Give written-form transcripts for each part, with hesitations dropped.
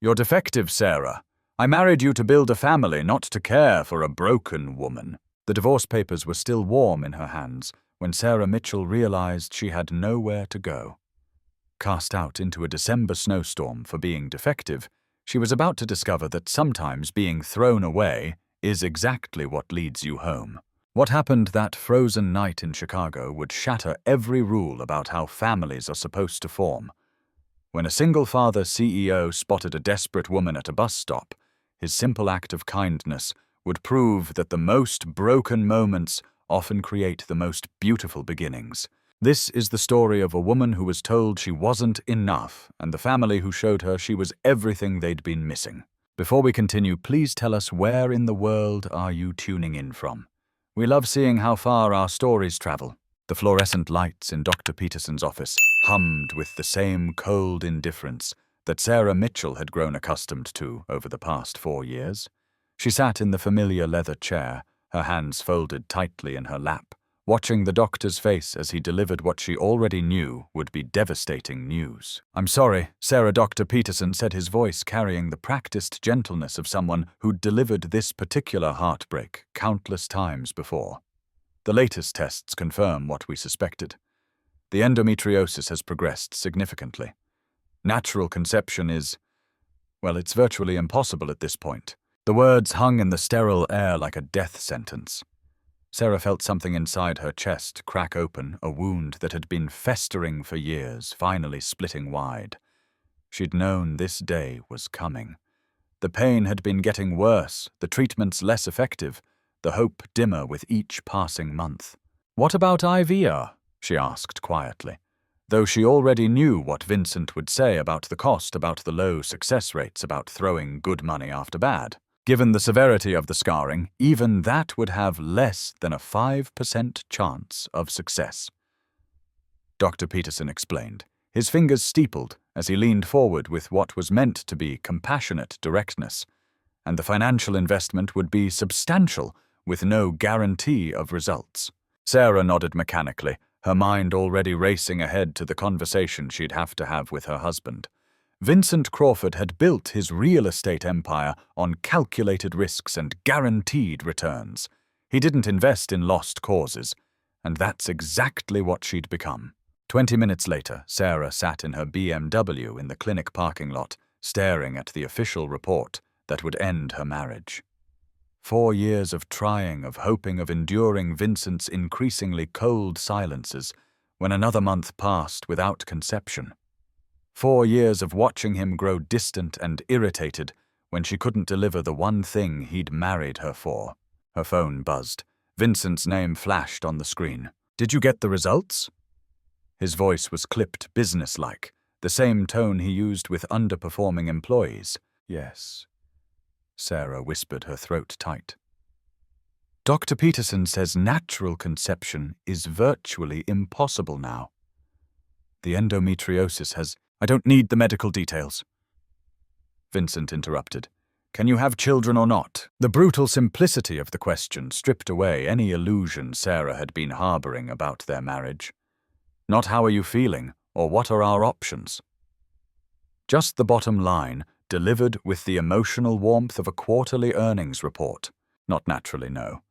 You're defective, Sarah. I married you to build a family, not to care for a broken woman. The divorce papers were still warm in her hands when Sarah Mitchell realized she had nowhere to go. Cast out into a December snowstorm for being defective, she was about to discover that sometimes being thrown away is exactly what leads you home. What happened that frozen night in Chicago would shatter every rule about how families are supposed to form. When a single-father CEO spotted a desperate woman at a bus stop, his simple act of kindness would prove that the most broken moments often create the most beautiful beginnings. This is the story of a woman who was told she wasn't enough, and the family who showed her she was everything they'd been missing. Before we continue, please tell us, where in the world are you tuning in from? We love seeing how far our stories travel. The fluorescent lights in Dr. Peterson's office hummed with the same cold indifference that Sarah Mitchell had grown accustomed to over the past 4 years. She sat in the familiar leather chair, her hands folded tightly in her lap, watching the doctor's face as he delivered what she already knew would be devastating news. "I'm sorry," Dr. Peterson said, his voice carrying the practiced gentleness of someone who'd delivered this particular heartbreak countless times before. "The latest tests confirm what we suspected. The endometriosis has progressed significantly. Natural conception is, well, it's virtually impossible at this point." The words hung in the sterile air like a death sentence. Sarah felt something inside her chest crack open, a wound that had been festering for years, finally splitting wide. She'd known this day was coming. The pain had been getting worse, the treatments less effective, the hope dimmer with each passing month. "What about IVR?" she asked quietly, though she already knew what Vincent would say about the cost, about the low success rates, about throwing good money after bad. Given the severity of the scarring, even that would have less than a 5% chance of success. Dr. Peterson explained, his fingers steepled as he leaned forward with what was meant to be compassionate directness. And the financial investment would be substantial, with no guarantee of results. Sarah nodded mechanically, her mind already racing ahead to the conversation she'd have to have with her husband. Vincent Crawford had built his real estate empire on calculated risks and guaranteed returns. He didn't invest in lost causes, and that's exactly what she'd become. 20 minutes later, Sarah sat in her BMW in the clinic parking lot, staring at the official report that would end her marriage. 4 years of trying, of hoping, of enduring Vincent's increasingly cold silences, when another month passed without conception. 4 years of watching him grow distant and irritated when she couldn't deliver the one thing he'd married her for. Her phone buzzed. Vincent's name flashed on the screen. "Did you get the results?" His voice was clipped, businesslike, the same tone he used with underperforming employees. "Yes," Sarah whispered, her throat tight. "Dr. Peterson says natural conception is virtually impossible now. The endometriosis has—" "I don't need the medical details," Vincent interrupted. "Can you have children or not?" The brutal simplicity of the question stripped away any illusion Sarah had been harboring about their marriage. Not "how are you feeling?" or "what are our options?" Just the bottom line, delivered with the emotional warmth of a quarterly earnings report. Not naturally, no.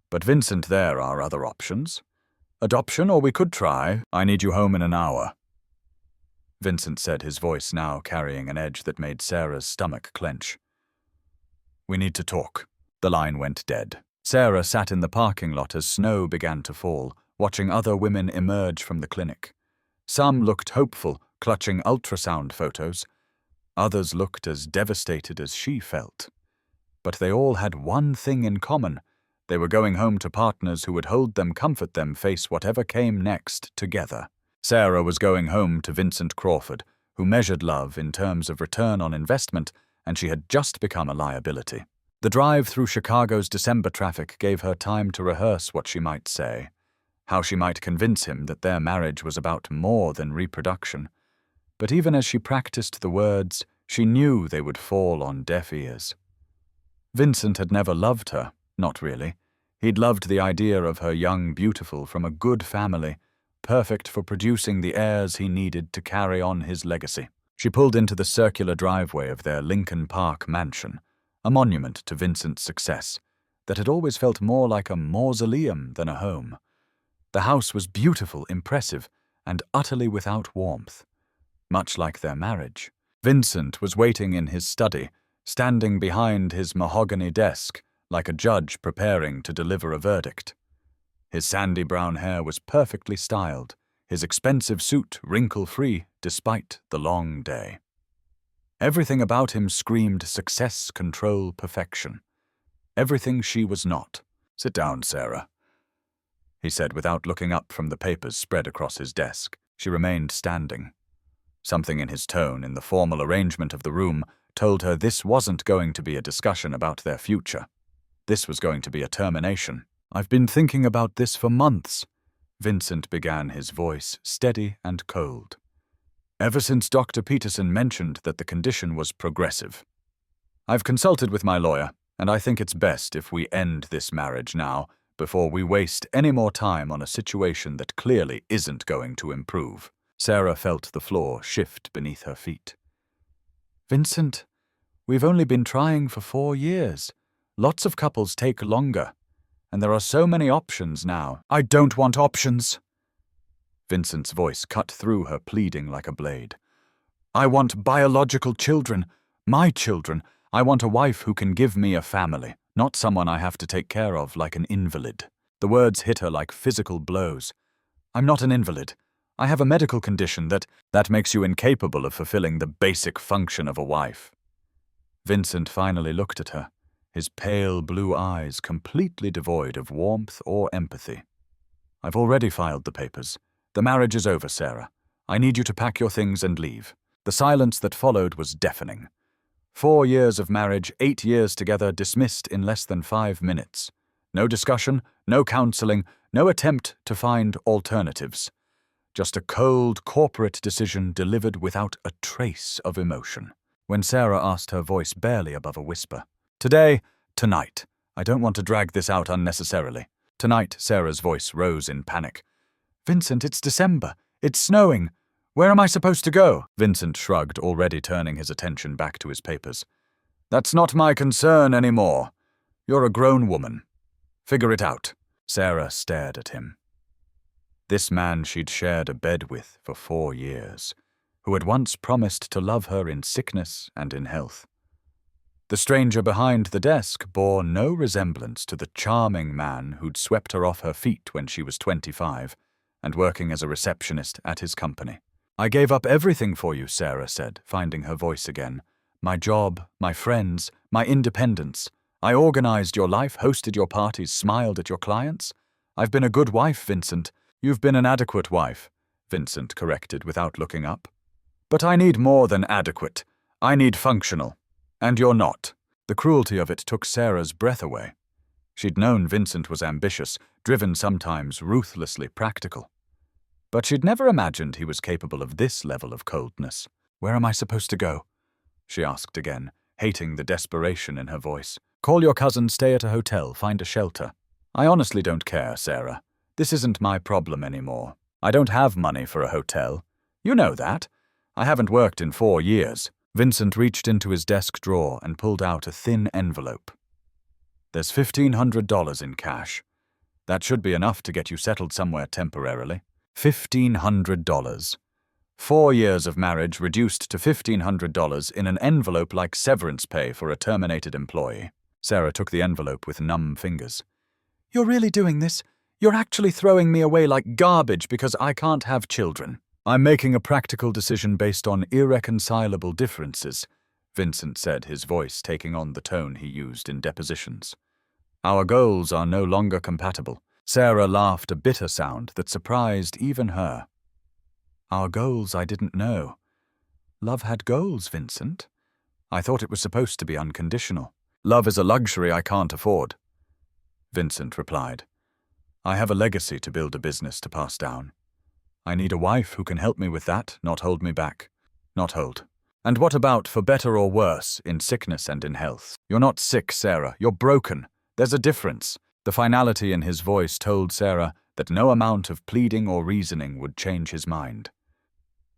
"But Vincent, there are other options. Adoption, or we could try, I need you home in an hour," Vincent said, his voice now carrying an edge that made Sarah's stomach clench. "We need to talk." The line went dead. Sarah sat in the parking lot as snow began to fall, watching other women emerge from the clinic. Some looked hopeful, clutching ultrasound photos. Others looked as devastated as she felt. But they all had one thing in common. They were going home to partners who would hold them, comfort them, face whatever came next together. Sarah was going home to Vincent Crawford, who measured love in terms of return on investment, and she had just become a liability. The drive through Chicago's December traffic gave her time to rehearse what she might say, how she might convince him that their marriage was about more than reproduction. But even as she practiced the words, she knew they would fall on deaf ears. Vincent had never loved her, not really. He'd loved the idea of her young, beautiful, from a good family, perfect for producing the heirs he needed to carry on his legacy. She pulled into the circular driveway of their Lincoln Park mansion, a monument to Vincent's success that had always felt more like a mausoleum than a home. The house was beautiful, impressive, and utterly without warmth, much like their marriage. Vincent was waiting in his study, standing behind his mahogany desk, like a judge preparing to deliver a verdict. His sandy brown hair was perfectly styled, his expensive suit wrinkle-free despite the long day. Everything about him screamed success, control, perfection. Everything she was not. "Sit down, Sarah," he said without looking up from the papers spread across his desk. She remained standing. Something in his tone, in the formal arrangement of the room, told her this wasn't going to be a discussion about their future. This was going to be a termination. "I've been thinking about this for months," Vincent began, his voice steady and cold. "Ever since Dr. Peterson mentioned that the condition was progressive. I've consulted with my lawyer, and I think it's best if we end this marriage now, before we waste any more time on a situation that clearly isn't going to improve." Sarah felt the floor shift beneath her feet. "Vincent, we've only been trying for 4 years. Lots of couples take longer, and there are so many options now." "I don't want options." Vincent's voice cut through her, pleading like a blade. "I want biological children, my children. I want a wife who can give me a family, not someone I have to take care of like an invalid." The words hit her like physical blows. "I'm not an invalid. I have a medical condition that makes you incapable of fulfilling the basic function of a wife." Vincent finally looked at her, his pale blue eyes completely devoid of warmth or empathy. "I've already filed the papers. The marriage is over, Sarah. I need you to pack your things and leave." The silence that followed was deafening. 4 years of marriage, 8 years together, dismissed in less than 5 minutes. No discussion, no counseling, no attempt to find alternatives. Just a cold, corporate decision delivered without a trace of emotion. When Sarah asked, her voice barely above a whisper, Tonight. I don't want to drag this out unnecessarily." "Tonight," Sarah's voice rose in panic. "Vincent, it's December. It's snowing. Where am I supposed to go?" Vincent shrugged, already turning his attention back to his papers. "That's not my concern anymore. You're a grown woman. Figure it out." Sarah stared at him. This man she'd shared a bed with for 4 years, who had once promised to love her in sickness and in health. The stranger behind the desk bore no resemblance to the charming man who'd swept her off her feet when she was 25 and working as a receptionist at his company. "I gave up everything for you," Sarah said, finding her voice again. "My job, my friends, my independence. I organized your life, hosted your parties, smiled at your clients. I've been a good wife, Vincent." "You've been an adequate wife," Vincent corrected without looking up. "But I need more than adequate. I need functional. And you're not." The cruelty of it took Sarah's breath away. She'd known Vincent was ambitious, driven, sometimes ruthlessly practical. But she'd never imagined he was capable of this level of coldness. "Where am I supposed to go?" she asked again, hating the desperation in her voice. "Call your cousin, stay at a hotel, find a shelter." "I honestly don't care, Sarah. This isn't my problem anymore. I don't have money for a hotel. You know that. I haven't worked in 4 years." Vincent reached into his desk drawer and pulled out a thin envelope. "There's $1,500 in cash. That should be enough to get you settled somewhere temporarily." $1,500. 4 years of marriage reduced to $1,500 in an envelope like severance pay for a terminated employee. Sarah took the envelope with numb fingers. "You're really doing this? You're actually throwing me away like garbage because I can't have children." "I'm making a practical decision based on irreconcilable differences," Vincent said, his voice taking on the tone he used in depositions. "Our goals are no longer compatible." Sarah laughed, a bitter sound that surprised even her. "Our goals, I didn't know. Love had goals, Vincent. I thought it was supposed to be unconditional." "Love is a luxury I can't afford," Vincent replied. "I have a legacy to build, a business to pass down. I need a wife who can help me with that, not hold me back. Not hold. And what about for better or worse, in sickness and in health? You're not sick, Sarah. You're broken. There's a difference." The finality in his voice told Sarah that no amount of pleading or reasoning would change his mind.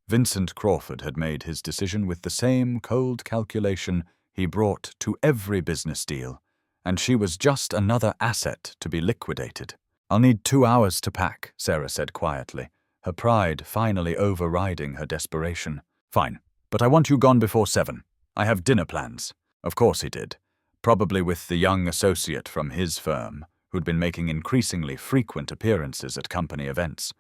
Vincent Crawford had made his decision with the same cold calculation he brought to every business deal, and she was just another asset to be liquidated. "I'll need 2 hours to pack," Sarah said quietly, her pride finally overriding her desperation. "Fine, but I want you gone before 7. I have dinner plans." Of course he did, probably with the young associate from his firm, who'd been making increasingly frequent appearances at company events,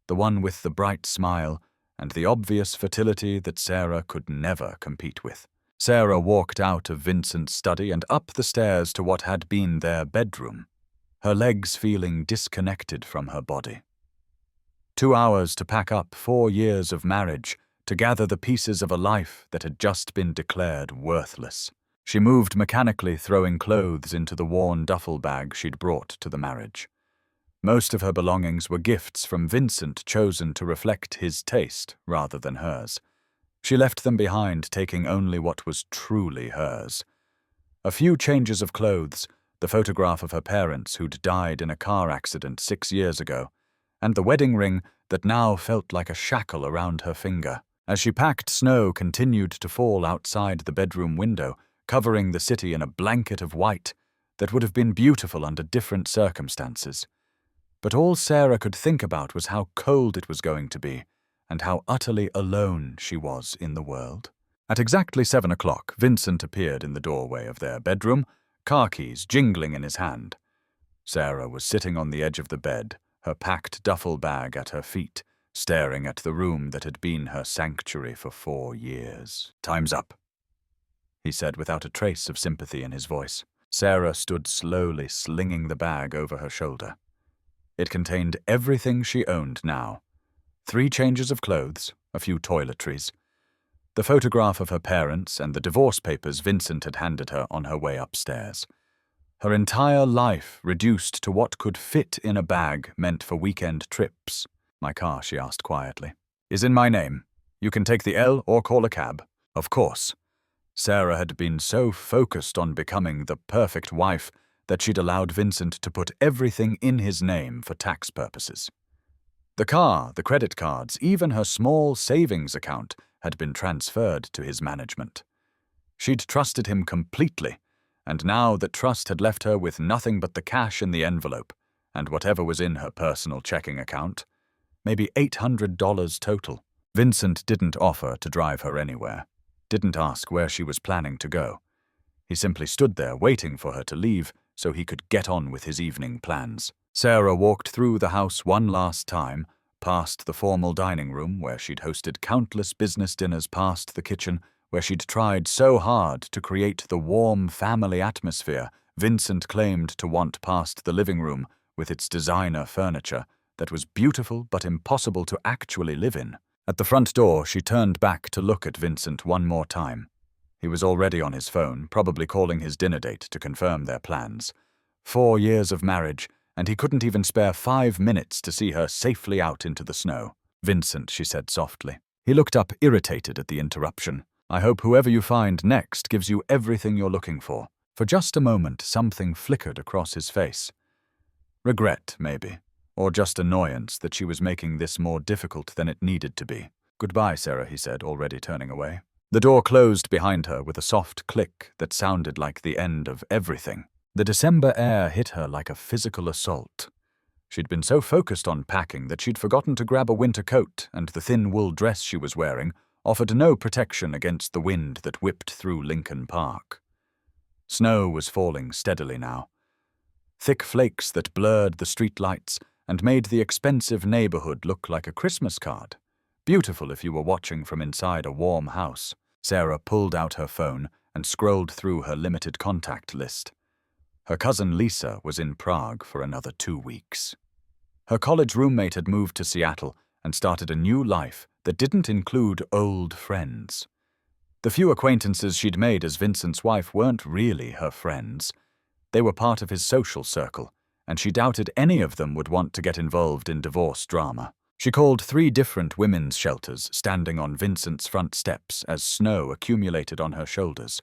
the one with the bright smile and the obvious fertility that Sarah could never compete with. Sarah walked out of Vincent's study and up the stairs to what had been their bedroom, her legs feeling disconnected from her body. 2 hours to pack up 4 years of marriage, to gather the pieces of a life that had just been declared worthless. She moved mechanically, throwing clothes into the worn duffel bag she'd brought to the marriage. Most of her belongings were gifts from Vincent chosen to reflect his taste rather than hers. She left them behind, taking only what was truly hers. A few changes of clothes, the photograph of her parents who'd died in a car accident 6 years ago, and the wedding ring that now felt like a shackle around her finger. As she packed, snow continued to fall outside the bedroom window, covering the city in a blanket of white that would have been beautiful under different circumstances. But all Sarah could think about was how cold it was going to be, and how utterly alone she was in the world. At exactly 7 o'clock, Vincent appeared in the doorway of their bedroom, car keys jingling in his hand. Sarah was sitting on the edge of the bed, her packed duffel bag at her feet, staring at the room that had been her sanctuary for 4 years. "Time's up," he said without a trace of sympathy in his voice. Sarah stood slowly, slinging the bag over her shoulder. It contained everything she owned now. 3 changes of clothes, a few toiletries, the photograph of her parents, and the divorce papers Vincent had handed her on her way upstairs. Her entire life reduced to what could fit in a bag meant for weekend trips. "My car," she asked quietly, "is in my name. You can take the L or call a cab." Of course. Sarah had been so focused on becoming the perfect wife that she'd allowed Vincent to put everything in his name for tax purposes. The car, the credit cards, even her small savings account had been transferred to his management. She'd trusted him completely, and now that trust had left her with nothing but the cash in the envelope and whatever was in her personal checking account, maybe $800 total. Vincent didn't offer to drive her anywhere, didn't ask where she was planning to go. He simply stood there waiting for her to leave so he could get on with his evening plans. Sarah walked through the house one last time, past the formal dining room where she'd hosted countless business dinners, past the kitchen where she'd tried so hard to create the warm family atmosphere Vincent claimed to want, past the living room with its designer furniture that was beautiful but impossible to actually live in. At the front door, she turned back to look at Vincent one more time. He was already on his phone, probably calling his dinner date to confirm their plans. 4 years of marriage, and he couldn't even spare 5 minutes to see her safely out into the snow. "Vincent," she said softly. He looked up, irritated at the interruption. "I hope whoever you find next gives you everything you're looking for." For just a moment, something flickered across his face. Regret, maybe, or just annoyance that she was making this more difficult than it needed to be. "Goodbye, Sarah," he said, already turning away. The door closed behind her with a soft click that sounded like the end of everything. The December air hit her like a physical assault. She'd been so focused on packing that she'd forgotten to grab a winter coat, and the thin wool dress she was wearing offered no protection against the wind that whipped through Lincoln Park. Snow was falling steadily now. Thick flakes that blurred the streetlights and made the expensive neighborhood look like a Christmas card. Beautiful if you were watching from inside a warm house. Sarah pulled out her phone and scrolled through her limited contact list. Her cousin Lisa was in Prague for another 2 weeks. Her college roommate had moved to Seattle and started a new life that didn't include old friends. The few acquaintances she'd made as Vincent's wife weren't really her friends. They were part of his social circle, and she doubted any of them would want to get involved in divorce drama. She called 3 different women's shelters, standing on Vincent's front steps as snow accumulated on her shoulders.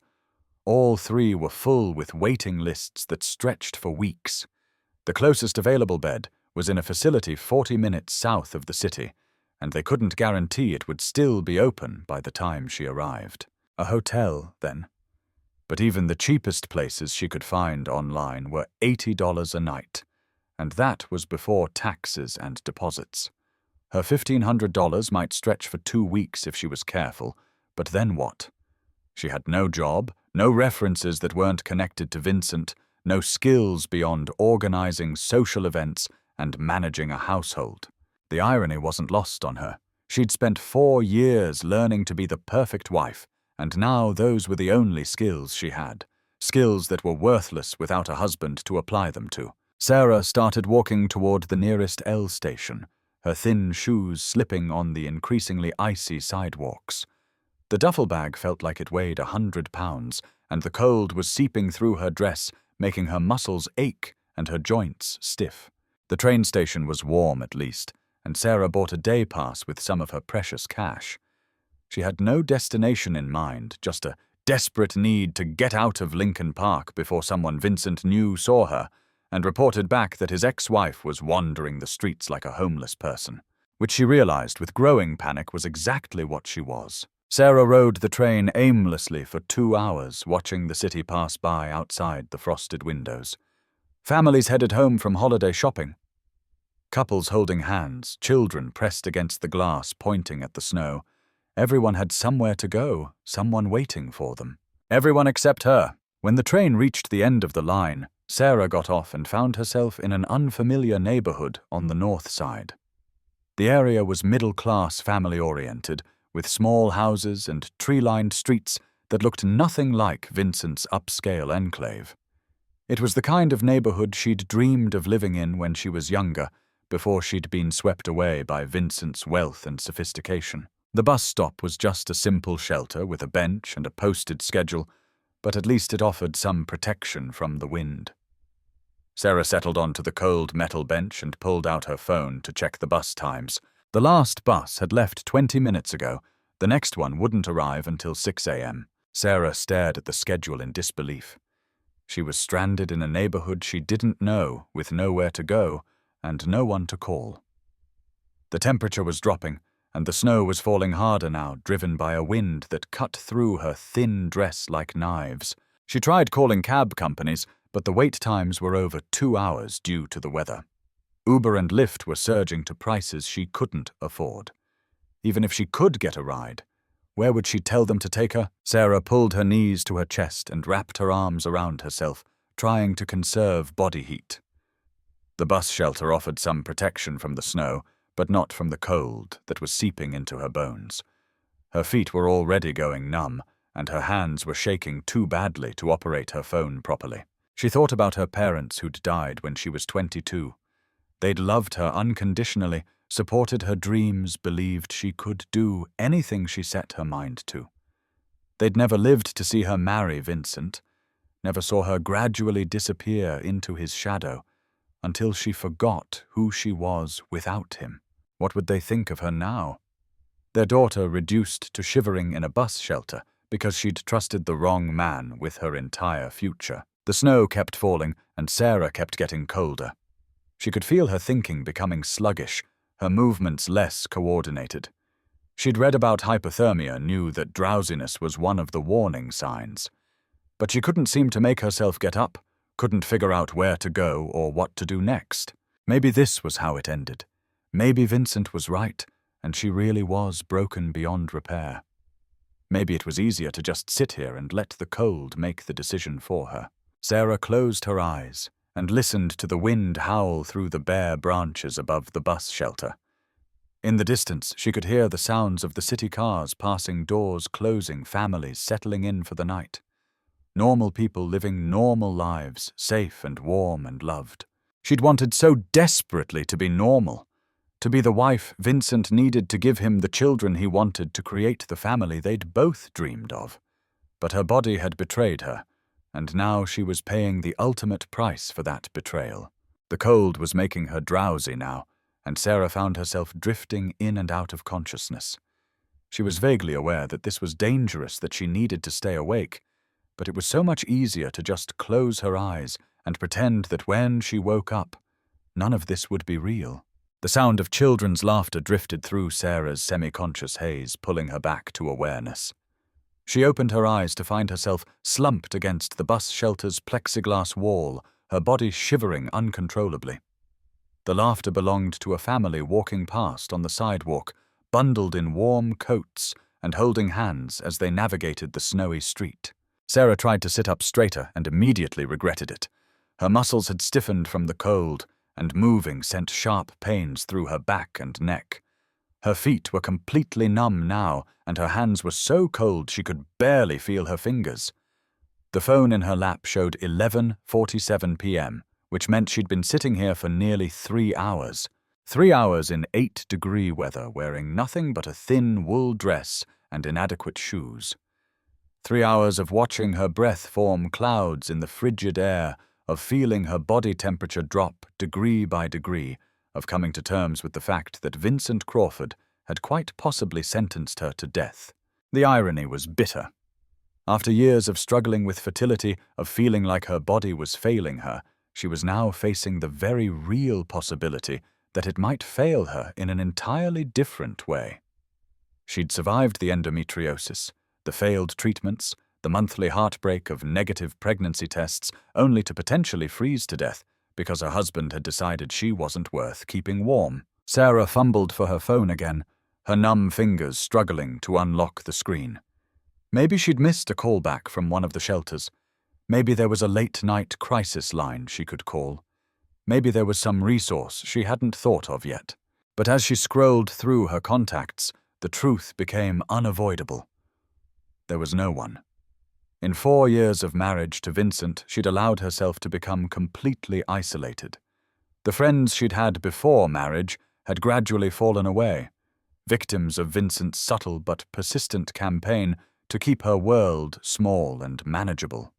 All 3 were full with waiting lists that stretched for weeks. The closest available bed was in a facility 40 minutes south of the city, and they couldn't guarantee it would still be open by the time she arrived. A hotel, then. But even the cheapest places she could find online were $80 a night, and that was before taxes and deposits. Her $1,500 might stretch for 2 weeks if she was careful, but then what? She had no job, no references that weren't connected to Vincent, no skills beyond organizing social events and managing a household. The irony wasn't lost on her. She'd spent 4 years learning to be the perfect wife, and now those were the only skills she had. Skills that were worthless without a husband to apply them to. Sarah started walking toward the nearest L station, her thin shoes slipping on the increasingly icy sidewalks. The duffel bag felt like it weighed 100 pounds, and the cold was seeping through her dress, making her muscles ache and her joints stiff. The train station was warm at least, and Sarah bought a day pass with some of her precious cash. She had no destination in mind, just a desperate need to get out of Lincoln Park before someone Vincent knew saw her, and reported back that his ex-wife was wandering the streets like a homeless person, which she realized with growing panic was exactly what she was. Sarah rode the train aimlessly for 2 hours, watching the city pass by outside the frosted windows. Families headed home from holiday shopping. Couples holding hands, children pressed against the glass, pointing at the snow. Everyone had somewhere to go, someone waiting for them. Everyone except her. When the train reached the end of the line, Sarah got off and found herself in an unfamiliar neighborhood on the north side. The area was middle-class family-oriented, with small houses and tree-lined streets that looked nothing like Vincent's upscale enclave. It was the kind of neighborhood she'd dreamed of living in when she was younger, before she'd been swept away by Vincent's wealth and sophistication. The bus stop was just a simple shelter with a bench and a posted schedule, but at least it offered some protection from the wind. Sarah settled onto the cold metal bench and pulled out her phone to check the bus times. The last bus had left 20 minutes ago. The next one wouldn't arrive until 6 a.m. Sarah stared at the schedule in disbelief. She was stranded in a neighborhood she didn't know, with nowhere to go and no one to call. The temperature was dropping, and the snow was falling harder now, driven by a wind that cut through her thin dress like knives. She tried calling cab companies, but the wait times were over 2 hours due to the weather. Uber and Lyft were surging to prices she couldn't afford. Even if she could get a ride, where would she tell them to take her? Sarah pulled her knees to her chest and wrapped her arms around herself, trying to conserve body heat. The bus shelter offered some protection from the snow, but not from the cold that was seeping into her bones. Her feet were already going numb, and her hands were shaking too badly to operate her phone properly. She thought about her parents who'd died when she was 22. They'd loved her unconditionally, supported her dreams, believed she could do anything she set her mind to. They'd never lived to see her marry Vincent, never saw her gradually disappear into his shadow, until she forgot who she was without him. What would they think of her now? Their daughter reduced to shivering in a bus shelter because she'd trusted the wrong man with her entire future. The snow kept falling, and Sarah kept getting colder. She could feel her thinking becoming sluggish, her movements less coordinated. She'd read about hypothermia, knew that drowsiness was one of the warning signs. But she couldn't seem to make herself get up, couldn't figure out where to go or what to do next. Maybe this was how it ended. Maybe Vincent was right, and she really was broken beyond repair. Maybe it was easier to just sit here and let the cold make the decision for her. Sarah closed her eyes and listened to the wind howl through the bare branches above the bus shelter. In the distance, she could hear the sounds of the city cars passing, doors closing, families settling in for the night. Normal people living normal lives, safe and warm and loved. She'd wanted so desperately to be normal, to be the wife Vincent needed to give him the children he wanted to create the family they'd both dreamed of. But her body had betrayed her, and now she was paying the ultimate price for that betrayal. The cold was making her drowsy now, and Sarah found herself drifting in and out of consciousness. She was vaguely aware that this was dangerous, that she needed to stay awake, but it was so much easier to just close her eyes and pretend that when she woke up, none of this would be real. The sound of children's laughter drifted through Sarah's semi-conscious haze, pulling her back to awareness. She opened her eyes to find herself slumped against the bus shelter's plexiglass wall, her body shivering uncontrollably. The laughter belonged to a family walking past on the sidewalk, bundled in warm coats and holding hands as they navigated the snowy street. Sarah tried to sit up straighter and immediately regretted it. Her muscles had stiffened from the cold, and moving sent sharp pains through her back and neck. Her feet were completely numb now, and her hands were so cold she could barely feel her fingers. The phone in her lap showed 11:47 p.m., which meant she'd been sitting here for nearly 3 hours. 3 hours in 8-degree weather, wearing nothing but a thin wool dress and inadequate shoes. 3 hours of watching her breath form clouds in the frigid air, of feeling her body temperature drop degree by degree, of coming to terms with the fact that Vincent Crawford had quite possibly sentenced her to death. The irony was bitter. After years of struggling with fertility, of feeling like her body was failing her, she was now facing the very real possibility that it might fail her in an entirely different way. She'd survived the endometriosis, the failed treatments, the monthly heartbreak of negative pregnancy tests, only to potentially freeze to death because her husband had decided she wasn't worth keeping warm. Sarah fumbled for her phone again, her numb fingers struggling to unlock the screen. Maybe she'd missed a call back from one of the shelters. Maybe there was a late-night crisis line she could call. Maybe there was some resource she hadn't thought of yet. But as she scrolled through her contacts, the truth became unavoidable. There was no one. In 4 years of marriage to Vincent, she'd allowed herself to become completely isolated. The friends she'd had before marriage had gradually fallen away, victims of Vincent's subtle but persistent campaign to keep her world small and manageable.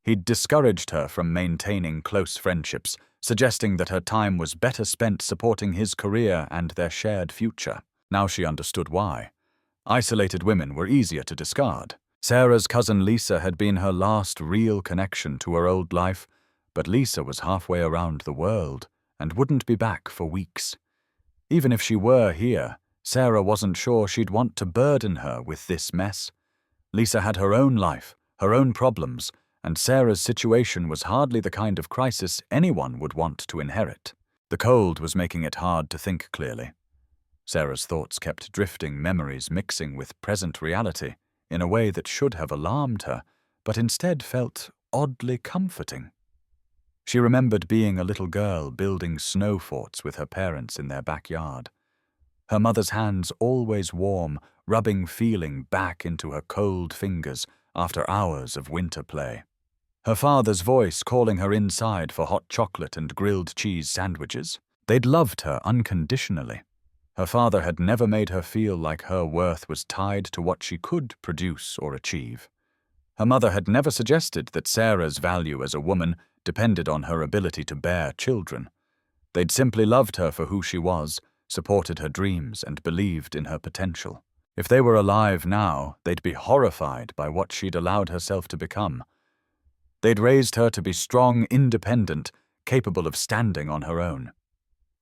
He'd discouraged her from maintaining close friendships, suggesting that her time was better spent supporting his career and their shared future. Now she understood why. Isolated women were easier to discard. Sarah's cousin Lisa had been her last real connection to her old life, but Lisa was halfway around the world and wouldn't be back for weeks. Even if she were here, Sarah wasn't sure she'd want to burden her with this mess. Lisa had her own life, her own problems, and Sarah's situation was hardly the kind of crisis anyone would want to inherit. The cold was making it hard to think clearly. Sarah's thoughts kept drifting, memories mixing with present reality in a way that should have alarmed her, but instead felt oddly comforting. She remembered being a little girl building snow forts with her parents in their backyard. Her mother's hands always warm, rubbing feeling back into her cold fingers after hours of winter play. Her father's voice calling her inside for hot chocolate and grilled cheese sandwiches. They'd loved her unconditionally. Her father had never made her feel like her worth was tied to what she could produce or achieve. Her mother had never suggested that Sarah's value as a woman depended on her ability to bear children. They'd simply loved her for who she was, supported her dreams, and believed in her potential. If they were alive now, they'd be horrified by what she'd allowed herself to become. They'd raised her to be strong, independent, capable of standing on her own.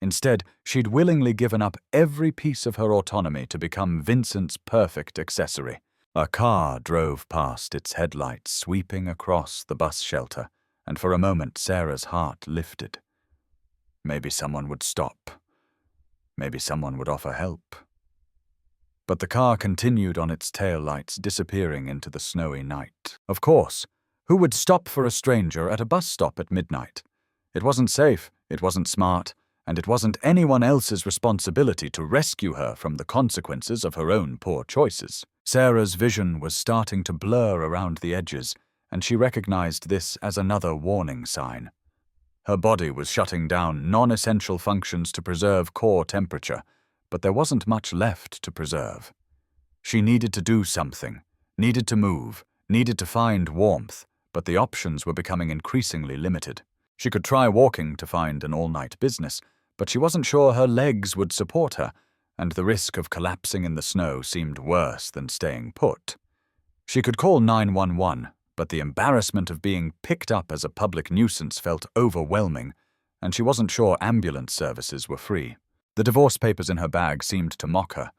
Instead, she'd willingly given up every piece of her autonomy to become Vincent's perfect accessory. A car drove past, its headlights sweeping across the bus shelter, and for a moment Sarah's heart lifted. Maybe someone would stop. Maybe someone would offer help. But the car continued on its taillights, disappearing into the snowy night. Of course, who would stop for a stranger at a bus stop at midnight? It wasn't safe, it wasn't smart, and it wasn't anyone else's responsibility to rescue her from the consequences of her own poor choices. Sarah's vision was starting to blur around the edges, and she recognized this as another warning sign. Her body was shutting down non-essential functions to preserve core temperature, but there wasn't much left to preserve. She needed to do something, needed to move, needed to find warmth, but the options were becoming increasingly limited. She could try walking to find an all-night business, but she wasn't sure her legs would support her, and the risk of collapsing in the snow seemed worse than staying put. She could call 911, but the embarrassment of being picked up as a public nuisance felt overwhelming, and she wasn't sure ambulance services were free. The divorce papers in her bag seemed to mock her.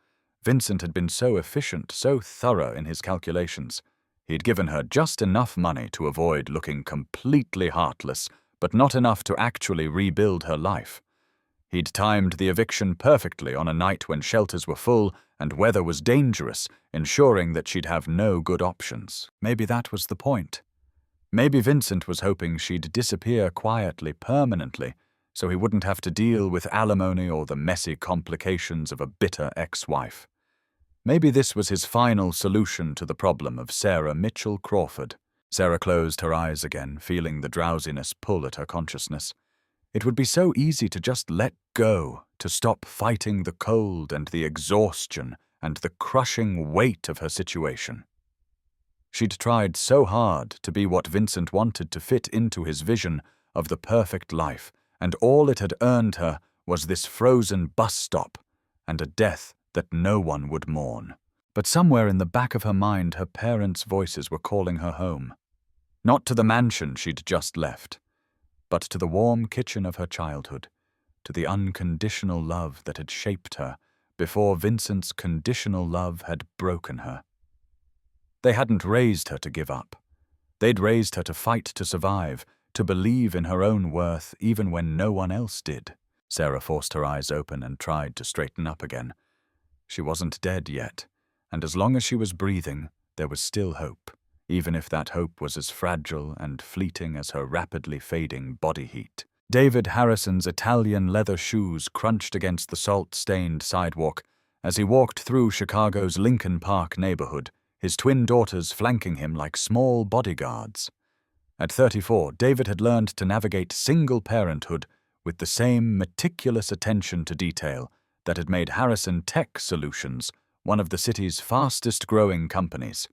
Vincent had been so efficient, so thorough in his calculations. He'd given her just enough money to avoid looking completely heartless, but not enough to actually rebuild her life. He'd timed the eviction perfectly on a night when shelters were full and weather was dangerous, ensuring that she'd have no good options. Maybe that was the point. Maybe Vincent was hoping she'd disappear quietly, permanently, so he wouldn't have to deal with alimony or the messy complications of a bitter ex-wife. Maybe this was his final solution to the problem of Sarah Mitchell Crawford. Sarah closed her eyes again, feeling the drowsiness pull at her consciousness. It would be so easy to just let go, to stop fighting the cold and the exhaustion and the crushing weight of her situation. She'd tried so hard to be what Vincent wanted to fit into his vision of the perfect life, and all it had earned her was this frozen bus stop and a death that no one would mourn. But somewhere in the back of her mind, her parents' voices were calling her home. Not to the mansion she'd just left, but to the warm kitchen of her childhood, to the unconditional love that had shaped her before Vincent's conditional love had broken her. They hadn't raised her to give up. They'd raised her to fight to survive, to believe in her own worth even when no one else did. Sarah forced her eyes open and tried to straighten up again. She wasn't dead yet, and as long as she was breathing, there was still hope, even if that hope was as fragile and fleeting as her rapidly fading body heat. David Harrison's Italian leather shoes crunched against the salt-stained sidewalk as he walked through Chicago's Lincoln Park neighborhood, his twin daughters flanking him like small bodyguards. At 34, David had learned to navigate single parenthood with the same meticulous attention to detail that had made Harrison Tech Solutions one of the city's fastest-growing companies.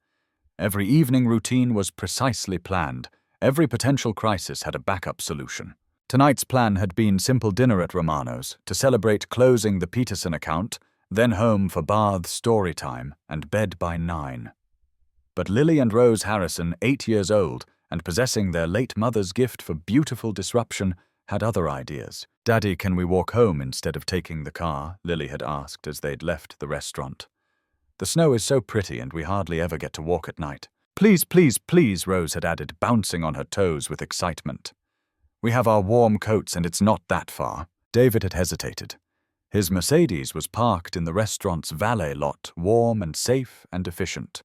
Every evening routine was precisely planned. Every potential crisis had a backup solution. Tonight's plan had been simple dinner at Romano's to celebrate closing the Peterson account, then home for bath story time and bed by 9. But Lily and Rose Harrison, 8 years old, and possessing their late mother's gift for beautiful disruption, had other ideas. "Daddy, can we walk home instead of taking the car?" Lily had asked as they'd left the restaurant. "The snow is so pretty and we hardly ever get to walk at night." "Please, please, please," Rose had added, bouncing on her toes with excitement. "We have our warm coats and it's not that far." David had hesitated. His Mercedes was parked in the restaurant's valet lot, warm and safe and efficient.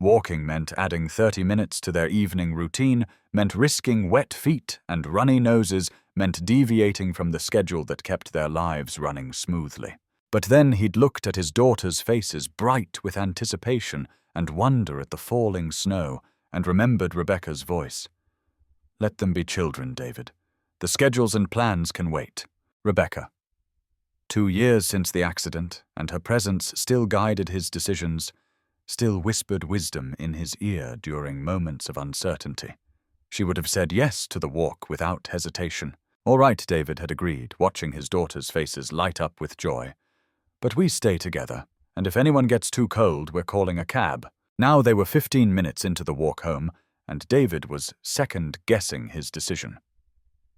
Walking meant adding 30 minutes to their evening routine, meant risking wet feet, and runny noses meant deviating from the schedule that kept their lives running smoothly. But then he'd looked at his daughters' faces bright with anticipation and wonder at the falling snow, and remembered Rebecca's voice. "Let them be children, David. The schedules and plans can wait." Rebecca. 2 years since the accident, and her presence still guided his decisions, still whispered wisdom in his ear during moments of uncertainty. She would have said yes to the walk without hesitation. "All right," David had agreed, watching his daughters' faces light up with joy. "But we stay together, and if anyone gets too cold, we're calling a cab." Now they were 15 minutes into the walk home, and David was second-guessing his decision.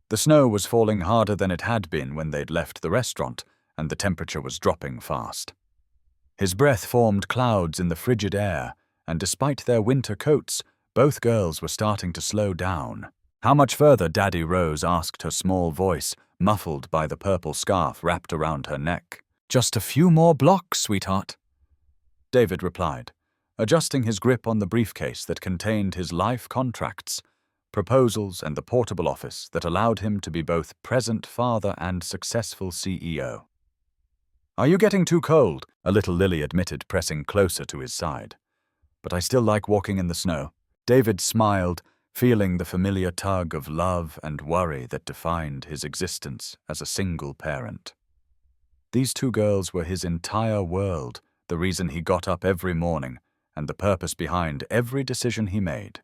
The snow was falling harder than it had been when they'd left the restaurant, and the temperature was dropping fast. His breath formed clouds in the frigid air, and despite their winter coats, both girls were starting to slow down. "How much further?" Daddy Rose asked, her small voice muffled by the purple scarf wrapped around her neck. "Just a few more blocks, sweetheart," David replied, adjusting his grip on the briefcase that contained his life contracts, proposals, and the portable office that allowed him to be both present father and successful CEO. "Are you getting too cold?" a little Lily admitted, pressing closer to his side. "But I still like walking in the snow." David smiled, feeling the familiar tug of love and worry that defined his existence as a single parent. These two girls were his entire world, the reason he got up every morning, and the purpose behind every decision he made.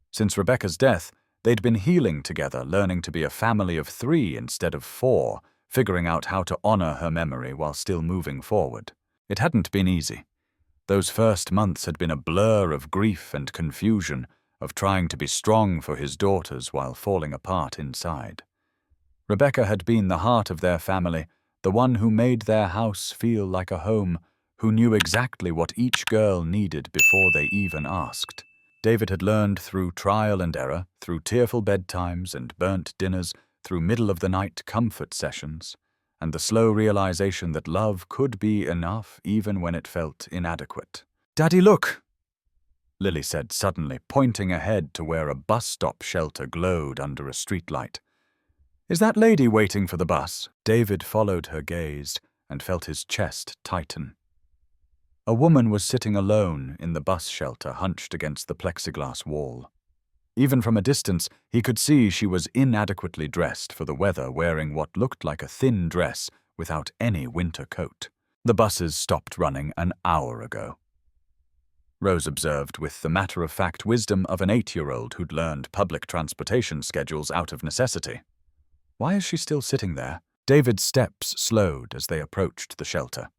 Since Rebecca's death, they'd been healing together, learning to be a family of 3 instead of 4, figuring out how to honor her memory while still moving forward. It hadn't been easy. Those first months had been a blur of grief and confusion, of trying to be strong for his daughters while falling apart inside. Rebecca had been the heart of their family, the one who made their house feel like a home, who knew exactly what each girl needed before they even asked. David had learned through trial and error, through tearful bedtimes and burnt dinners, through middle-of-the-night comfort sessions, and the slow realization that love could be enough even when it felt inadequate. "Daddy, look!" Lily said suddenly, pointing ahead to where a bus stop shelter glowed under a streetlight. "Is that lady waiting for the bus?" David followed her gaze and felt his chest tighten. A woman was sitting alone in the bus shelter, hunched against the plexiglass wall. Even from a distance, he could see she was inadequately dressed for the weather, wearing what looked like a thin dress without any winter coat. "The buses stopped running an hour ago," Rose observed with the matter-of-fact wisdom of an 8-year-old who'd learned public transportation schedules out of necessity. Why is she still sitting there? David's steps slowed as they approached the shelter.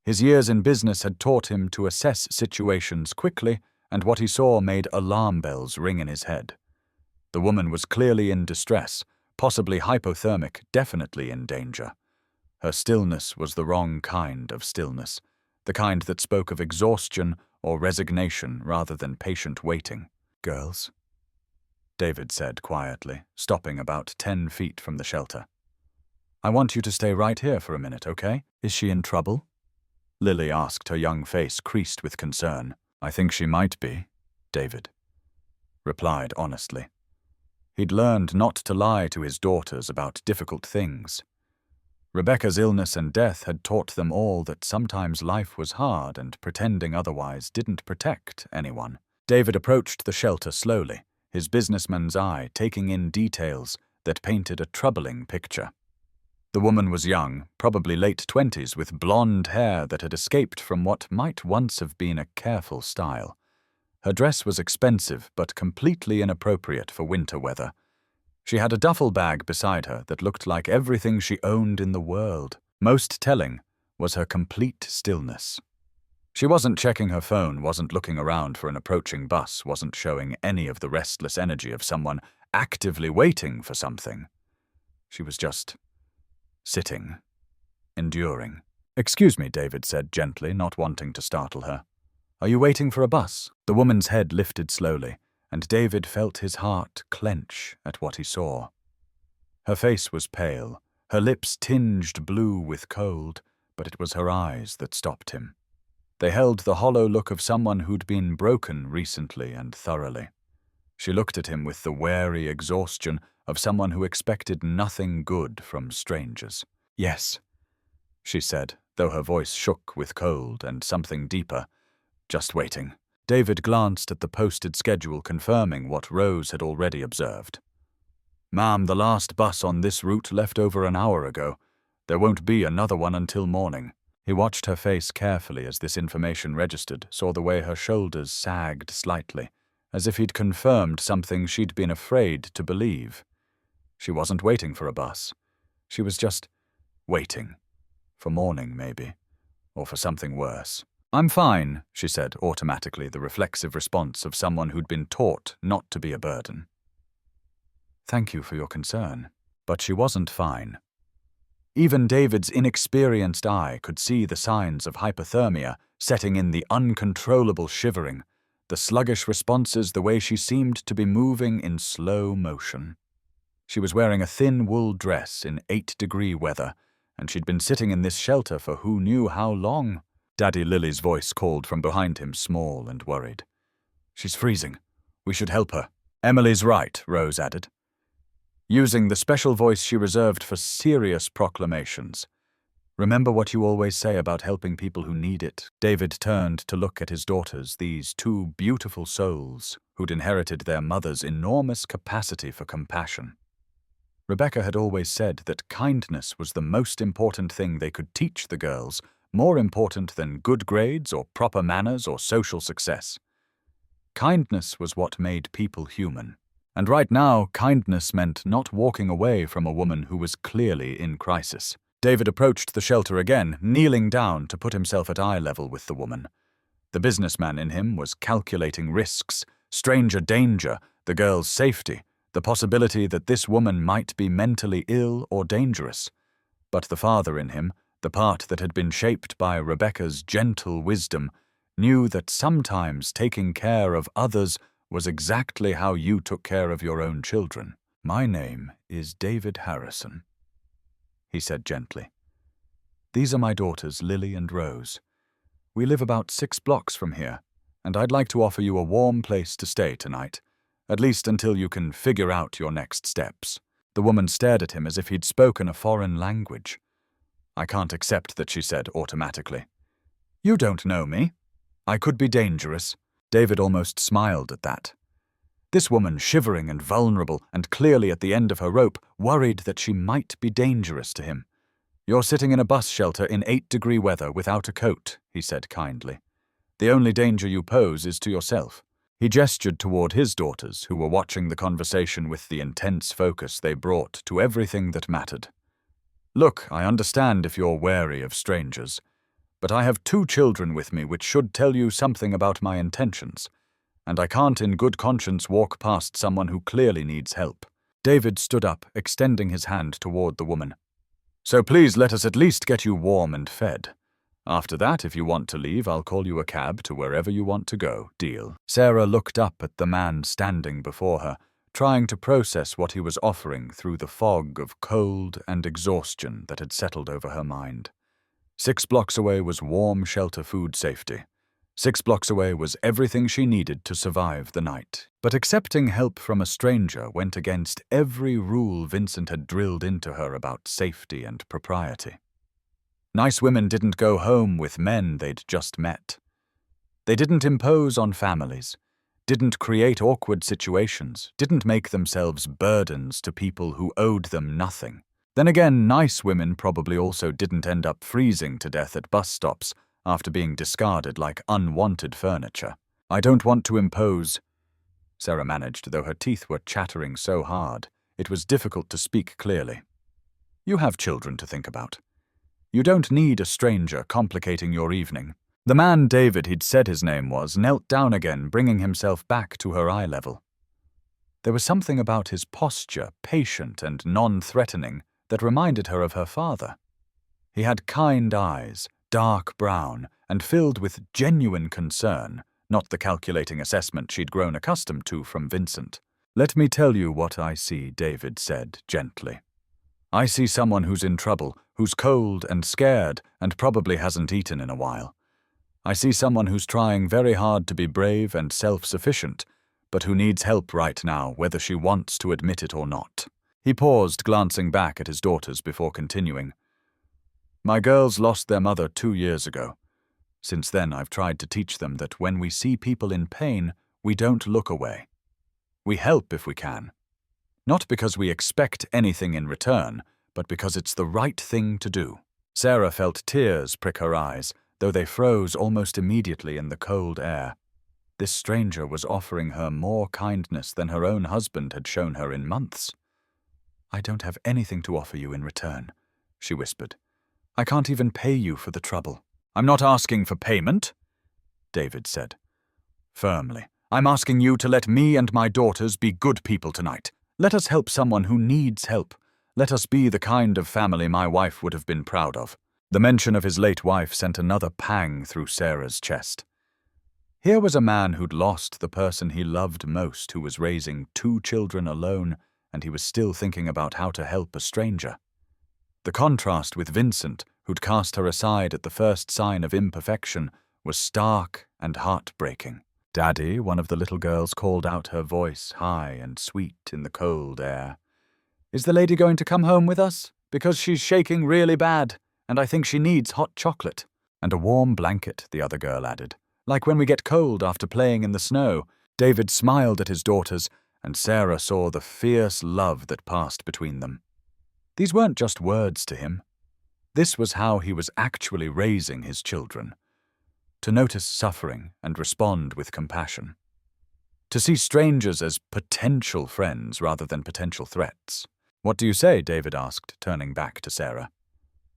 His years in business had taught him to assess situations quickly, and what he saw made alarm bells ring in his head. The woman was clearly in distress, possibly hypothermic, definitely in danger. Her stillness was the wrong kind of stillness, the kind that spoke of exhaustion or resignation rather than patient waiting. "Girls," David said quietly, stopping about 10 feet from the shelter. "I want you to stay right here for a minute, okay? Is she in trouble?" Lily asked, her young face creased with concern. "I think she might be," David replied honestly. He'd learned not to lie to his daughters about difficult things. Rebecca's illness and death had taught them all that sometimes life was hard and pretending otherwise didn't protect anyone. David approached the shelter slowly, his businessman's eye taking in details that painted a troubling picture. The woman was young, probably late 20s, with blonde hair that had escaped from what might once have been a careful style. Her dress was expensive but completely inappropriate for winter weather. She had a duffel bag beside her that looked like everything she owned in the world. Most telling was her complete stillness. She wasn't checking her phone, wasn't looking around for an approaching bus, wasn't showing any of the restless energy of someone actively waiting for something. She was just sitting, enduring. "Excuse me," David said gently, not wanting to startle her. "Are you waiting for a bus?" The woman's head lifted slowly, and David felt his heart clench at what he saw. Her face was pale, her lips tinged blue with cold, but it was her eyes that stopped him. They held the hollow look of someone who'd been broken recently and thoroughly. She looked at him with the wary exhaustion of someone who expected nothing good from strangers. "Yes," she said, though her voice shook with cold and something deeper. "Just waiting." David glanced at the posted schedule, confirming what Rose had already observed. "Ma'am, the last bus on this route left over an hour ago. There won't be another one until morning." He watched her face carefully as this information registered, saw the way her shoulders sagged slightly, as if he'd confirmed something she'd been afraid to believe. She wasn't waiting for a bus. She was just waiting. For morning, maybe. Or for something worse. "I'm fine," she said, automatically, the reflexive response of someone who'd been taught not to be a burden. "Thank you for your concern." But she wasn't fine. Even David's inexperienced eye could see the signs of hypothermia setting in, the uncontrollable shivering, the sluggish responses, the way she seemed to be moving in slow motion. She was wearing a thin wool dress in 8-degree weather, and she'd been sitting in this shelter for who knew how long. Daddy, Lily's voice called from behind him, small and worried. "She's freezing. We should help her." "Emily's right," Rose added, using the special voice she reserved for serious proclamations. "Remember what you always say about helping people who need it." David turned to look at his daughters, these two beautiful souls who'd inherited their mother's enormous capacity for compassion. Rebecca had always said that kindness was the most important thing they could teach the girls, more important than good grades or proper manners or social success. Kindness was what made people human. And right now, kindness meant not walking away from a woman who was clearly in crisis. David approached the shelter again, kneeling down to put himself at eye level with the woman. The businessman in him was calculating risks, stranger danger, the girl's safety, the possibility that this woman might be mentally ill or dangerous. But the father in him, the part that had been shaped by Rebecca's gentle wisdom, knew that sometimes taking care of others was exactly how you took care of your own children. "My name is David Harrison," he said gently. "These are my daughters, Lily and Rose. We live about 6 blocks from here, and I'd like to offer you a warm place to stay tonight, at least until you can figure out your next steps." The woman stared at him as if he'd spoken a foreign language. "I can't accept that," she said automatically. "You don't know me. I could be dangerous." David almost smiled at that. This woman, shivering and vulnerable and clearly at the end of her rope, worried that she might be dangerous to him. "You're sitting in a bus shelter in 8-degree weather without a coat," he said kindly. "The only danger you pose is to yourself." He gestured toward his daughters, who were watching the conversation with the intense focus they brought to everything that mattered. "Look, I understand if you're wary of strangers, but I have 2 children with me which should tell you something about my intentions, and I can't in good conscience walk past someone who clearly needs help." David stood up, extending his hand toward the woman. "So please let us at least get you warm and fed. After that, if you want to leave, I'll call you a cab to wherever you want to go. Deal?" Sarah looked up at the man standing before her, trying to process what he was offering through the fog of cold and exhaustion that had settled over her mind. 6 blocks away was warm shelter, food, safety. 6 blocks away was everything she needed to survive the night. But accepting help from a stranger went against every rule Vincent had drilled into her about safety and propriety. Nice women didn't go home with men they'd just met. They didn't impose on families, didn't create awkward situations, didn't make themselves burdens to people who owed them nothing. Then again, nice women probably also didn't end up freezing to death at bus stops after being discarded like unwanted furniture. "I don't want to impose," Sarah managed, though her teeth were chattering so hard it was difficult to speak clearly. "You have children to think about. You don't need a stranger complicating your evening." The man David, he'd said his name was, knelt down again, bringing himself back to her eye level. There was something about his posture, patient and non-threatening, that reminded her of her father. He had kind eyes, dark brown, and filled with genuine concern, not the calculating assessment she'd grown accustomed to from Vincent. "Let me tell you what I see," David said gently. "I see someone who's in trouble, who's cold and scared and probably hasn't eaten in a while. I see someone who's trying very hard to be brave and self-sufficient, but who needs help right now, whether she wants to admit it or not." He paused, glancing back at his daughters before continuing. "My girls lost their mother 2 years ago. Since then, I've tried to teach them that when we see people in pain, we don't look away. We help if we can. Not because we expect anything in return, but because it's the right thing to do." Sarah felt tears prick her eyes, though they froze almost immediately in the cold air. This stranger was offering her more kindness than her own husband had shown her in months. "I don't have anything to offer you in return," she whispered. "I can't even pay you for the trouble." "I'm not asking for payment," David said firmly. "I'm asking you to let me and my daughters be good people tonight. Let us help someone who needs help. Let us be the kind of family my wife would have been proud of." The mention of his late wife sent another pang through Sarah's chest. Here was a man who'd lost the person he loved most, who was raising 2 children alone, and he was still thinking about how to help a stranger. The contrast with Vincent, who'd cast her aside at the first sign of imperfection, was stark and heartbreaking. "Daddy," one of the little girls called out, her voice high and sweet in the cold air. "Is the lady going to come home with us? Because she's shaking really bad, and I think she needs hot chocolate." "And a warm blanket," the other girl added. "Like when we get cold after playing in the snow." David smiled at his daughters, and Sarah saw the fierce love that passed between them. These weren't just words to him. This was how he was actually raising his children. To notice suffering and respond with compassion. To see strangers as potential friends rather than potential threats. "What do you say?" David asked, turning back to Sarah.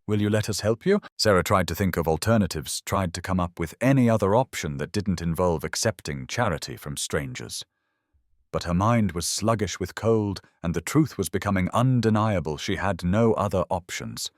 "Will you let us help you?" Sarah tried to think of alternatives, tried to come up with any other option that didn't involve accepting charity from strangers. But her mind was sluggish with cold, and the truth was becoming undeniable. She had no other options.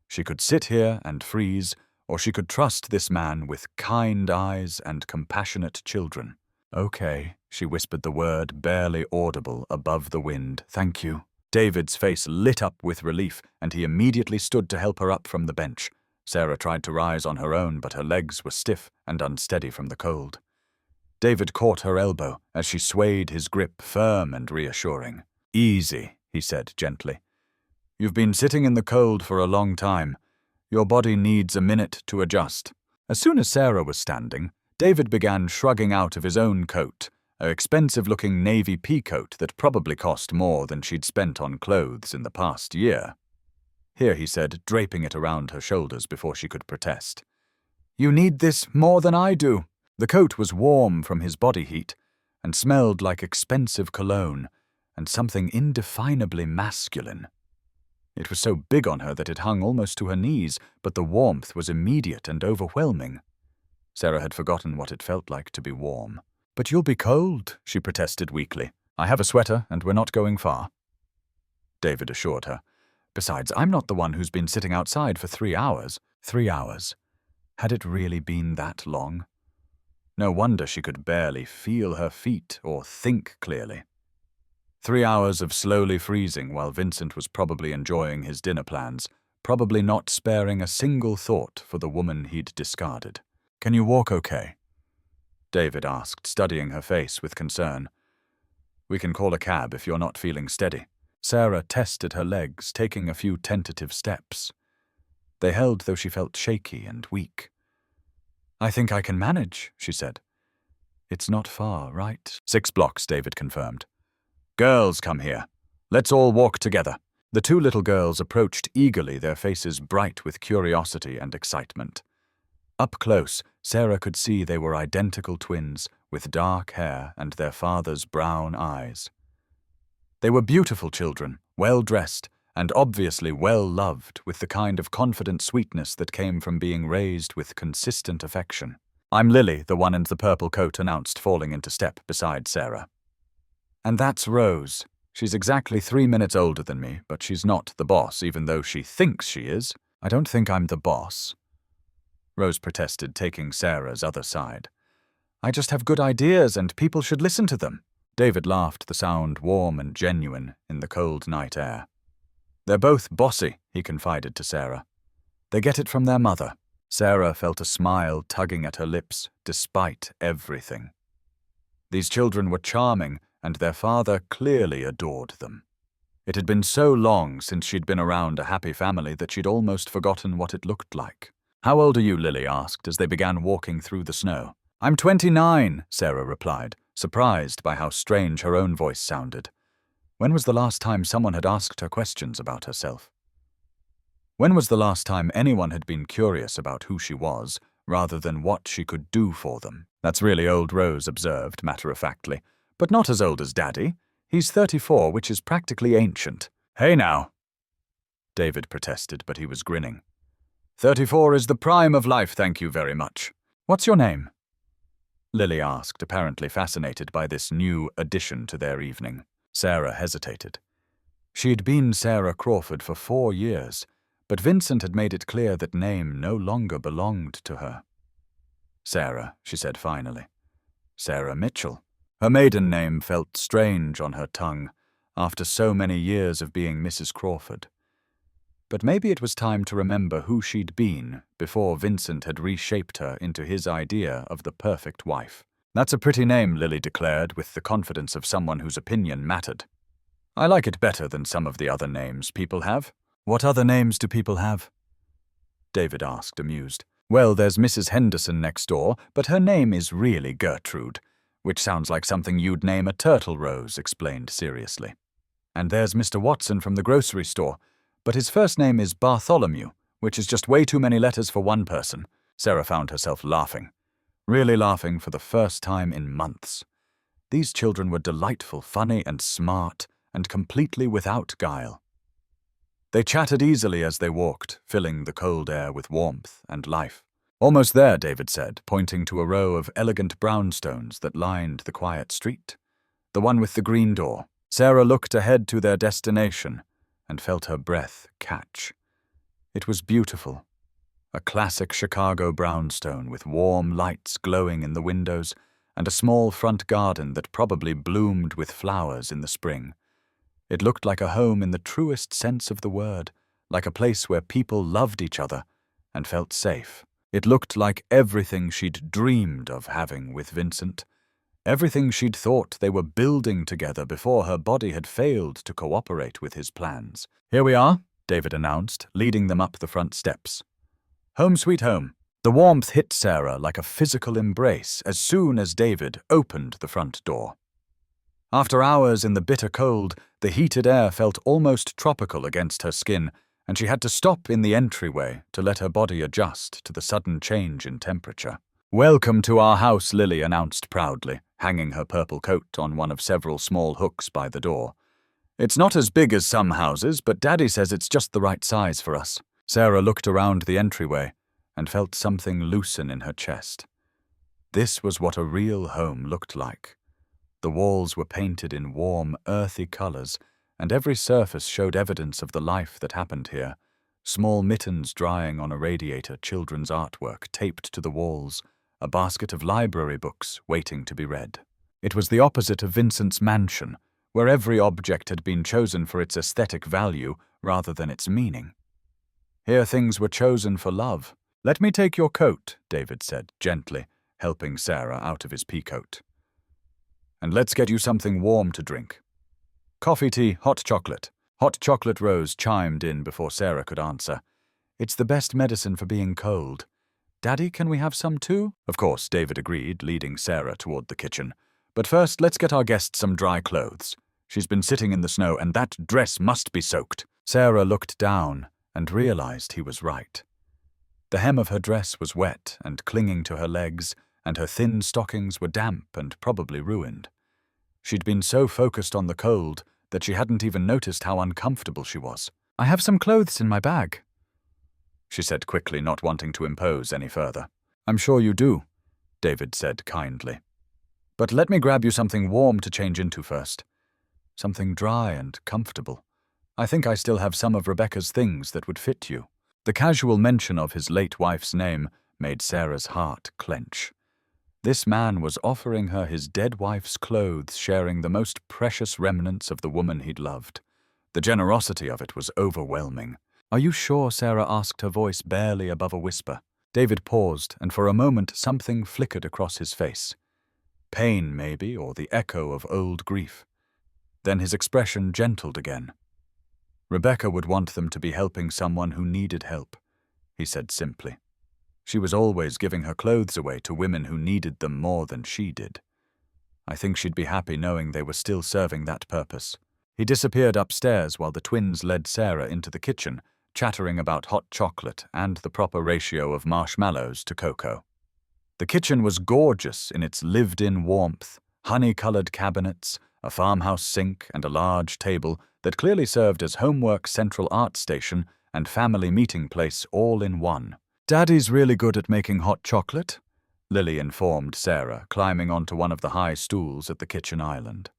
She could sit here and freeze, or she could trust this man with kind eyes and compassionate children. "Okay," she whispered the word, barely audible above the wind. "Thank you." David's face lit up with relief, and he immediately stood to help her up from the bench. Sarah tried to rise on her own, but her legs were stiff and unsteady from the cold. David caught her elbow as she swayed, his grip firm and reassuring. "Easy," he said gently. "You've been sitting in the cold for a long time. Your body needs a minute to adjust." As soon as Sarah was standing, David began shrugging out of his own coat, an expensive-looking navy pea coat that probably cost more than she'd spent on clothes in the past year. "Here," he said, draping it around her shoulders before she could protest. "You need this more than I do." The coat was warm from his body heat and smelled like expensive cologne and something indefinably masculine. It was so big on her that it hung almost to her knees, but the warmth was immediate and overwhelming. Sarah had forgotten what it felt like to be warm. "But you'll be cold," she protested weakly. "I have a sweater, and we're not going far." David assured her. "Besides, I'm not the one who's been sitting outside for 3 hours." 3 hours. Had it really been that long? No wonder she could barely feel her feet or think clearly. 3 hours of slowly freezing while Vincent was probably enjoying his dinner plans, probably not sparing a single thought for the woman he'd discarded. "Can you walk okay?" David asked, studying her face with concern. "We can call a cab if you're not feeling steady." Sarah tested her legs, taking a few tentative steps. They held though she felt shaky and weak. "I think I can manage," she said. "It's not far, right?" 6 blocks, David confirmed. "Girls, come here. Let's all walk together." The 2 little girls approached eagerly, their faces bright with curiosity and excitement. Up close, Sarah could see they were identical twins, with dark hair and their father's brown eyes. They were beautiful children, well-dressed, and obviously well-loved, with the kind of confident sweetness that came from being raised with consistent affection. "I'm Lily," the one in the purple coat announced, falling into step beside Sarah. "And that's Rose. She's exactly 3 minutes older than me, but she's not the boss, even though she thinks she is." "I don't think I'm the boss," Rose protested, taking Sarah's other side. "I just have good ideas, and people should listen to them." David laughed, the sound warm and genuine in the cold night air. "They're both bossy," he confided to Sarah. "They get it from their mother." Sarah felt a smile tugging at her lips, despite everything. These children were charming, and their father clearly adored them. It had been so long since she'd been around a happy family that she'd almost forgotten what it looked like. "How old are you?" Lily asked as they began walking through the snow. "I'm 29, Sarah replied, surprised by how strange her own voice sounded. When was the last time someone had asked her questions about herself? When was the last time anyone had been curious about who she was, rather than what she could do for them? "That's really old," Rose observed, matter-of-factly. "But not as old as Daddy. He's 34, which is practically ancient." "Hey now," David protested, but he was grinning. 34 is the prime of life, thank you very much." "What's your name?" Lily asked, apparently fascinated by this new addition to their evening. Sarah hesitated. She'd been Sarah Crawford for 4 years, but Vincent had made it clear that name no longer belonged to her. "Sarah," she said finally. "Sarah Mitchell." Her maiden name felt strange on her tongue, after so many years of being Mrs. Crawford. But maybe it was time to remember who she'd been before Vincent had reshaped her into his idea of the perfect wife. "That's a pretty name," Lily declared, with the confidence of someone whose opinion mattered. "I like it better than some of the other names people have." "What other names do people have?" David asked, amused. "Well, there's Mrs. Henderson next door, but her name is really Gertrude, which sounds like something you'd name a turtle," Rose explained seriously. "And there's Mr. Watson from the grocery store, but his first name is Bartholomew, which is just way too many letters for one person." Sarah found herself laughing. Really laughing for the first time in months. These children were delightful, funny and smart, and completely without guile. They chatted easily as they walked, filling the cold air with warmth and life. "Almost there," David said, pointing to a row of elegant brownstones that lined the quiet street. "The one with the green door." Sarah looked ahead to their destination and felt her breath catch. It was beautiful. A classic Chicago brownstone with warm lights glowing in the windows and a small front garden that probably bloomed with flowers in the spring. It looked like a home in the truest sense of the word, like a place where people loved each other and felt safe. It looked like everything she'd dreamed of having with Vincent, everything she'd thought they were building together before her body had failed to cooperate with his plans. "Here we are," David announced, leading them up the front steps. "Home sweet home." The warmth hit Sarah like a physical embrace as soon as David opened the front door. After hours in the bitter cold, the heated air felt almost tropical against her skin, and she had to stop in the entryway to let her body adjust to the sudden change in temperature. "Welcome to our house," Lily announced proudly, hanging her purple coat on one of several small hooks by the door. "It's not as big as some houses, but Daddy says it's just the right size for us." Sarah looked around the entryway and felt something loosen in her chest. This was what a real home looked like. The walls were painted in warm, earthy colors, and every surface showed evidence of the life that happened here. Small mittens drying on a radiator, children's artwork taped to the walls, a basket of library books waiting to be read. It was the opposite of Vincent's mansion, where every object had been chosen for its aesthetic value rather than its meaning. Here things were chosen for love. "Let me take your coat," David said, gently, helping Sarah out of his peacoat. "And let's get you something warm to drink. Coffee, tea, hot chocolate." Hot chocolate Rose chimed in before Sarah could answer. "It's the best medicine for being cold. Daddy, can we have some too?" "Of course," David agreed, leading Sarah toward the kitchen. "But first, let's get our guest some dry clothes. She's been sitting in the snow, and that dress must be soaked." Sarah looked down and realized he was right. The hem of her dress was wet and clinging to her legs, and her thin stockings were damp and probably ruined. She'd been so focused on the cold that she hadn't even noticed how uncomfortable she was. "I have some clothes in my bag," she said quickly, not wanting to impose any further. "I'm sure you do," David said kindly. "But let me grab you something warm to change into first. Something dry and comfortable. I think I still have some of Rebecca's things that would fit you." The casual mention of his late wife's name made Sarah's heart clench. This man was offering her his dead wife's clothes, sharing the most precious remnants of the woman he'd loved. The generosity of it was overwhelming. "Are you sure?" Sarah asked, her voice barely above a whisper. David paused, and for a moment something flickered across his face. Pain, maybe, or the echo of old grief. Then his expression gentled again. "Rebecca would want them to be helping someone who needed help," he said simply. "She was always giving her clothes away to women who needed them more than she did. I think she'd be happy knowing they were still serving that purpose." He disappeared upstairs while the twins led Sarah into the kitchen, chattering about hot chocolate and the proper ratio of marshmallows to cocoa. The kitchen was gorgeous in its lived-in warmth, honey-colored cabinets, a farmhouse sink, and a large table that clearly served as homework central art station and family meeting place all in one. "Daddy's really good at making hot chocolate," Lily informed Sarah, climbing onto one of the high stools at the kitchen island.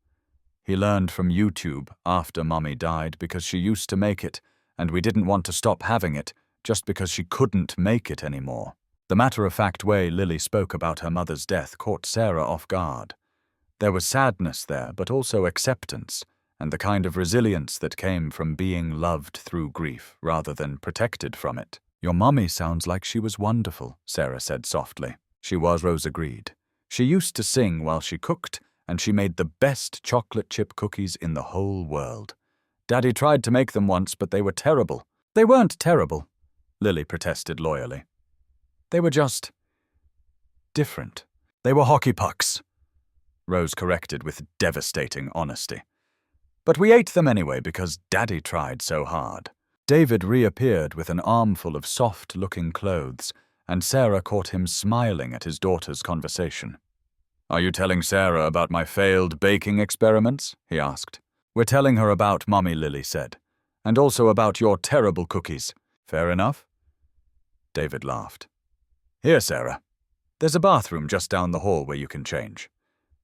"He learned from YouTube after Mommy died because she used to make it, and we didn't want to stop having it just because she couldn't make it anymore." The matter-of-fact way Lily spoke about her mother's death caught Sarah off guard. There was sadness there, but also acceptance, and the kind of resilience that came from being loved through grief rather than protected from it. "Your mommy sounds like she was wonderful," Sarah said softly. "She was," Rose agreed. "She used to sing while she cooked, and she made the best chocolate chip cookies in the whole world. Daddy tried to make them once, but they were terrible." "They weren't terrible," Lily protested loyally. "They were just different." "They were hockey pucks," Rose corrected with devastating honesty. "But we ate them anyway because Daddy tried so hard." David reappeared with an armful of soft-looking clothes, and Sarah caught him smiling at his daughter's conversation. "Are you telling Sarah about my failed baking experiments?" he asked. "We're telling her about," Mommy Lily said, "and also about your terrible cookies." "Fair enough." David laughed. "Here, Sarah. There's a bathroom just down the hall where you can change.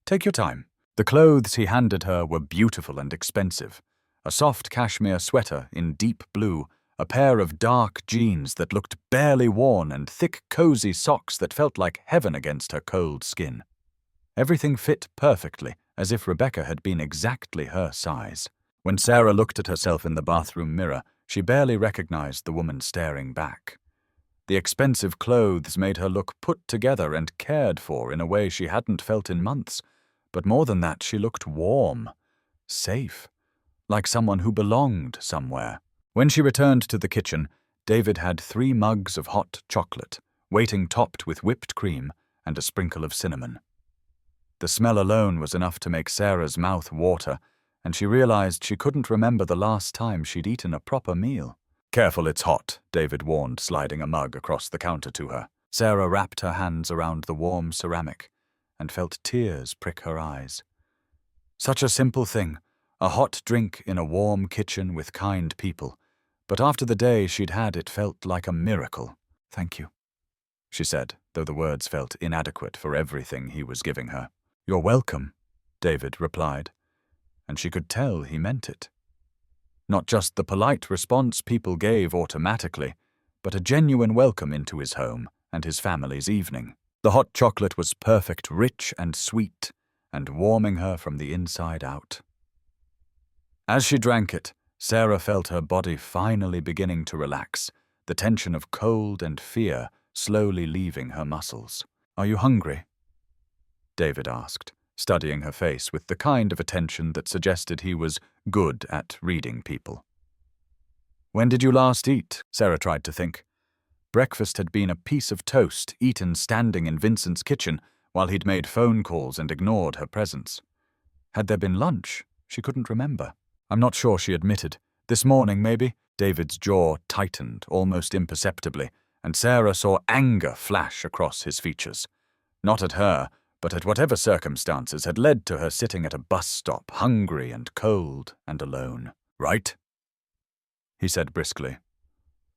Take your time." The clothes he handed her were beautiful and expensive. A soft cashmere sweater in deep blue, a pair of dark jeans that looked barely worn and thick, cozy socks that felt like heaven against her cold skin. Everything fit perfectly, as if Rebecca had been exactly her size. When Sarah looked at herself in the bathroom mirror, she barely recognized the woman staring back. The expensive clothes made her look put together and cared for in a way she hadn't felt in months. But more than that, she looked warm, safe, like someone who belonged somewhere. When she returned to the kitchen, David had 3 mugs of hot chocolate, waiting topped with whipped cream and a sprinkle of cinnamon. The smell alone was enough to make Sarah's mouth water, and she realized she couldn't remember the last time she'd eaten a proper meal. "Careful, it's hot," David warned, sliding a mug across the counter to her. Sarah wrapped her hands around the warm ceramic and felt tears prick her eyes. Such a simple thing, a hot drink in a warm kitchen with kind people, but after the day she'd had it felt like a miracle. "Thank you," she said, though the words felt inadequate for everything he was giving her. "You're welcome," David replied, and she could tell he meant it. Not just the polite response people gave automatically, but a genuine welcome into his home and his family's evening. The hot chocolate was perfect, rich and sweet, and warming her from the inside out. As she drank it, Sarah felt her body finally beginning to relax, the tension of cold and fear slowly leaving her muscles. "Are you hungry?" David asked, studying her face with the kind of attention that suggested he was good at reading people. "When did you last eat?" Sarah tried to think. Breakfast had been a piece of toast eaten standing in Vincent's kitchen while he'd made phone calls and ignored her presence. Had there been lunch? She couldn't remember. "I'm not sure," she admitted. "This morning, maybe?" David's jaw tightened almost imperceptibly, and Sarah saw anger flash across his features. Not at her, but at whatever circumstances had led to her sitting at a bus stop, hungry and cold and alone. "Right?" he said briskly.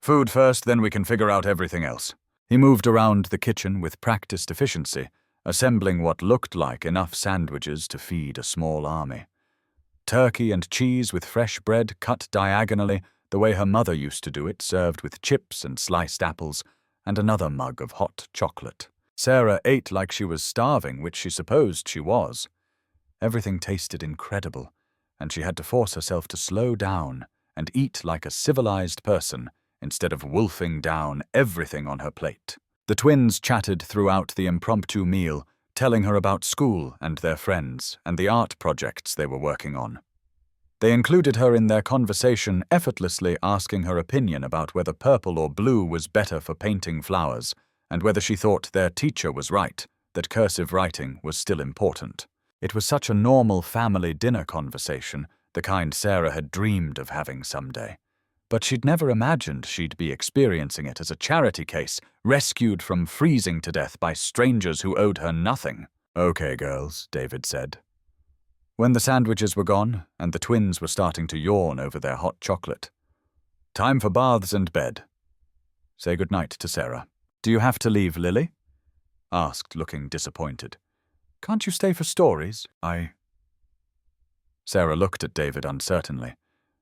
"Food first, then we can figure out everything else." He moved around the kitchen with practiced efficiency, assembling what looked like enough sandwiches to feed a small army. Turkey and cheese with fresh bread cut diagonally, the way her mother used to do it, served with chips and sliced apples, and another mug of hot chocolate. Sarah ate like she was starving, which she supposed she was. Everything tasted incredible, and she had to force herself to slow down and eat like a civilized person instead of wolfing down everything on her plate. The twins chatted throughout the impromptu meal, telling her about school and their friends and the art projects they were working on. They included her in their conversation, effortlessly asking her opinion about whether purple or blue was better for painting flowers, and whether she thought their teacher was right, that cursive writing was still important. It was such a normal family dinner conversation, the kind Sarah had dreamed of having someday. But she'd never imagined she'd be experiencing it as a charity case, rescued from freezing to death by strangers who owed her nothing. "Okay, girls," David said. When the sandwiches were gone, and the twins were starting to yawn over their hot chocolate. "Time for baths and bed. Say goodnight to Sarah." "Do you have to leave, Lily?" asked, looking disappointed. "Can't you stay for stories?" Sarah looked at David uncertainly.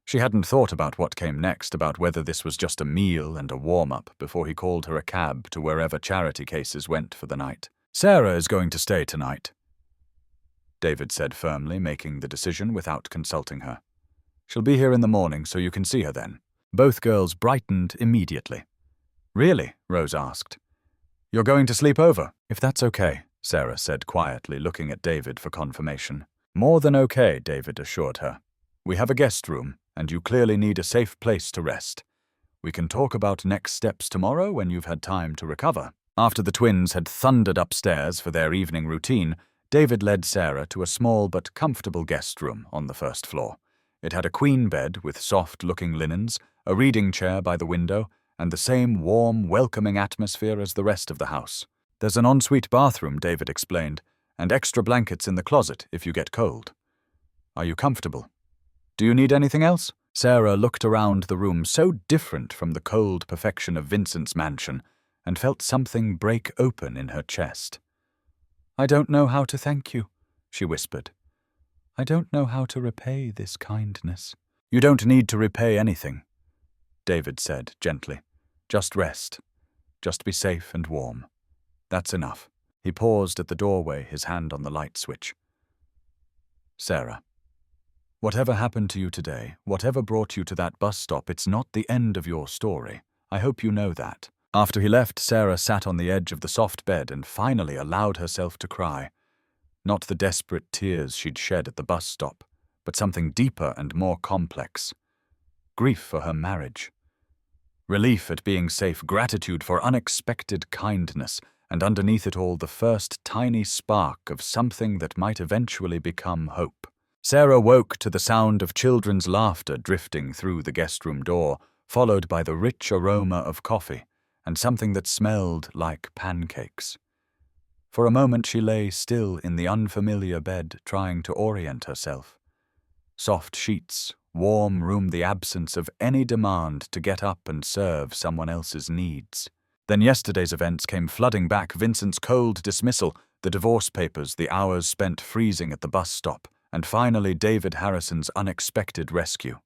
She hadn't thought about what came next, about whether this was just a meal and a warm-up before he called her a cab to wherever charity cases went for the night. "Sarah is going to stay tonight," David said firmly, making the decision without consulting her. "She'll be here in the morning, so you can see her then." Both girls brightened immediately. "Really?" Rose asked. "You're going to sleep over?" "If that's okay," Sarah said quietly, looking at David for confirmation. "More than okay," David assured her. "We have a guest room, and you clearly need a safe place to rest. We can talk about next steps tomorrow when you've had time to recover." After the twins had thundered upstairs for their evening routine, David led Sarah to a small but comfortable guest room on the first floor. It had a queen bed with soft-looking linens, a reading chair by the window, and the same warm, welcoming atmosphere as the rest of the house. "There's an ensuite bathroom," David explained, "and extra blankets in the closet if you get cold. Are you comfortable? Do you need anything else?" Sarah looked around the room, so different from the cold perfection of Vincent's mansion, and felt something break open in her chest. "I don't know how to thank you," she whispered. "I don't know how to repay this kindness." "You don't need to repay anything. David said gently. Just rest. Just be safe and warm. That's enough. He paused at the doorway, his hand on the light switch. Sarah, whatever happened to you today, whatever brought you to that bus stop, it's not the end of your story. I hope you know that. After he left, Sarah sat on the edge of the soft bed and finally allowed herself to cry. Not the desperate tears she'd shed at the bus stop, but something deeper and more complex. Grief for her marriage. Relief at being safe, gratitude for unexpected kindness, and underneath it all the first tiny spark of something that might eventually become hope. Sarah woke to the sound of children's laughter drifting through the guest room door, followed by the rich aroma of coffee and something that smelled like pancakes. For a moment she lay still in the unfamiliar bed, trying to orient herself. Soft sheets, warm room, the absence of any demand to get up and serve someone else's needs. Then yesterday's events came flooding back: Vincent's cold dismissal, the divorce papers, the hours spent freezing at the bus stop, and finally David Harrison's unexpected rescue.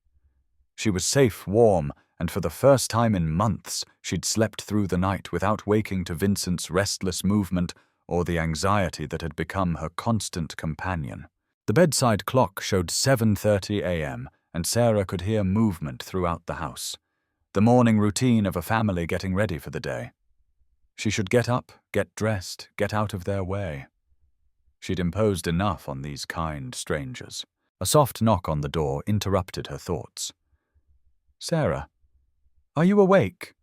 She was safe, warm, and for the first time in months she'd slept through the night without waking to Vincent's restless movement or the anxiety that had become her constant companion. The bedside clock showed 7:30 a.m., and Sarah could hear movement throughout the house. The morning routine of a family getting ready for the day. She should get up, get dressed, get out of their way. She'd imposed enough on these kind strangers. A soft knock on the door interrupted her thoughts. "Sarah, are you awake?"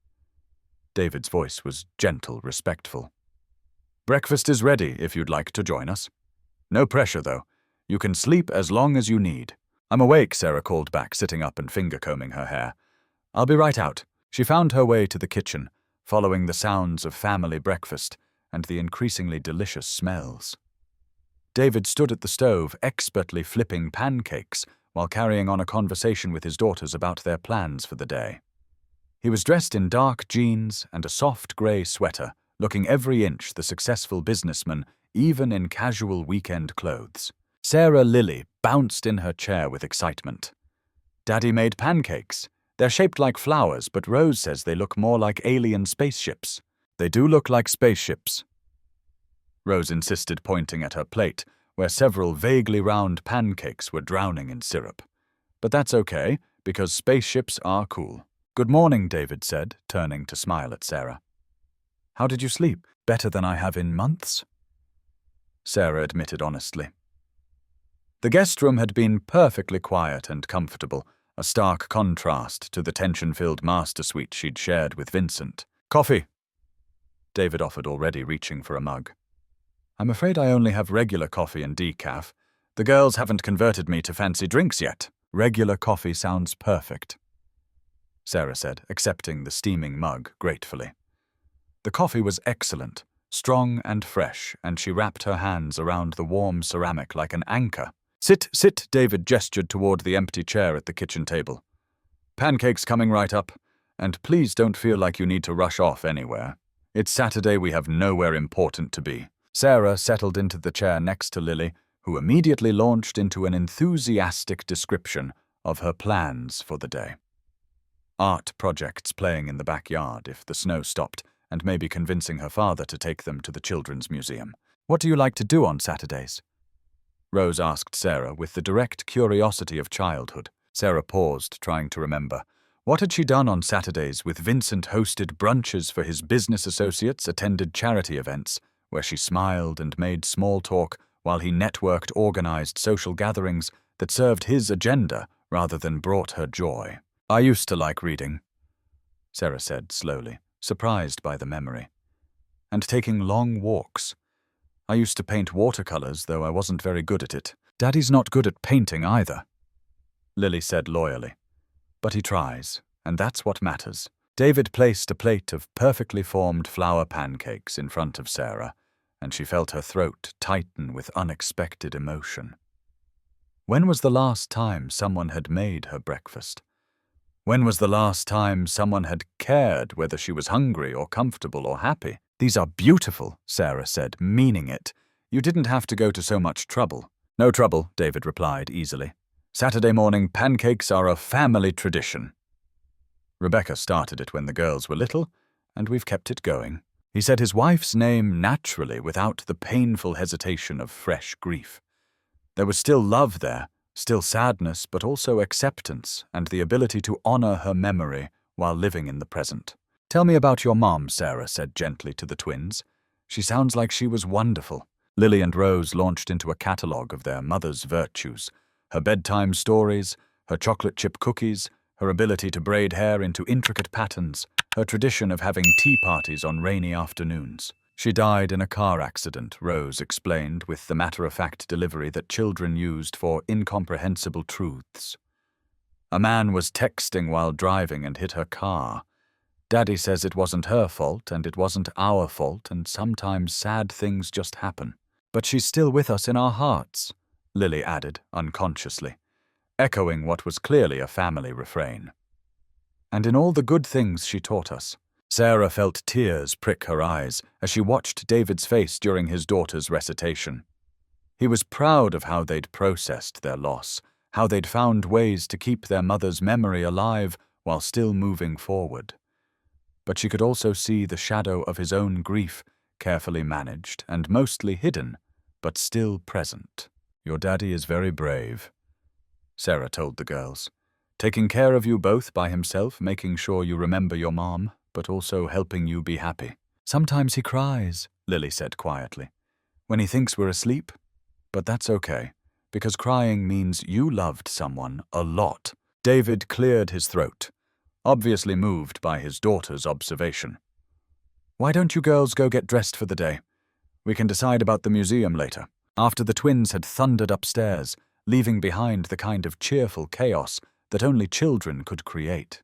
David's voice was gentle, respectful. "Breakfast is ready if you'd like to join us. No pressure, though. You can sleep as long as you need." "I'm awake," Sarah called back, sitting up and finger-combing her hair. "I'll be right out." She found her way to the kitchen, following the sounds of family breakfast and the increasingly delicious smells. David stood at the stove, expertly flipping pancakes while carrying on a conversation with his daughters about their plans for the day. He was dressed in dark jeans and a soft grey sweater, looking every inch the successful businessman, even in casual weekend clothes. Sarah Lily bounced in her chair with excitement. "Daddy made pancakes. They're shaped like flowers, but Rose says they look more like alien spaceships." "They do look like spaceships," Rose insisted, pointing at her plate, where several vaguely round pancakes were drowning in syrup. "But that's okay, because spaceships are cool." "Good morning," David said, turning to smile at Sarah. "How did you sleep? Better than I have in months?" Sarah admitted honestly. The guest room had been perfectly quiet and comfortable, a stark contrast to the tension-filled master suite she'd shared with Vincent. "Coffee," David offered, already reaching for a mug. "I'm afraid I only have regular coffee and decaf. The girls haven't converted me to fancy drinks yet." "Regular coffee sounds perfect," Sarah said, accepting the steaming mug gratefully. The coffee was excellent, strong and fresh, and she wrapped her hands around the warm ceramic like an anchor. "Sit, sit," David gestured toward the empty chair at the kitchen table. "Pancakes coming right up, and please don't feel like you need to rush off anywhere. It's Saturday, we have nowhere important to be." Sarah settled into the chair next to Lily, who immediately launched into an enthusiastic description of her plans for the day. Art projects playing in the backyard if the snow stopped, and maybe convincing her father to take them to the Children's Museum. "What do you like to do on Saturdays?" Rose asked Sarah with the direct curiosity of childhood. Sarah paused, trying to remember. What had she done on Saturdays with Vincent? Hosted brunches for his business associates, attended charity events, where she smiled and made small talk while he networked organized social gatherings that served his agenda rather than brought her joy. "I used to like reading," Sarah said slowly, surprised by the memory. "And taking long walks. I used to paint watercolors, though I wasn't very good at it." "Daddy's not good at painting either," Lily said loyally. "But he tries, and that's what matters." David placed a plate of perfectly formed flour pancakes in front of Sarah, and she felt her throat tighten with unexpected emotion. When was the last time someone had made her breakfast? When was the last time someone had cared whether she was hungry or comfortable or happy? "These are beautiful," Sarah said, meaning it. "You didn't have to go to so much trouble." "No trouble," David replied easily. "Saturday morning pancakes are a family tradition." Rebecca started it when the girls were little, and we've kept it going. He said his wife's name naturally without the painful hesitation of fresh grief. There was still love there, still sadness, but also acceptance and the ability to honor her memory while living in the present. "Tell me about your mom," Sarah said gently to the twins. "She sounds like she was wonderful." Lily and Rose launched into a catalogue of their mother's virtues, her bedtime stories, her chocolate chip cookies, her ability to braid hair into intricate patterns, her tradition of having tea parties on rainy afternoons. "She died in a car accident," Rose explained with the matter-of-fact delivery that children used for incomprehensible truths. "A man was texting while driving and hit her car. Daddy says it wasn't her fault and it wasn't our fault, and sometimes sad things just happen. But she's still with us in our hearts," Lily added unconsciously, echoing what was clearly a family refrain. "And in all the good things she taught us." Sarah felt tears prick her eyes as she watched David's face during his daughter's recitation. He was proud of how they'd processed their loss, how they'd found ways to keep their mother's memory alive while still moving forward. But she could also see the shadow of his own grief, carefully managed and mostly hidden, but still present. "Your daddy is very brave," Sarah told the girls. "Taking care of you both by himself, making sure you remember your mom, but also helping you be happy." "Sometimes he cries," Lily said quietly, "when he thinks we're asleep. But that's okay, because crying means you loved someone a lot." David cleared his throat, obviously moved by his daughter's observation. "Why don't you girls go get dressed for the day? We can decide about the museum later." After the twins had thundered upstairs, leaving behind the kind of cheerful chaos that only children could create.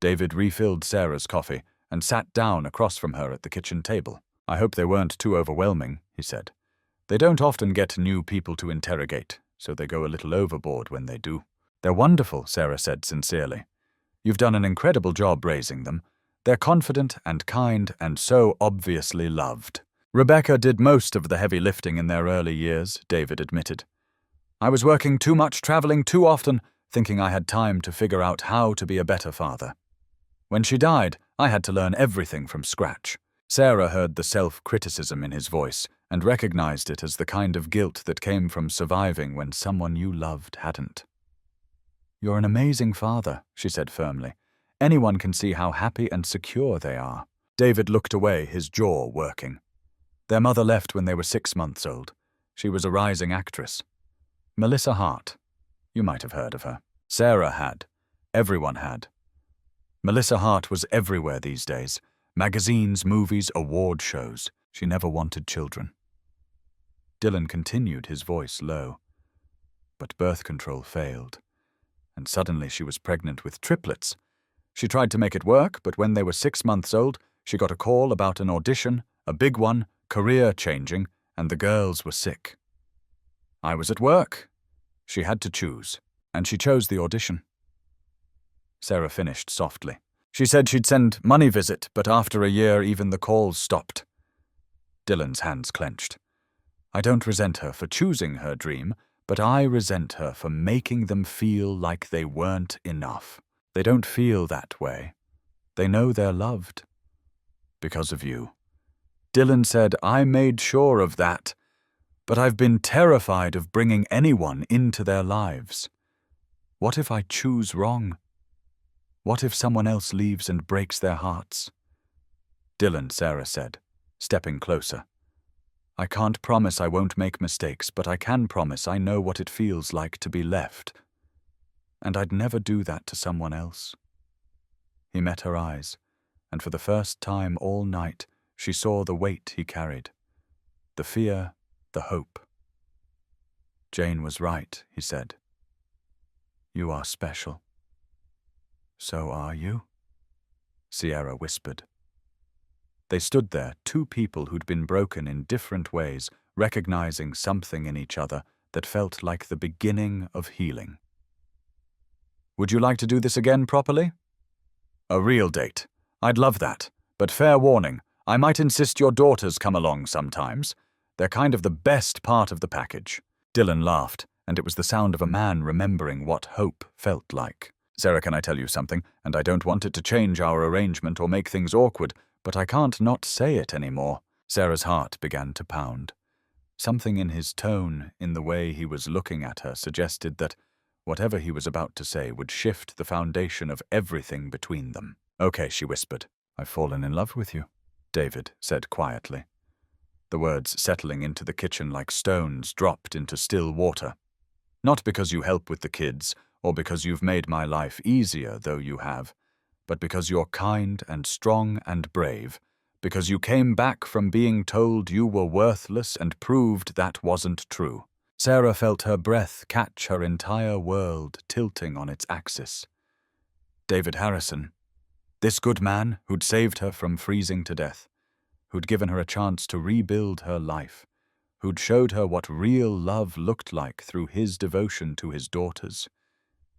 David refilled Sarah's coffee and sat down across from her at the kitchen table. "I hope they weren't too overwhelming," he said. "They don't often get new people to interrogate, so they go a little overboard when they do." "They're wonderful," Sarah said sincerely. "You've done an incredible job raising them. They're confident and kind and so obviously loved." "Rebecca did most of the heavy lifting in their early years," David admitted. "I was working too much, traveling too often, thinking I had time to figure out how to be a better father. When she died, I had to learn everything from scratch." Sarah heard the self-criticism in his voice and recognized it as the kind of guilt that came from surviving when someone you loved hadn't. "You're an amazing father," she said firmly. "Anyone can see how happy and secure they are." David looked away, his jaw working. Their mother left when they were 6 months old. She was a rising actress. Melissa Hart. You might have heard of her. Sarah had. Everyone had. Melissa Hart was everywhere these days. Magazines, movies, award shows. She never wanted children. Dylan continued, his voice low. But birth control failed. And suddenly she was pregnant with triplets. She tried to make it work, but when they were 6 months old, she got a call about an audition, a big one, career-changing, and the girls were sick. I was at work. She had to choose, and she chose the audition. Sarah finished softly. She said she'd send money visit, but after a year even the calls stopped. Dylan's hands clenched. I don't resent her for choosing her dream, but I resent her for making them feel like they weren't enough. They don't feel that way. They know they're loved. Because of you. Dylan said, I made sure of that, but I've been terrified of bringing anyone into their lives. What if I choose wrong? What if someone else leaves and breaks their hearts? Dylan, Sarah said, stepping closer. I can't promise I won't make mistakes, but I can promise I know what it feels like to be left. And I'd never do that to someone else. He met her eyes, and for the first time all night, she saw the weight he carried. The fear, the hope. Jane was right, he said. You are special. So are you? Sierra whispered. They stood there, two people who'd been broken in different ways, recognizing something in each other that felt like the beginning of healing. Would you like to do this again properly? A real date. I'd love that, but fair warning, I might insist your daughters come along sometimes. They're kind of the best part of the package. Dylan laughed, and it was the sound of a man remembering what hope felt like. Sarah, can I tell you something? And I don't want it to change our arrangement or make things awkward, but I can't not say it anymore. Sarah's heart began to pound. Something in his tone, in the way he was looking at her, suggested that whatever he was about to say would shift the foundation of everything between them. Okay, she whispered. I've fallen in love with you, David said quietly. The words settling into the kitchen like stones dropped into still water. Not because you help with the kids, or because you've made my life easier, though you have, but because you're kind and strong and brave, because you came back from being told you were worthless and proved that wasn't true. Sarah felt her breath catch her entire world tilting on its axis. David Harrison, this good man who'd saved her from freezing to death, who'd given her a chance to rebuild her life, who'd showed her what real love looked like through his devotion to his daughters.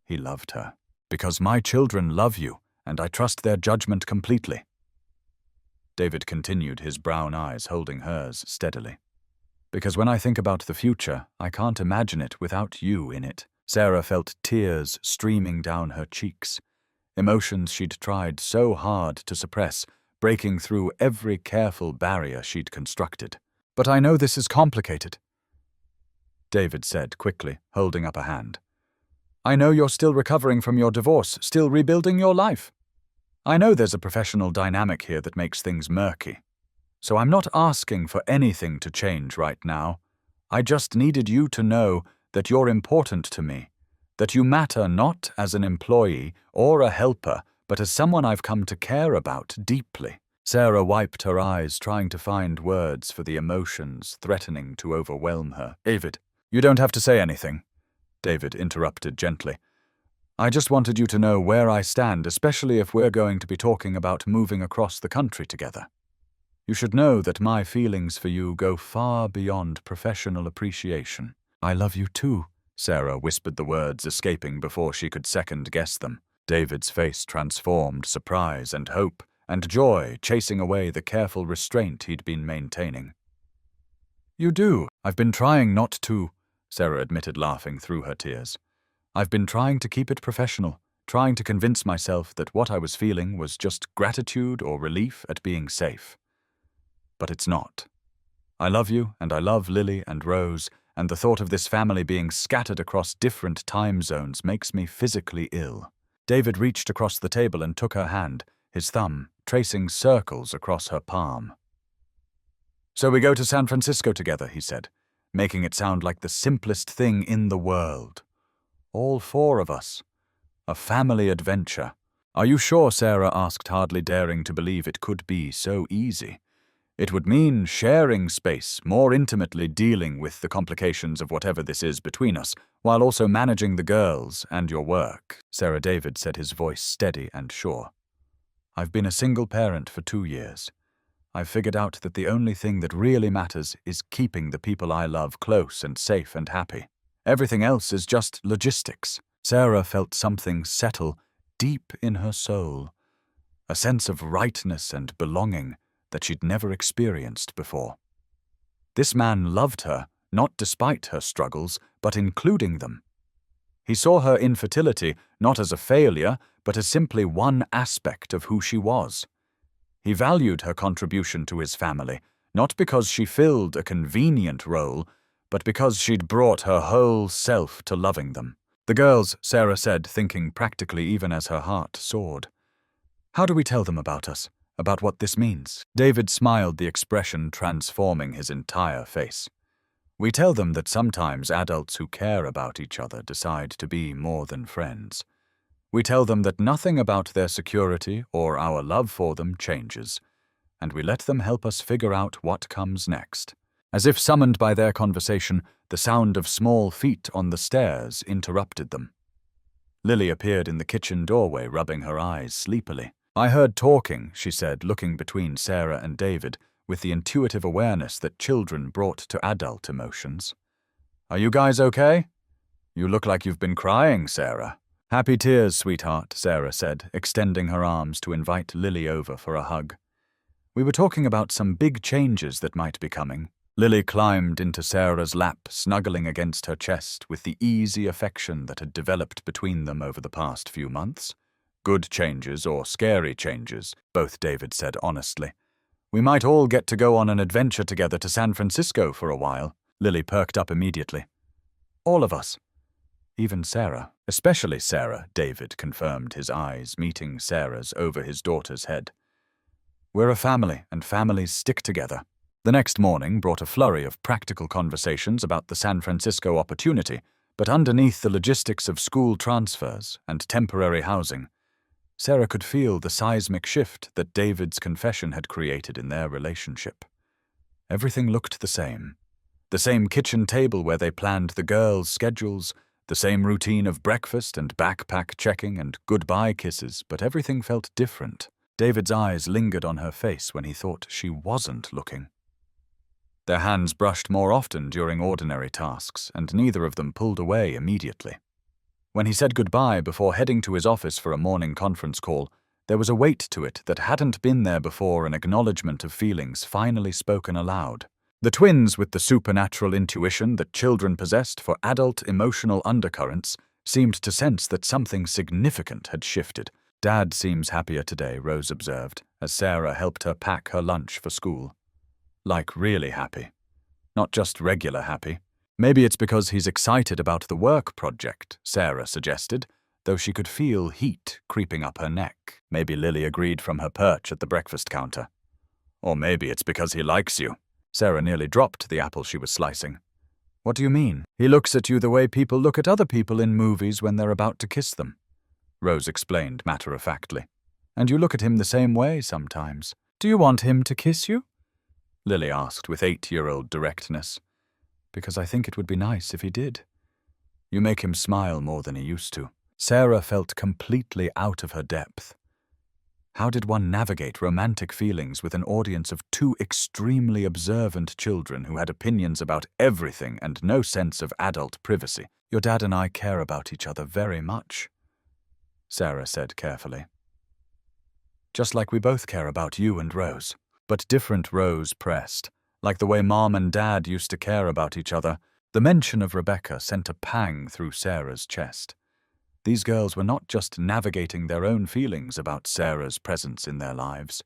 He loved her. Because my children love you, and I trust their judgment completely. David continued, his brown eyes holding hers steadily. Because when I think about the future, I can't imagine it without you in it. Sarah felt tears streaming down her cheeks, emotions she'd tried so hard to suppress, breaking through every careful barrier she'd constructed. But I know this is complicated, David said quickly, holding up a hand. I know you're still recovering from your divorce, still rebuilding your life. I know there's a professional dynamic here that makes things murky. So I'm not asking for anything to change right now. I just needed you to know that you're important to me, that you matter not as an employee or a helper, but as someone I've come to care about deeply. Sarah wiped her eyes, trying to find words for the emotions threatening to overwhelm her. David, you don't have to say anything, David interrupted gently. I just wanted you to know where I stand, especially if we're going to be talking about moving across the country together. You should know that my feelings for you go far beyond professional appreciation. I love you too, Sarah whispered, the words escaping before she could second-guess them. David's face transformed, surprise and hope and joy chasing away the careful restraint he'd been maintaining. You do. I've been trying not to, Sarah admitted, laughing through her tears. I've been trying to keep it professional, trying to convince myself that what I was feeling was just gratitude or relief at being safe. But it's not. I love you, and I love Lily and Rose, and the thought of this family being scattered across different time zones makes me physically ill. David reached across the table and took her hand, his thumb tracing circles across her palm. So we go to San Francisco together, he said, making it sound like the simplest thing in the world. All four of us. A family adventure. Are you sure? Sarah asked, hardly daring to believe it could be so easy. It would mean sharing space, more intimately dealing with the complications of whatever this is between us, while also managing the girls and your work. Sarah, David said, his voice steady and sure. I've been a single parent for 2 years. I've figured out that the only thing that really matters is keeping the people I love close and safe and happy. Everything else is just logistics. Sarah felt something settle deep in her soul, a sense of rightness and belonging that she'd never experienced before. This man loved her, not despite her struggles, but including them. He saw her infertility not as a failure, but as simply one aspect of who she was. He valued her contribution to his family, not because she filled a convenient role, but because she'd brought her whole self to loving them. The girls, Sarah said, thinking practically even as her heart soared. How do we tell them about us? About what this means? David smiled, the expression transforming his entire face. We tell them that sometimes adults who care about each other decide to be more than friends. We tell them that nothing about their security or our love for them changes, and we let them help us figure out what comes next. As if summoned by their conversation, the sound of small feet on the stairs interrupted them. Lily appeared in the kitchen doorway, rubbing her eyes sleepily. I heard talking, she said, looking between Sarah and David, with the intuitive awareness that children brought to adult emotions. Are you guys okay? You look like you've been crying, Sarah. Happy tears, sweetheart, Sarah said, extending her arms to invite Lily over for a hug. We were talking about some big changes that might be coming. Lily climbed into Sarah's lap, snuggling against her chest with the easy affection that had developed between them over the past few months. Good changes or scary changes, both David said honestly. We might all get to go on an adventure together to San Francisco for a while. Lily perked up immediately. All of us. Even Sarah. Especially Sarah, David confirmed, his eyes meeting Sarah's over his daughter's head. We're a family, and families stick together. The next morning brought a flurry of practical conversations about the San Francisco opportunity, but underneath the logistics of school transfers and temporary housing, Sarah could feel the seismic shift that David's confession had created in their relationship. Everything looked the same. The same kitchen table where they planned the girls' schedules, the same routine of breakfast and backpack checking and goodbye kisses, but everything felt different. David's eyes lingered on her face when he thought she wasn't looking. Their hands brushed more often during ordinary tasks, and neither of them pulled away immediately. When he said goodbye before heading to his office for a morning conference call, there was a weight to it that hadn't been there before, an acknowledgement of feelings finally spoken aloud. The twins, with the supernatural intuition that children possessed for adult emotional undercurrents, seemed to sense that something significant had shifted. Dad seems happier today, Rose observed, as Sarah helped her pack her lunch for school. Like really happy. Not just regular happy. Maybe it's because he's excited about the work project, Sarah suggested, though she could feel heat creeping up her neck. Maybe Lily agreed from her perch at the breakfast counter. Or maybe it's because he likes you. Sarah nearly dropped the apple she was slicing. What do you mean? He looks at you the way people look at other people in movies when they're about to kiss them, Rose explained matter-of-factly. And you look at him the same way sometimes. Do you want him to kiss you? Lily asked with 8-year-old directness. Because I think it would be nice if he did. You make him smile more than he used to. Sarah felt completely out of her depth. How did one navigate romantic feelings with an audience of two extremely observant children who had opinions about everything and no sense of adult privacy? Your dad and I care about each other very much, Sarah said carefully. Just like we both care about you and Rose. But different Rose pressed, like the way Mom and Dad used to care about each other. The mention of Rebecca sent a pang through Sarah's chest. These girls were not just navigating their own feelings about Sarah's presence in their lives.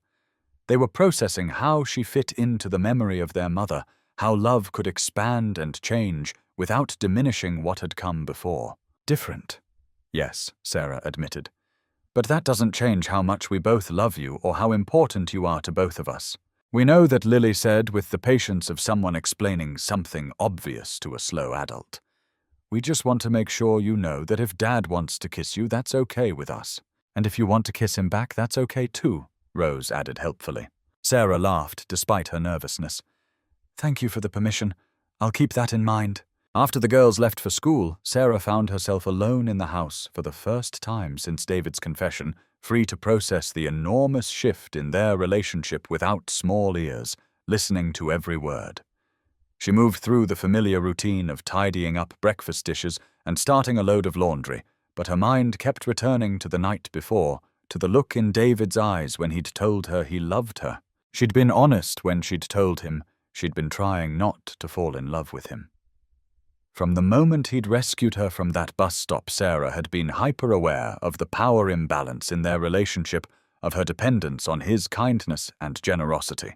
They were processing how she fit into the memory of their mother, how love could expand and change without diminishing what had come before. Different. Yes, Sarah admitted. But that doesn't change how much we both love you or how important you are to both of us. We know that Lily said with the patience of someone explaining something obvious to a slow adult. We just want to make sure you know that if Dad wants to kiss you, that's okay with us. And if you want to kiss him back, that's okay too, Rose added helpfully. Sarah laughed despite her nervousness. Thank you for the permission. I'll keep that in mind. After the girls left for school, Sarah found herself alone in the house for the first time since David's confession, free to process the enormous shift in their relationship without small ears, listening to every word. She moved through the familiar routine of tidying up breakfast dishes and starting a load of laundry, but her mind kept returning to the night before, to the look in David's eyes when he'd told her he loved her. She'd been honest when she'd told him she'd been trying not to fall in love with him. From the moment he'd rescued her from that bus stop, Sarah had been hyper-aware of the power imbalance in their relationship, of her dependence on his kindness and generosity.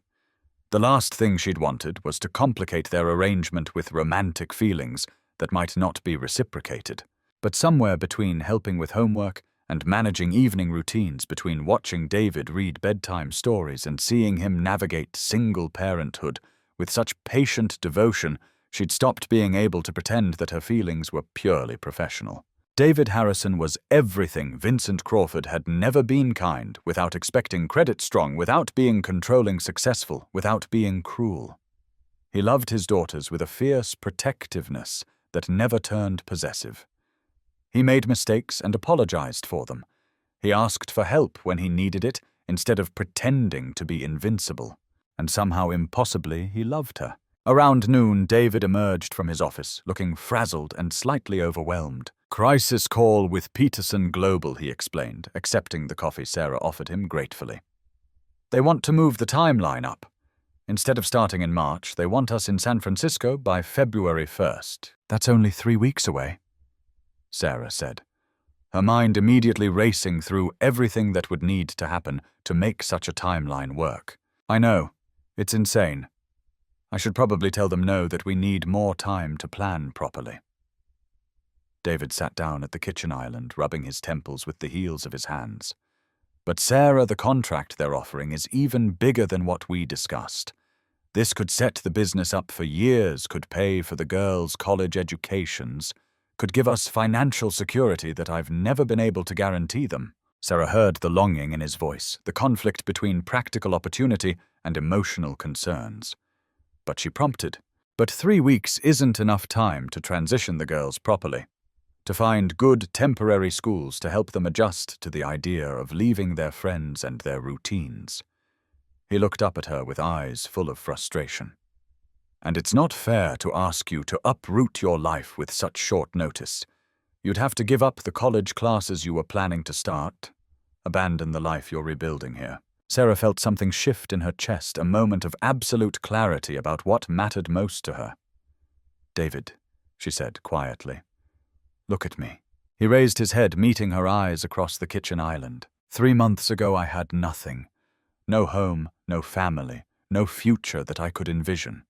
The last thing she'd wanted was to complicate their arrangement with romantic feelings that might not be reciprocated. But somewhere between helping with homework and managing evening routines, between watching David read bedtime stories and seeing him navigate single parenthood with such patient devotion, she'd stopped being able to pretend that her feelings were purely professional. David Harrison was everything Vincent Crawford had never been: kind, without expecting credit, strong, without being controlling, successful, without being cruel. He loved his daughters with a fierce protectiveness that never turned possessive. He made mistakes and apologized for them. He asked for help when he needed it, instead of pretending to be invincible. And somehow impossibly he loved her. Around noon, David emerged from his office, looking frazzled and slightly overwhelmed. Crisis call with Peterson Global, he explained, accepting the coffee Sarah offered him gratefully. They want to move the timeline up. Instead of starting in March, they want us in San Francisco by February 1st. That's only 3 weeks away, Sarah said, her mind immediately racing through everything that would need to happen to make such a timeline work. I know. It's insane. I should probably tell them no, that we need more time to plan properly. David sat down at the kitchen island, rubbing his temples with the heels of his hands. But Sarah, the contract they're offering is even bigger than what we discussed. This could set the business up for years, could pay for the girls' college educations, could give us financial security that I've never been able to guarantee them. Sarah heard the longing in his voice, the conflict between practical opportunity and emotional concerns. But she prompted, "But 3 weeks isn't enough time to transition the girls properly, to find good temporary schools to help them adjust to the idea of leaving their friends and their routines." He looked up at her with eyes full of frustration. "And it's not fair to ask you to uproot your life with such short notice. You'd have to give up the college classes you were planning to start, abandon the life you're rebuilding here." Sarah felt something shift in her chest, a moment of absolute clarity about what mattered most to her. "David," she said quietly, "look at me." He raised his head, meeting her eyes across the kitchen island. 3 months ago I had nothing. No home, no family, no future that I could envision.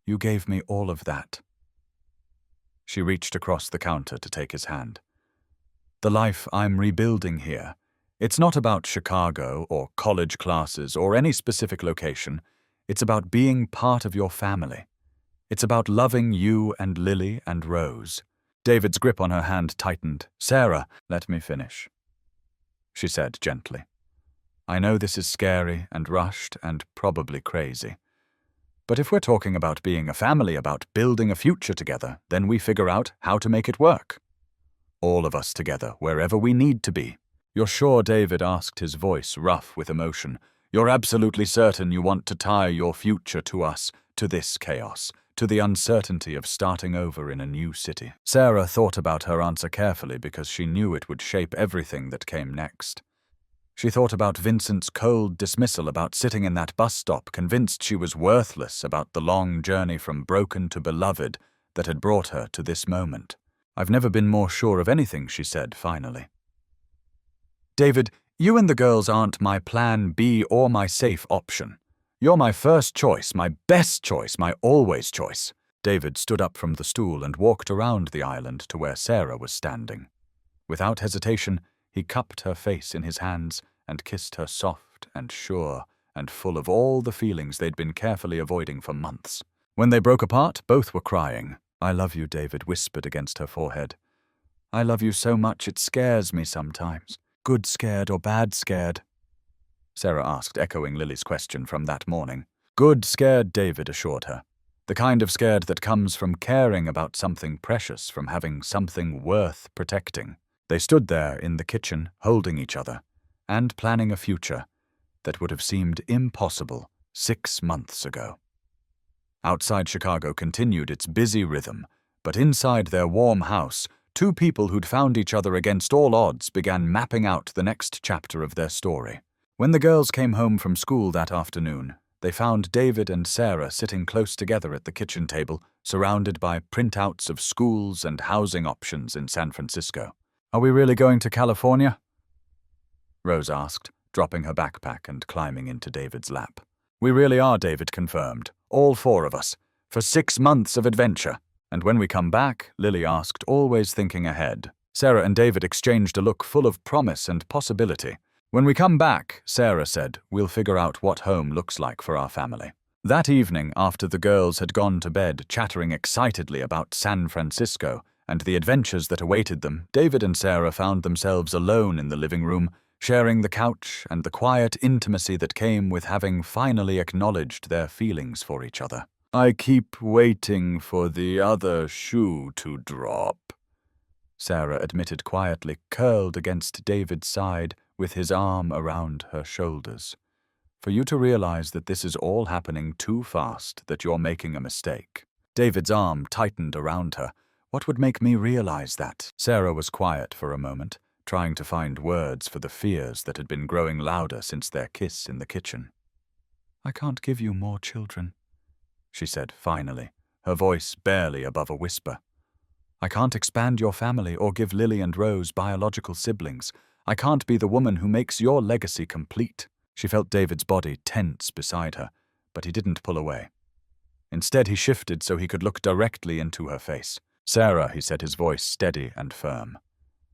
You gave me all of that." She reached across the counter to take his hand. "The life I'm rebuilding here, it's not about Chicago or college classes or any specific location. It's about being part of your family. It's about loving you and Lily and Rose." David's grip on her hand tightened. "Sarah, let me finish," she said gently. "I know this is scary and rushed and probably crazy. But if we're talking about being a family, about building a future together, then we figure out how to make it work. All of us together, wherever we need to be." "You're sure?" David asked, his voice rough with emotion. "You're absolutely certain you want to tie your future to us, to this chaos, to the uncertainty of starting over in a new city?" Sarah thought about her answer carefully because she knew it would shape everything that came next. She thought about Vincent's cold dismissal, about sitting in that bus stop, convinced she was worthless, about the long journey from broken to beloved that had brought her to this moment. "I've never been more sure of anything," she said finally. "David, you and the girls aren't my plan B or my safe option. You're my first choice, my best choice, my always choice." David stood up from the stool and walked around the island to where Sarah was standing. Without hesitation, he cupped her face in his hands and kissed her soft and sure and full of all the feelings they'd been carefully avoiding for months. When they broke apart, both were crying. "I love you," David whispered against her forehead. "I love you so much it scares me sometimes." "Good scared or bad scared?" Sarah asked, echoing Lily's question from that morning. "Good scared," David assured her. "The kind of scared that comes from caring about something precious, from having something worth protecting." They stood there in the kitchen, holding each other, and planning a future that would have seemed impossible 6 months ago. Outside Chicago continued its busy rhythm, but inside their warm house, 2 people who'd found each other against all odds began mapping out the next chapter of their story. When the girls came home from school that afternoon, they found David and Sarah sitting close together at the kitchen table, surrounded by printouts of schools and housing options in San Francisco. "Are we really going to California?" Rose asked, dropping her backpack and climbing into David's lap. "We really are," David confirmed. "All 4 of us. For 6 months of adventure." "And when we come back?" Lily asked, always thinking ahead. Sarah and David exchanged a look full of promise and possibility. "When we come back," Sarah said, "we'll figure out what home looks like for our family." That evening, after the girls had gone to bed, chattering excitedly about San Francisco and the adventures that awaited them, David and Sarah found themselves alone in the living room, sharing the couch and the quiet intimacy that came with having finally acknowledged their feelings for each other. "I keep waiting for the other shoe to drop," Sarah admitted quietly, curled against David's side with his arm around her shoulders. "For you to realize that this is all happening too fast, that you're making a mistake." David's arm tightened around her. "What would make me realize that?" Sarah was quiet for a moment, trying to find words for the fears that had been growing louder since their kiss in the kitchen. I can't give you more children, she said finally, her voice barely above a whisper. I can't expand your family or give Lily and Rose biological siblings. I can't be the woman who makes your legacy complete. She felt David's body tense beside her, but he didn't pull away. Instead, he shifted so he could look directly into her face. Sarah, he said, his voice steady and firm.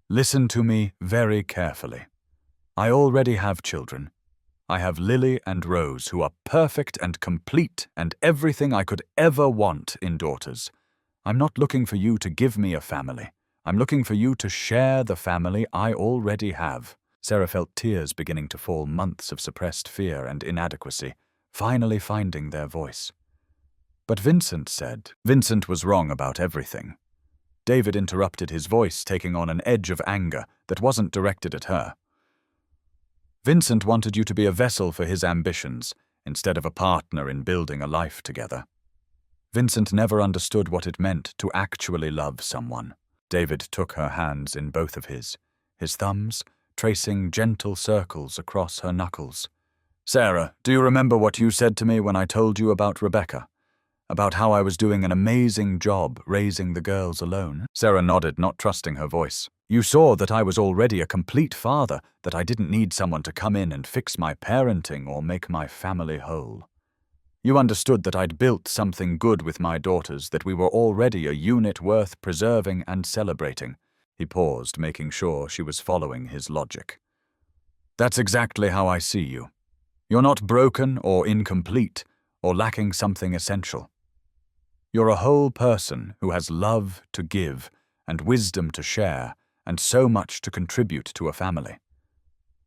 Listen to me very carefully. I already have children. I have Lily and Rose, who are perfect and complete and everything I could ever want in daughters. I'm not looking for you to give me a family. I'm looking for you to share the family I already have. Sarah felt tears beginning to fall, months of suppressed fear and inadequacy, finally finding their voice. But Vincent was wrong about everything. David interrupted, his voice taking on an edge of anger that wasn't directed at her. Vincent wanted you to be a vessel for his ambitions, instead of a partner in building a life together. Vincent never understood what it meant to actually love someone. David took her hands in both of his thumbs tracing gentle circles across her knuckles. Sarah, do you remember what you said to me when I told you about Rebecca? About how I was doing an amazing job raising the girls alone? Sarah nodded, not trusting her voice. You saw that I was already a complete father, that I didn't need someone to come in and fix my parenting or make my family whole. You understood that I'd built something good with my daughters, that we were already a unit worth preserving and celebrating. He paused, making sure she was following his logic. That's exactly how I see you. You're not broken or incomplete or lacking something essential. You're a whole person who has love to give and wisdom to share and so much to contribute to a family.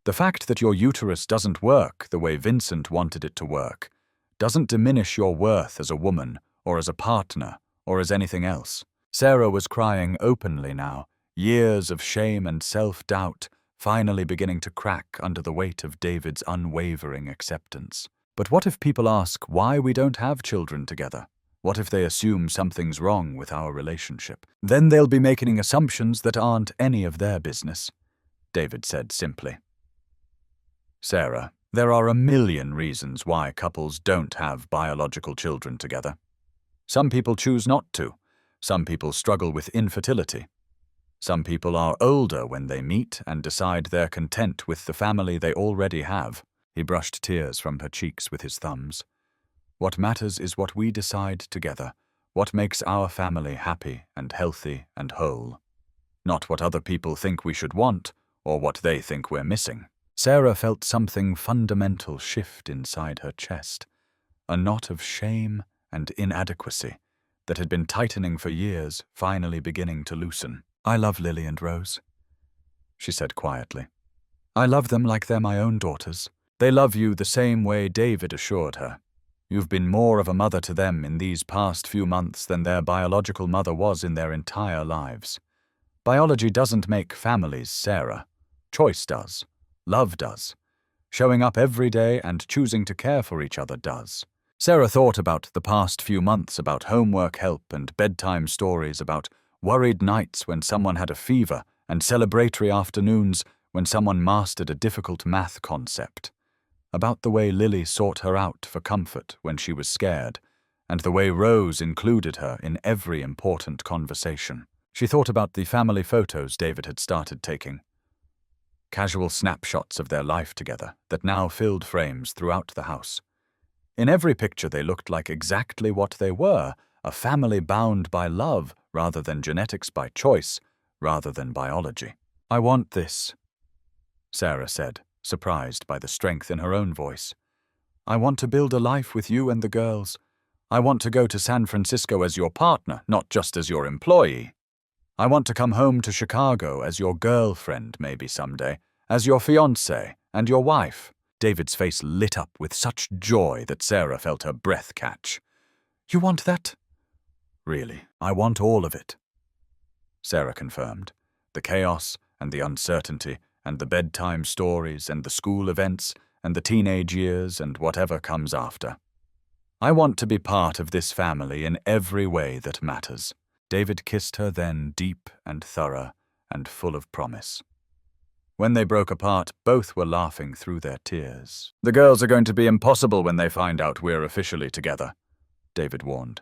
The fact that your uterus doesn't work the way Vincent wanted it to work doesn't diminish your worth as a woman or as a partner or as anything else. Sarah was crying openly now, years of shame and self-doubt finally beginning to crack under the weight of David's unwavering acceptance. But what if people ask why we don't have children together? What if they assume something's wrong with our relationship? Then they'll be making assumptions that aren't any of their business, David said simply. Sarah, there are a million reasons why couples don't have biological children together. Some people choose not to. Some people struggle with infertility. Some people are older when they meet and decide they're content with the family they already have. He brushed tears from her cheeks with his thumbs. What matters is what we decide together, what makes our family happy and healthy and whole. Not what other people think we should want or what they think we're missing. Sarah felt something fundamental shift inside her chest, a knot of shame and inadequacy that had been tightening for years finally beginning to loosen. I love Lily and Rose, she said quietly. I love them like they're my own daughters. They love you the same way David assured her. You've been more of a mother to them in these past few months than their biological mother was in their entire lives. Biology doesn't make families, Sarah. Choice does. Love does. Showing up every day and choosing to care for each other does. Sarah thought about the past few months, about homework help and bedtime stories, about worried nights when someone had a fever and celebratory afternoons when someone mastered a difficult math concept. About the way Lily sought her out for comfort when she was scared, and the way Rose included her in every important conversation. She thought about the family photos David had started taking. Casual snapshots of their life together that now filled frames throughout the house. In every picture they looked like exactly what they were, a family bound by love rather than genetics, by choice rather than biology. I want this, Sarah said, surprised by the strength in her own voice. I want to build a life with you and the girls. I want to go to San Francisco as your partner, not just as your employee. I want to come home to Chicago as your girlfriend, maybe someday, as your fiancée and your wife. David's face lit up with such joy that Sarah felt her breath catch. You want that? Really, I want all of it, Sarah confirmed. The chaos and the uncertainty and the bedtime stories and the school events and the teenage years and whatever comes after. I want to be part of this family in every way that matters. David kissed her then, deep and thorough and full of promise. When they broke apart, both were laughing through their tears. "The girls are going to be impossible when they find out we're officially together," David warned.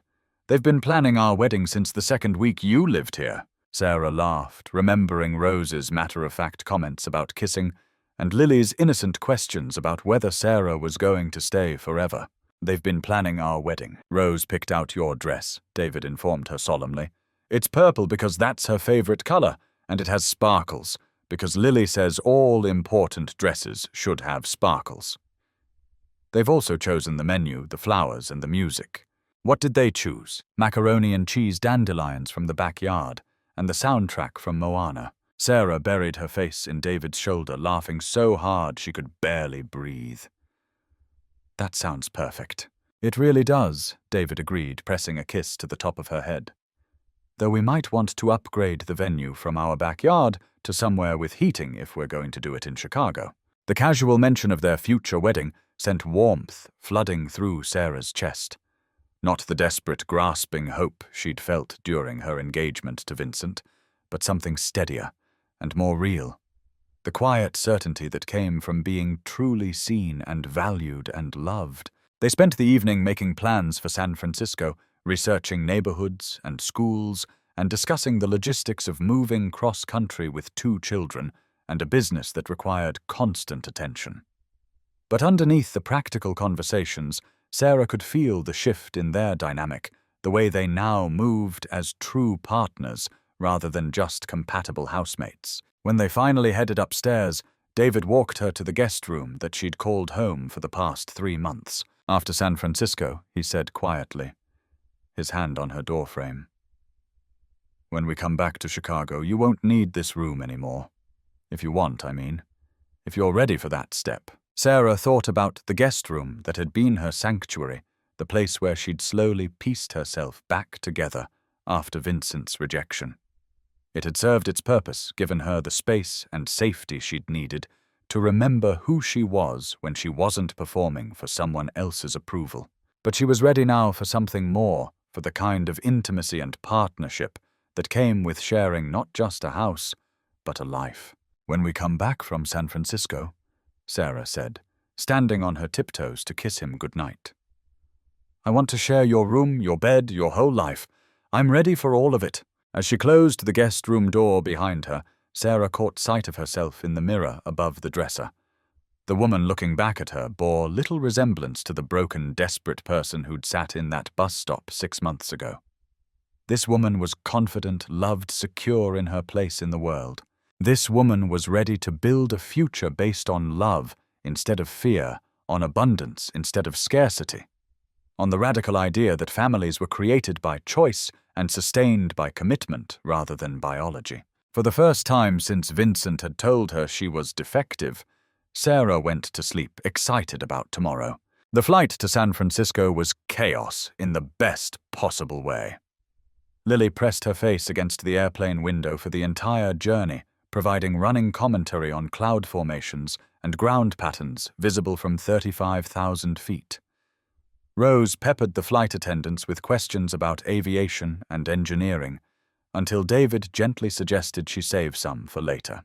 "They've been planning our wedding since the second week you lived here." Sarah laughed, remembering Rose's matter-of-fact comments about kissing and Lily's innocent questions about whether Sarah was going to stay forever. "They've been planning our wedding. Rose picked out your dress," David informed her solemnly. "It's purple because that's her favorite color, and it has sparkles, because Lily says all important dresses should have sparkles." They've also chosen the menu, the flowers, and the music. What did they choose? Macaroni and cheese dandelions from the backyard, and the soundtrack from Moana. Sarah buried her face in David's shoulder, laughing so hard she could barely breathe. "That sounds perfect." "It really does," David agreed, pressing a kiss to the top of her head. "Though we might want to upgrade the venue from our backyard to somewhere with heating if we're going to do it in Chicago." The casual mention of their future wedding sent warmth flooding through Sarah's chest. Not the desperate, grasping hope she'd felt during her engagement to Vincent, but something steadier and more real. The quiet certainty that came from being truly seen and valued and loved. They spent the evening making plans for San Francisco, researching neighborhoods and schools, and discussing the logistics of moving cross-country with 2 children and a business that required constant attention. But underneath the practical conversations, Sarah could feel the shift in their dynamic, the way they now moved as true partners rather than just compatible housemates. When they finally headed upstairs, David walked her to the guest room that she'd called home for the past 3 months. "After San Francisco," he said quietly, his hand on her doorframe. "When we come back to Chicago, you won't need this room anymore. If you want, I mean. If you're ready for that step." Sarah thought about the guest room that had been her sanctuary, the place where she'd slowly pieced herself back together after Vincent's rejection. It had served its purpose, given her the space and safety she'd needed to remember who she was when she wasn't performing for someone else's approval. But she was ready now for something more, for the kind of intimacy and partnership that came with sharing not just a house, but a life. "When we come back from San Francisco," Sarah said, standing on her tiptoes to kiss him goodnight. "I want to share your room, your bed, your whole life. I'm ready for all of it." As she closed the guest room door behind her, Sarah caught sight of herself in the mirror above the dresser. The woman looking back at her bore little resemblance to the broken, desperate person who'd sat in that bus stop 6 months ago. This woman was confident, loved, secure in her place in the world. This woman was ready to build a future based on love instead of fear, on abundance instead of scarcity, on the radical idea that families were created by choice and sustained by commitment rather than biology. For the first time since Vincent had told her she was defective, Sarah went to sleep excited about tomorrow. The flight to San Francisco was chaos in the best possible way. Lily pressed her face against the airplane window for the entire journey, providing running commentary on cloud formations and ground patterns visible from 35,000 feet. Rose peppered the flight attendants with questions about aviation and engineering, until David gently suggested she save some for later.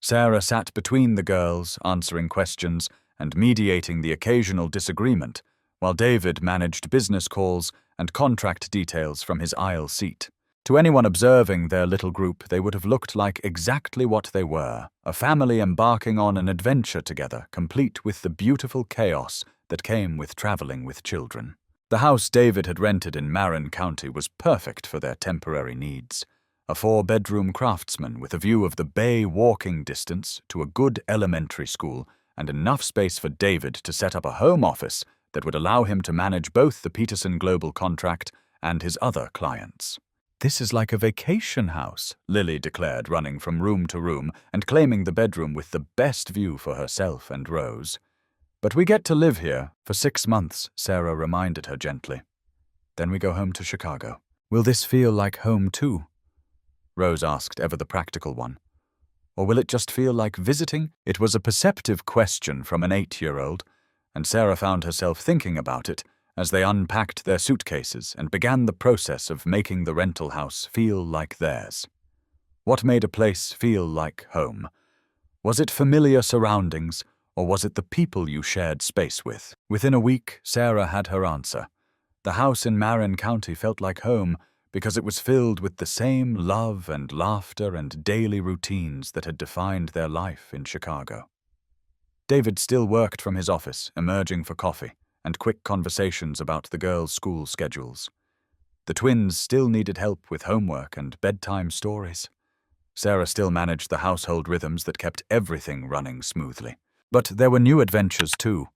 Sarah sat between the girls, answering questions and mediating the occasional disagreement, while David managed business calls and contract details from his aisle seat. To anyone observing their little group, they would have looked like exactly what they were, a family embarking on an adventure together, complete with the beautiful chaos that came with traveling with children. The house David had rented in Marin County was perfect for their temporary needs. A 4-bedroom craftsman with a view of the bay walking distance to a good elementary school and enough space for David to set up a home office that would allow him to manage both the Peterson Global contract and his other clients. "This is like a vacation house," Lily declared, running from room to room and claiming the bedroom with the best view for herself and Rose. "But we get to live here for 6 months," Sarah reminded her gently. "Then we go home to Chicago." "Will this feel like home too?" Rose asked, ever the practical one. "Or will it just feel like visiting?" It was a perceptive question from an 8-year-old, and Sarah found herself thinking about it as they unpacked their suitcases and began the process of making the rental house feel like theirs. What made a place feel like home? Was it familiar surroundings, or was it the people you shared space with? Within a week, Sarah had her answer. The house in Marin County felt like home because it was filled with the same love and laughter and daily routines that had defined their life in Chicago. David still worked from his office, emerging for coffee and quick conversations about the girls' school schedules. The twins still needed help with homework and bedtime stories. Sarah still managed the household rhythms that kept everything running smoothly. But there were new adventures too.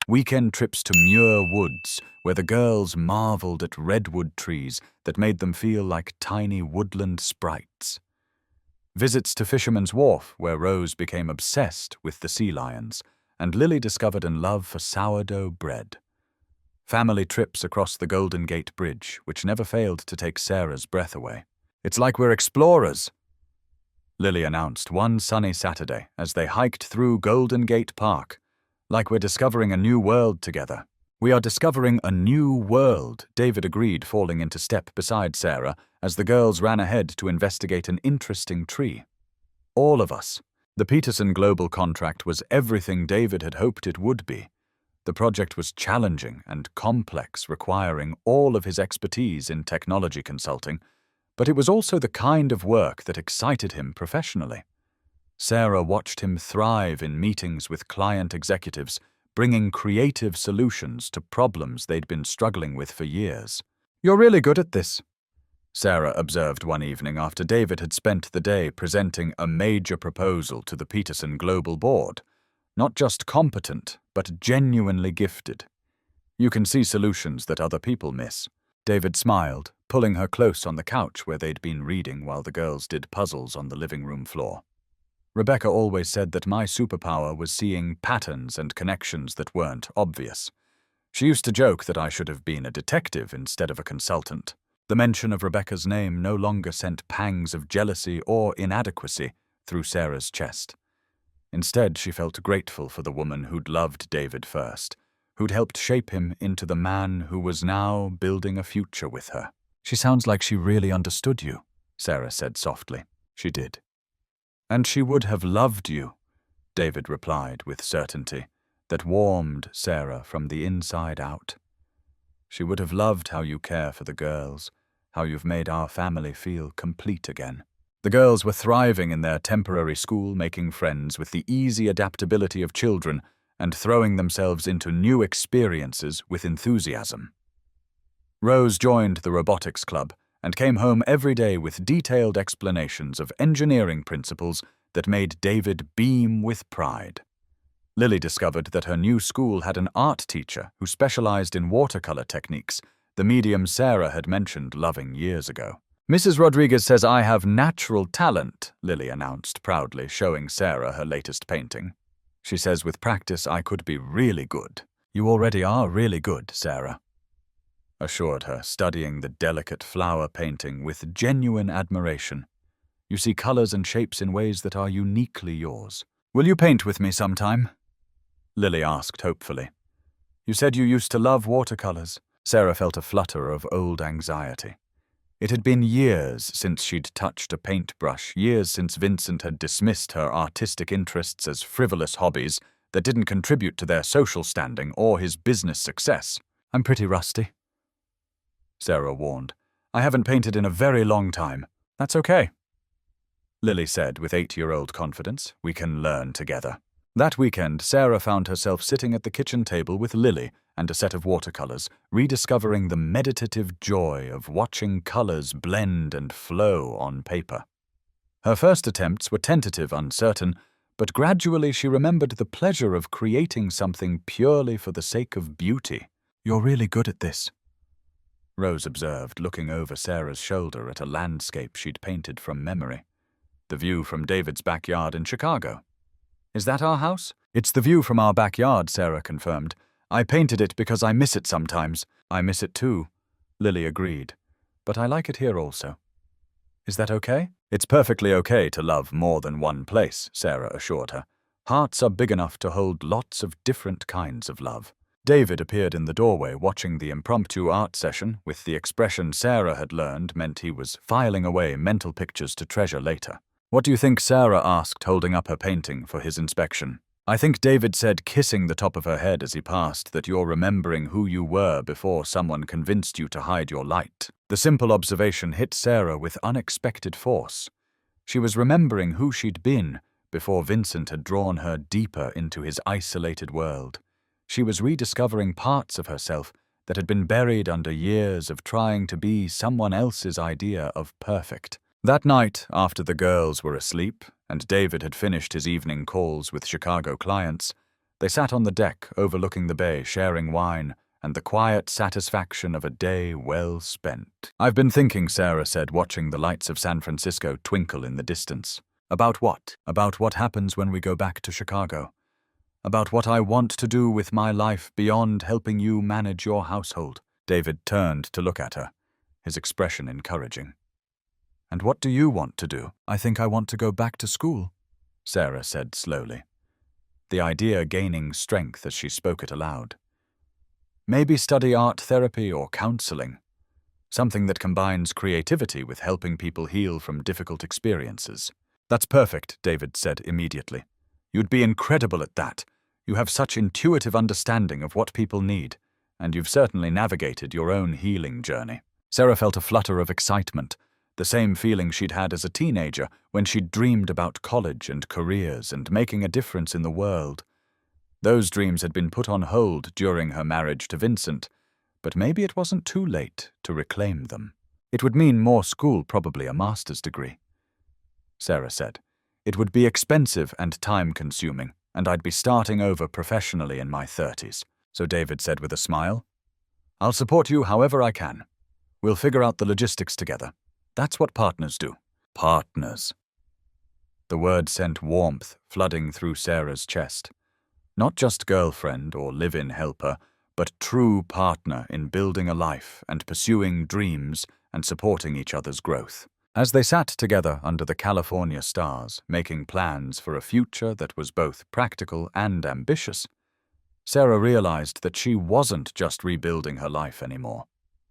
Weekend trips to Muir Woods, where the girls marveled at redwood trees that made them feel like tiny woodland sprites. Visits to Fisherman's Wharf, where Rose became obsessed with the sea lions, and Lily discovered a love for sourdough bread. Family trips across the Golden Gate Bridge, which never failed to take Sarah's breath away. "It's like we're explorers," Lily announced one sunny Saturday as they hiked through Golden Gate Park. "Like we're discovering a new world together." "We are discovering a new world," David agreed, falling into step beside Sarah as the girls ran ahead to investigate an interesting tree. "All of us." The Peterson Global contract was everything David had hoped it would be. The project was challenging and complex, requiring all of his expertise in technology consulting, but it was also the kind of work that excited him professionally. Sarah watched him thrive in meetings with client executives, bringing creative solutions to problems they'd been struggling with for years. "You're really good at this," Sarah observed one evening after David had spent the day presenting a major proposal to the Peterson Global Board. "Not just competent, but genuinely gifted. You can see solutions that other people miss." David smiled, pulling her close on the couch where they'd been reading while the girls did puzzles on the living room floor. "Rebecca always said that my superpower was seeing patterns and connections that weren't obvious. She used to joke that I should have been a detective instead of a consultant." The mention of Rebecca's name no longer sent pangs of jealousy or inadequacy through Sarah's chest. Instead, she felt grateful for the woman who'd loved David first, who'd helped shape him into the man who was now building a future with her. "She sounds like she really understood you," Sarah said softly. "She did." "And she would have loved you," David replied with certainty that warmed Sarah from the inside out. "She would have loved how you care for the girls, how you've made our family feel complete again." The girls were thriving in their temporary school, making friends with the easy adaptability of children and throwing themselves into new experiences with enthusiasm. Rose joined the robotics club and came home every day with detailed explanations of engineering principles that made David beam with pride. Lily discovered that her new school had an art teacher who specialized in watercolor techniques, the medium Sarah had mentioned loving years ago. "Mrs. Rodriguez says I have natural talent," Lily announced proudly, showing Sarah her latest painting. "She says with practice I could be really good." "You already are really good, Sarah," assured her, studying the delicate flower painting with genuine admiration. "You see colors and shapes in ways that are uniquely yours." "Will you paint with me sometime?" Lily asked hopefully. "You said you used to love watercolors." Sarah felt a flutter of old anxiety. It had been years since she'd touched a paintbrush, years since Vincent had dismissed her artistic interests as frivolous hobbies that didn't contribute to their social standing or his business success. "I'm pretty rusty," Sarah warned. "I haven't painted in a very long time." "That's okay," Lily said with 8-year-old confidence. "We can learn together." That weekend, Sarah found herself sitting at the kitchen table with Lily and a set of watercolors, rediscovering the meditative joy of watching colors blend and flow on paper. Her first attempts were tentative, uncertain, but gradually she remembered the pleasure of creating something purely for the sake of beauty. "You're really good at this," Rose observed, looking over Sarah's shoulder at a landscape she'd painted from memory. The view from David's backyard in Chicago. "Is that our house?" "It's the view from our backyard," Sarah confirmed. "I painted it because I miss it sometimes." "I miss it too," Lily agreed. "But I like it here also." "Is that okay?" "It's perfectly okay to love more than one place," Sarah assured her. "Hearts are big enough to hold lots of different kinds of love." David appeared in the doorway watching the impromptu art session with the expression Sarah had learned meant he was filing away mental pictures to treasure later. "What do you think?" Sarah asked, holding up her painting for his inspection. "I think," David said, kissing the top of her head as he passed, "that you're remembering who you were before someone convinced you to hide your light." The simple observation hit Sarah with unexpected force. She was remembering who she'd been before Vincent had drawn her deeper into his isolated world. She was rediscovering parts of herself that had been buried under years of trying to be someone else's idea of perfect. That night, after the girls were asleep and David had finished his evening calls with Chicago clients, they sat on the deck overlooking the bay, sharing wine and the quiet satisfaction of a day well spent. "I've been thinking," Sarah said, watching the lights of San Francisco twinkle in the distance. "About what?" "About what happens when we go back to Chicago. About what I want to do with my life beyond helping you manage your household." David turned to look at her, his expression encouraging. "And what do you want to do?" "I think I want to go back to school," Sarah said slowly, the idea gaining strength as she spoke it aloud. "Maybe study art therapy or counseling, something that combines creativity with helping people heal from difficult experiences." "That's perfect," David said immediately. "You'd be incredible at that. You have such intuitive understanding of what people need, and you've certainly navigated your own healing journey." Sarah felt a flutter of excitement, the same feeling she'd had as a teenager when she'd dreamed about college and careers and making a difference in the world. Those dreams had been put on hold during her marriage to Vincent, but maybe it wasn't too late to reclaim them. "It would mean more school, probably a master's degree," Sarah said. "It would be expensive and time-consuming, and I'd be starting over professionally in my 30s. So David said with a smile, "I'll support you however I can. We'll figure out the logistics together. That's what partners do." Partners. The word sent warmth flooding through Sarah's chest. Not just girlfriend or live-in helper, but true partner in building a life and pursuing dreams and supporting each other's growth. As they sat together under the California stars, making plans for a future that was both practical and ambitious, Sarah realized that she wasn't just rebuilding her life anymore.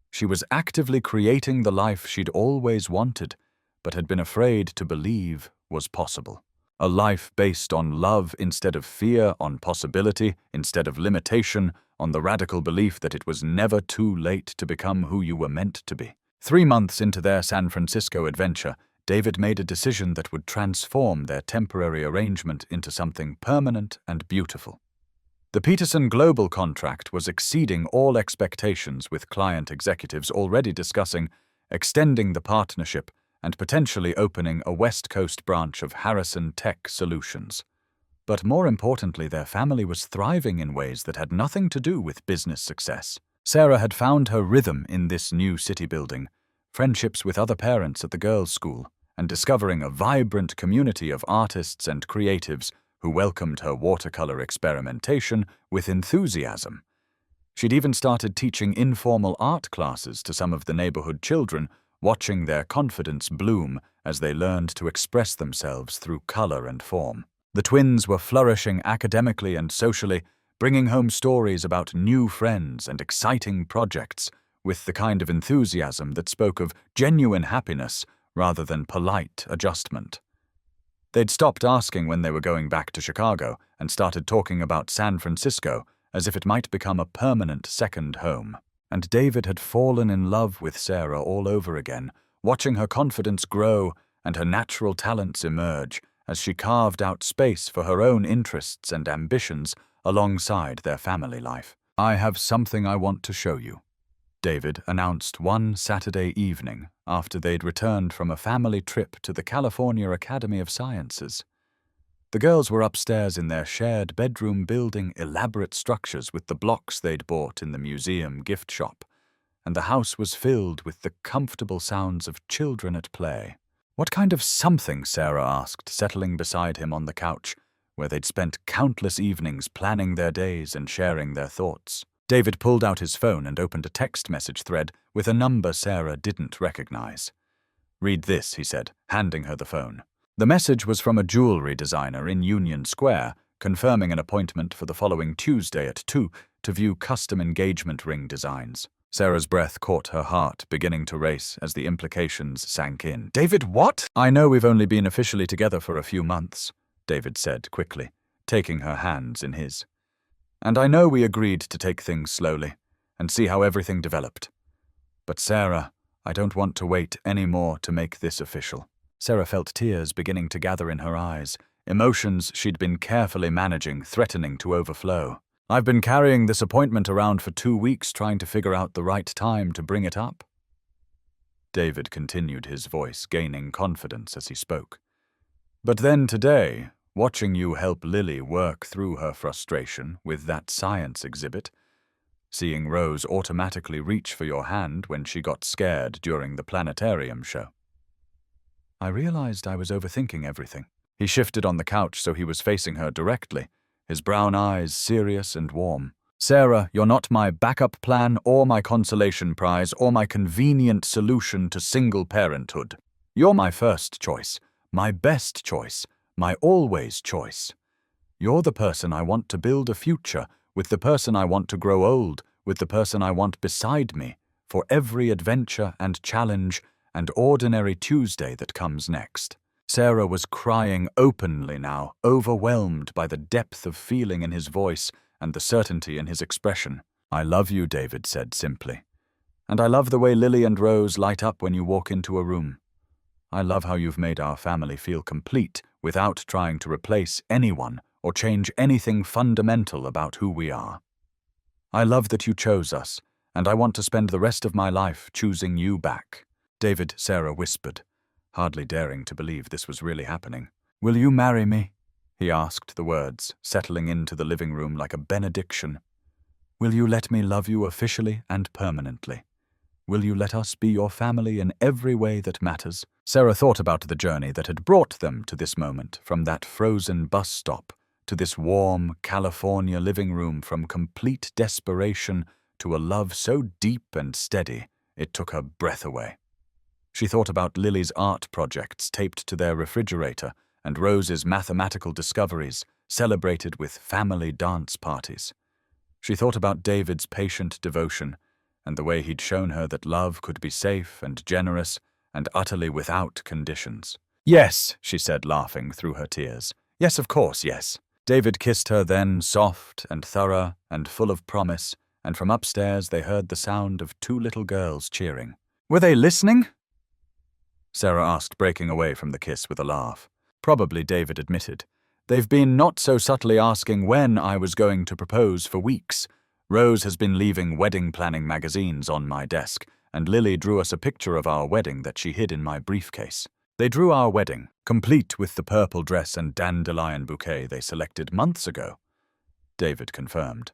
She was actively creating the life she'd always wanted, but had been afraid to believe was possible. A life based on love instead of fear, on possibility instead of limitation, on the radical belief that it was never too late to become who you were meant to be. 3 months into their San Francisco adventure, David made a decision that would transform their temporary arrangement into something permanent and beautiful. The Peterson Global contract was exceeding all expectations, with client executives already discussing extending the partnership and potentially opening a West Coast branch of Harrison Tech Solutions. But more importantly, their family was thriving in ways that had nothing to do with business success. Sarah had found her rhythm in this new city building, friendships with other parents at the girls' school, and discovering a vibrant community of artists and creatives who welcomed her watercolor experimentation with enthusiasm. She'd even started teaching informal art classes to some of the neighborhood children, watching their confidence bloom as they learned to express themselves through color and form. The twins were flourishing academically and socially, bringing home stories about new friends and exciting projects with the kind of enthusiasm that spoke of genuine happiness rather than polite adjustment. They'd stopped asking when they were going back to Chicago and started talking about San Francisco as if it might become a permanent second home. And David had fallen in love with Sarah all over again, watching her confidence grow and her natural talents emerge as she carved out space for her own interests and ambitions alongside their family life. "I have something I want to show you," David announced one Saturday evening after they'd returned from a family trip to the California Academy of Sciences. The girls were upstairs in their shared bedroom building elaborate structures with the blocks they'd bought in the museum gift shop, and the house was filled with the comfortable sounds of children at play. "What kind of something?" Sarah asked, settling beside him on the couch, where they'd spent countless evenings planning their days and sharing their thoughts. David pulled out his phone and opened a text message thread with a number Sarah didn't recognize. "Read this," he said, handing her the phone. The message was from a jewelry designer in Union Square, confirming an appointment for the following Tuesday at 2 to view custom engagement ring designs. Sarah's breath caught her heart, beginning to race as the implications sank in. David, what? I know we've only been officially together for a few months, David said quickly, taking her hands in his. And I know we agreed to take things slowly and see how everything developed. But Sarah, I don't want to wait any more to make this official. Sarah felt tears beginning to gather in her eyes, emotions she'd been carefully managing, threatening to overflow. I've been carrying this appointment around for 2 weeks trying to figure out the right time to bring it up. David continued, his voice gaining confidence as he spoke. But then today, watching you help Lily work through her frustration with that science exhibit, seeing Rose automatically reach for your hand when she got scared during the planetarium show, I realized I was overthinking everything. He shifted on the couch so he was facing her directly, his brown eyes serious and warm. Sarah, you're not my backup plan or my consolation prize or my convenient solution to single parenthood. You're my first choice, my best choice, my always choice. You're the person I want to build a future with, the person I want to grow old with, the person I want beside me for every adventure and challenge and ordinary Tuesday that comes next. Sarah was crying openly now, overwhelmed by the depth of feeling in his voice and the certainty in his expression. I love you, David said simply. And I love the way Lily and Rose light up when you walk into a room. I love how you've made our family feel complete without trying to replace anyone or change anything fundamental about who we are. I love that you chose us, and I want to spend the rest of my life choosing you back. David, Sarah whispered, hardly daring to believe this was really happening. Will you marry me? He asked, the words settling into the living room like a benediction. Will you let me love you officially and permanently? Will you let us be your family in every way that matters? Sarah thought about the journey that had brought them to this moment, from that frozen bus stop to this warm California living room, from complete desperation to a love so deep and steady it took her breath away. She thought about Lily's art projects taped to their refrigerator and Rose's mathematical discoveries celebrated with family dance parties. She thought about David's patient devotion and the way he'd shown her that love could be safe and generous and utterly without conditions. Yes, she said, laughing through her tears. Yes, of course, yes. David kissed her then, soft and thorough and full of promise, and from upstairs they heard the sound of 2 little girls cheering. Were they listening? Sarah asked, breaking away from the kiss with a laugh. Probably, David admitted. They've been not so subtly asking when I was going to propose for weeks. Rose has been leaving wedding planning magazines on my desk, and Lily drew us a picture of our wedding that she hid in my briefcase. They drew our wedding, complete with the purple dress and dandelion bouquet they selected months ago, David confirmed.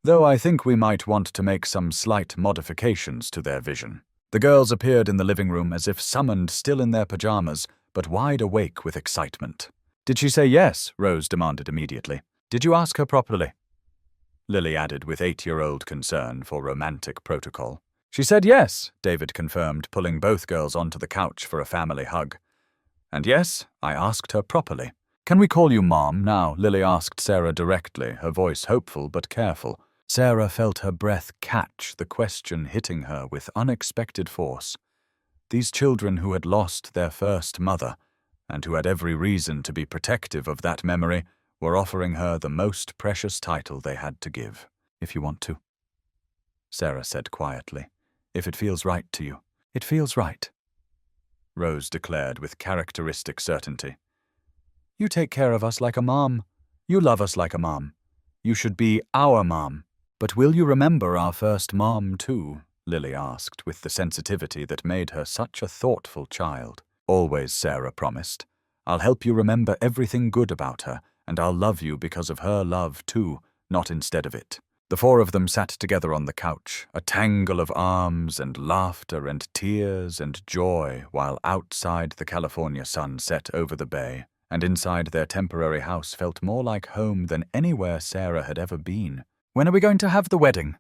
Though I think we might want to make some slight modifications to their vision. The girls appeared in the living room as if summoned, still in their pajamas, but wide awake with excitement. Did she say yes? Rose demanded immediately. Did you ask her properly? Lily added with 8-year-old concern for romantic protocol. She said yes, David confirmed, pulling both girls onto the couch for a family hug. And yes, I asked her properly. Can we call you Mom now? Lily asked Sarah directly, her voice hopeful but careful. Sarah felt her breath catch, the question hitting her with unexpected force. These children who had lost their first mother, and who had every reason to be protective of that memory, were offering her the most precious title they had to give. If you want to, Sarah said quietly. If it feels right to you. It feels right, Rose declared with characteristic certainty. You take care of us like a mom. You love us like a mom. You should be our mom. But will you remember our first mom too? Lily asked with the sensitivity that made her such a thoughtful child. Always, Sarah promised. I'll help you remember everything good about her, and I'll love you because of her love too, not instead of it. The 4 of them sat together on the couch, a tangle of arms and laughter and tears and joy, while outside the California sun set over the bay, and inside their temporary house felt more like home than anywhere Sarah had ever been. When are we going to have the wedding?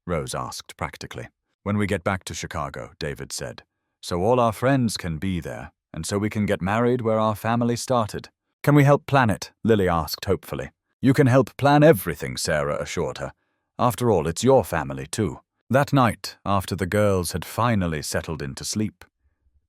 Rose asked practically. When we get back to Chicago, David said. So all our friends can be there, and so we can get married where our family started. Can we help plan it? Lily asked hopefully. You can help plan everything, Sarah assured her. After all, it's your family too. That night, after the girls had finally settled into sleep,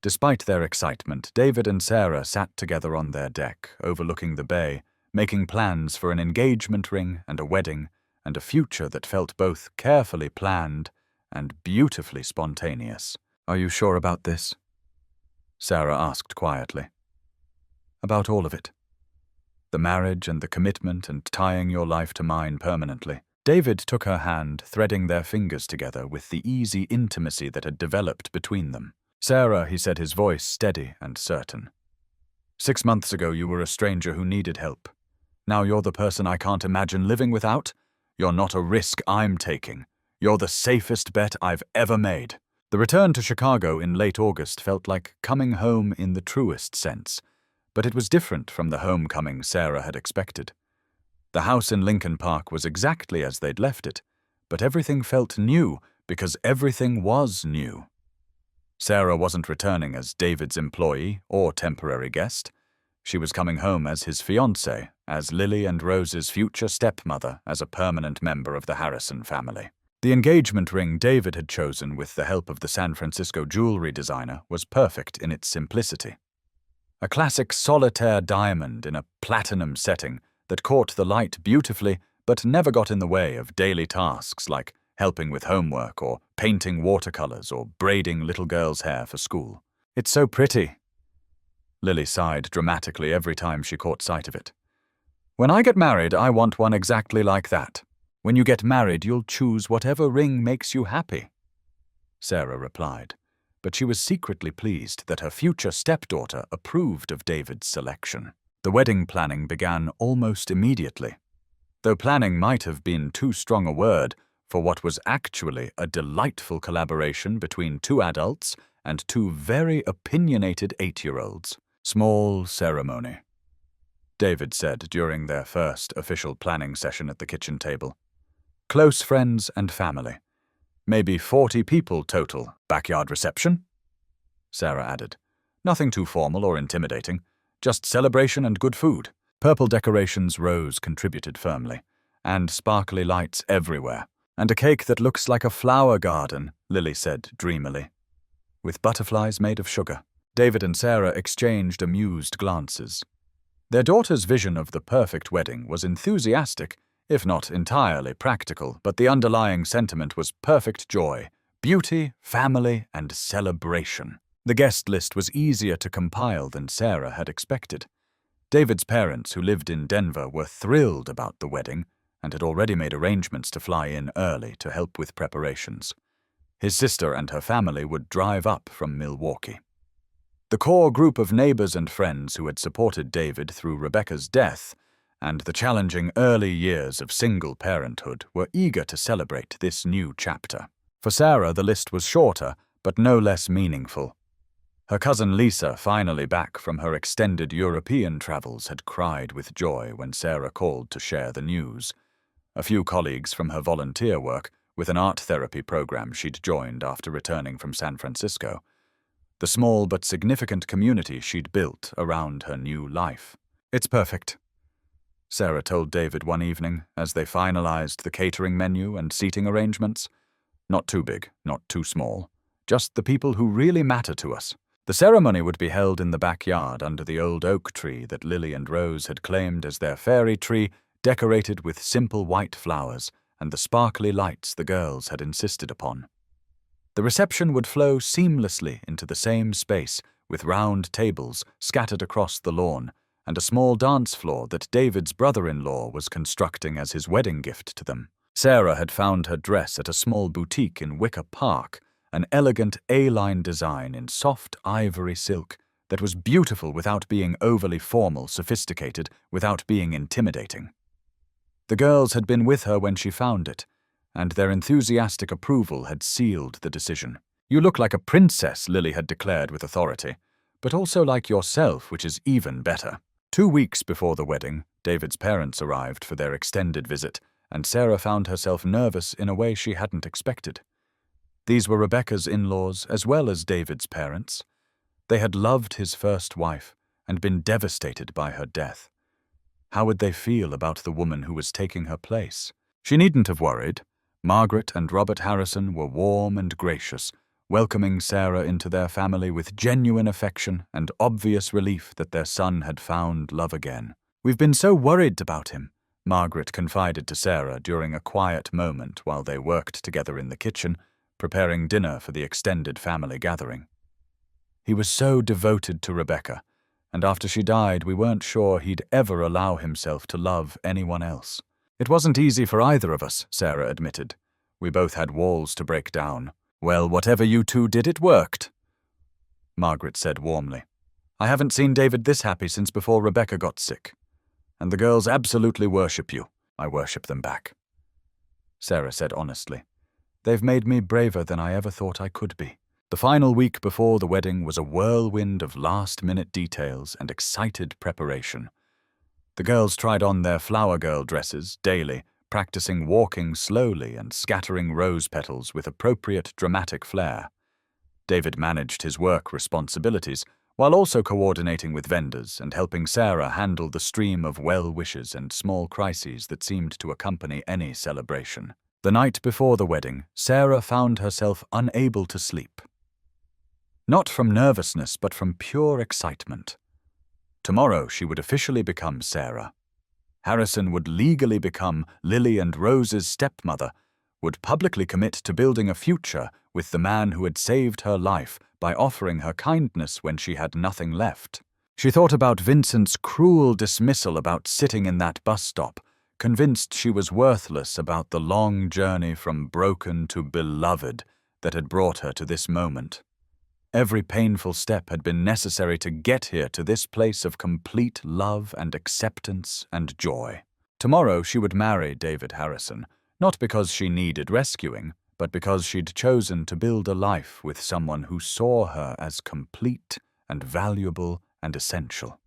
despite their excitement, David and Sarah sat together on their deck, overlooking the bay, making plans for an engagement ring and a wedding and a future that felt both carefully planned and beautifully spontaneous. "Are you sure about this?" Sarah asked quietly. "About all of it. The marriage and the commitment and tying your life to mine permanently." David took her hand, threading their fingers together with the easy intimacy that had developed between them. "Sarah," he said, his voice steady and certain. "6 months ago you were a stranger who needed help. Now you're the person I can't imagine living without. You're not a risk I'm taking. You're the safest bet I've ever made." The return to Chicago in late August felt like coming home in the truest sense, but it was different from the homecoming Sarah had expected. The house in Lincoln Park was exactly as they'd left it, but everything felt new because everything was new. Sarah wasn't returning as David's employee or temporary guest. She was coming home as his fiancée, as Lily and Rose's future stepmother, as a permanent member of the Harrison family. The engagement ring David had chosen with the help of the San Francisco jewelry designer was perfect in its simplicity. A classic solitaire diamond in a platinum setting that caught the light beautifully but never got in the way of daily tasks like helping with homework or painting watercolors or braiding little girls' hair for school. "It's so pretty." Lily sighed dramatically every time she caught sight of it. "When I get married, I want one exactly like that. When you get married, you'll choose whatever ring makes you happy," Sarah replied, but she was secretly pleased that her future stepdaughter approved of David's selection. The wedding planning began almost immediately, though planning might have been too strong a word for what was actually a delightful collaboration between 2 adults and 2 very opinionated 8-year-olds. "Small ceremony," David said during their first official planning session at the kitchen table. "Close friends and family. Maybe 40 people total. Backyard reception?" Sarah added. "Nothing too formal or intimidating. Just celebration and good food." Purple decorations Rose contributed firmly, and sparkly lights everywhere. "And a cake that looks like a flower garden," Lily said dreamily, "with butterflies made of sugar." David and Sarah exchanged amused glances. Their daughter's vision of the perfect wedding was enthusiastic, if not entirely practical, but the underlying sentiment was perfect joy, beauty, family, and celebration. The guest list was easier to compile than Sarah had expected. David's parents, who lived in Denver, were thrilled about the wedding and had already made arrangements to fly in early to help with preparations. His sister and her family would drive up from Milwaukee. The core group of neighbors and friends who had supported David through Rebecca's death and the challenging early years of single parenthood were eager to celebrate this new chapter. For Sarah, the list was shorter, but no less meaningful. Her cousin Lisa, finally back from her extended European travels, had cried with joy when Sarah called to share the news. A few colleagues from her volunteer work, with an art therapy program she'd joined after returning from San Francisco. The small but significant community she'd built around her new life. "It's perfect," Sarah told David one evening as they finalized the catering menu and seating arrangements. "Not too big, not too small. Just the people who really matter to us." The ceremony would be held in the backyard under the old oak tree that Lily and Rose had claimed as their fairy tree, decorated with simple white flowers and the sparkly lights the girls had insisted upon. The reception would flow seamlessly into the same space, with round tables scattered across the lawn and a small dance floor that David's brother-in-law was constructing as his wedding gift to them. Sarah had found her dress at a small boutique in Wicker Park, an elegant A-line design in soft ivory silk that was beautiful without being overly formal, sophisticated, without being intimidating. The girls had been with her when she found it, and their enthusiastic approval had sealed the decision. "You look like a princess," Lily had declared with authority, "but also like yourself, which is even better." 2 weeks before the wedding, David's parents arrived for their extended visit, and Sarah found herself nervous in a way she hadn't expected. These were Rebecca's in-laws as well as David's parents. They had loved his first wife and been devastated by her death. How would they feel about the woman who was taking her place? She needn't have worried, Margaret and Robert Harrison were warm and gracious, welcoming Sarah into their family with genuine affection and obvious relief that their son had found love again. "We've been so worried about him," Margaret confided to Sarah during a quiet moment while they worked together in the kitchen, preparing dinner for the extended family gathering. "He was so devoted to Rebecca, and after she died, we weren't sure he'd ever allow himself to love anyone else." "It wasn't easy for either of us," Sarah admitted. "We both had walls to break down." "Well, whatever you two did, it worked," Margaret said warmly. "I haven't seen David this happy since before Rebecca got sick. And the girls absolutely worship you." "I worship them back," Sarah said honestly. "They've made me braver than I ever thought I could be." The final week before the wedding was a whirlwind of last-minute details and excited preparation. The girls tried on their flower girl dresses daily, practicing walking slowly and scattering rose petals with appropriate dramatic flair. David managed his work responsibilities, while also coordinating with vendors and helping Sarah handle the stream of well-wishes and small crises that seemed to accompany any celebration. The night before the wedding, Sarah found herself unable to sleep. Not from nervousness, but from pure excitement. Tomorrow she would officially become Sarah. Harrison would legally become Lily and Rose's stepmother, would publicly commit to building a future with the man who had saved her life by offering her kindness when she had nothing left. She thought about Vincent's cruel dismissal about sitting in that bus stop, convinced she was worthless about the long journey from broken to beloved that had brought her to this moment. Every painful step had been necessary to get here to this place of complete love and acceptance and joy. Tomorrow she would marry David Harrison, not because she needed rescuing, but because she'd chosen to build a life with someone who saw her as complete and valuable and essential.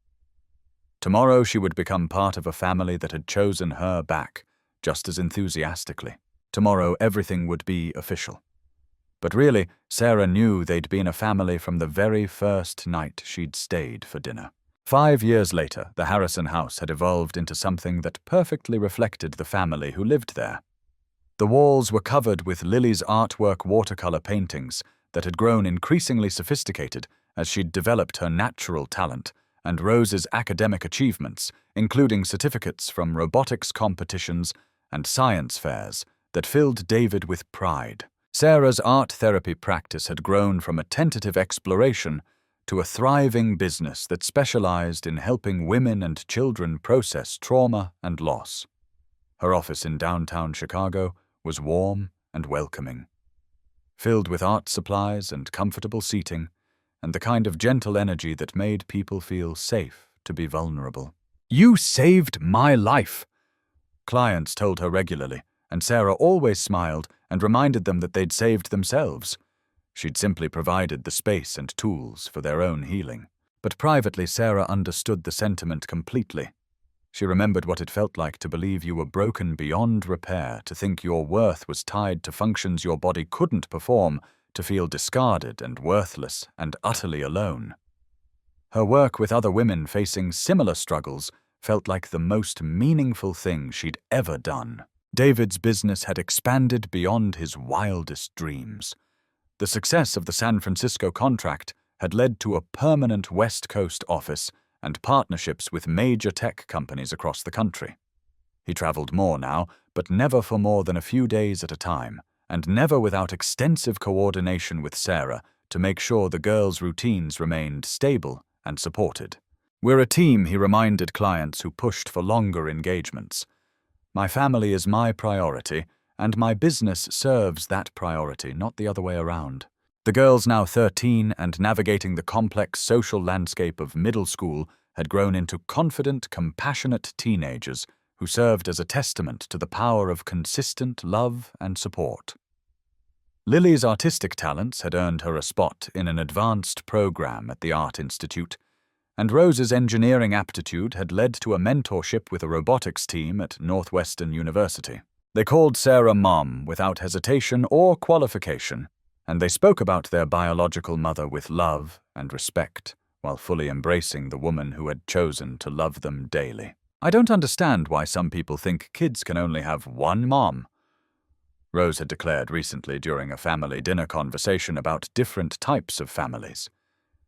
Tomorrow she would become part of a family that had chosen her back, just as enthusiastically. Tomorrow everything would be official. But really, Sarah knew they'd been a family from the very first night she'd stayed for dinner. 5 years later, the Harrison house had evolved into something that perfectly reflected the family who lived there. The walls were covered with Lily's artwork watercolor paintings that had grown increasingly sophisticated as she'd developed her natural talent, and Rose's academic achievements, including certificates from robotics competitions and science fairs, that filled David with pride. Sarah's art therapy practice had grown from a tentative exploration to a thriving business that specialized in helping women and children process trauma and loss. Her office in downtown Chicago was warm and welcoming, filled with art supplies and comfortable seating, and the kind of gentle energy that made people feel safe to be vulnerable. "You saved my life," clients told her regularly, and Sarah always smiled and reminded them that they'd saved themselves. She'd simply provided the space and tools for their own healing. But privately, Sarah understood the sentiment completely. She remembered what it felt like to believe you were broken beyond repair, to think your worth was tied to functions your body couldn't perform, to feel discarded and worthless and utterly alone. Her work with other women facing similar struggles felt like the most meaningful thing she'd ever done. David's business had expanded beyond his wildest dreams. The success of the San Francisco contract had led to a permanent West Coast office and partnerships with major tech companies across the country. He traveled more now, but never for more than a few days at a time, and never without extensive coordination with Sarah to make sure the girls' routines remained stable and supported. "We're a team," he reminded clients who pushed for longer engagements. "My family is my priority, and my business serves that priority, not the other way around." The girls, now 13 and navigating the complex social landscape of middle school, had grown into confident, compassionate teenagers who served as a testament to the power of consistent love and support. Lily's artistic talents had earned her a spot in an advanced program at the Art Institute, and Rose's engineering aptitude had led to a mentorship with a robotics team at Northwestern University. They called Sarah Mom without hesitation or qualification, and they spoke about their biological mother with love and respect, while fully embracing the woman who had chosen to love them daily. "I don't understand why some people think kids can only have one mom," Rose had declared recently during a family dinner conversation about different types of families.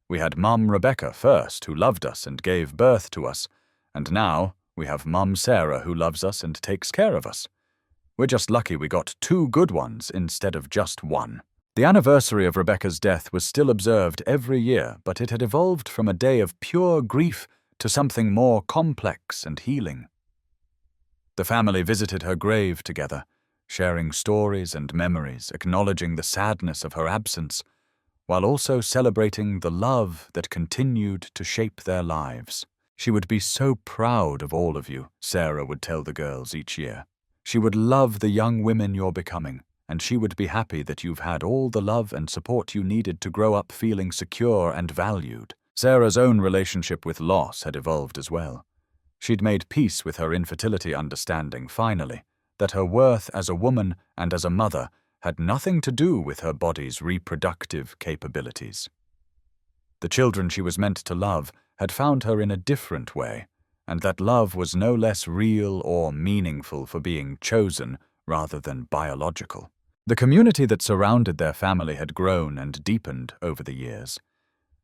We had Mum Rebecca first, who loved us and gave birth to us, and now we have Mum Sarah, who loves us and takes care of us. We're just lucky we got two good ones instead of just one. The anniversary of Rebecca's death was still observed every year, but it had evolved from a day of pure grief to something more complex and healing. The family visited her grave together, sharing stories and memories, acknowledging the sadness of her absence, while also celebrating the love that continued to shape their lives. She would be so proud of all of you, Sarah would tell the girls each year. She would love the young women you're becoming, and she would be happy that you've had all the love and support you needed to grow up feeling secure and valued. Sarah's own relationship with loss had evolved as well. She'd made peace with her infertility, understanding, finally, that her worth as a woman and as a mother had nothing to do with her body's reproductive capabilities. The children she was meant to love had found her in a different way, and that love was no less real or meaningful for being chosen rather than biological. The community that surrounded their family had grown and deepened over the years.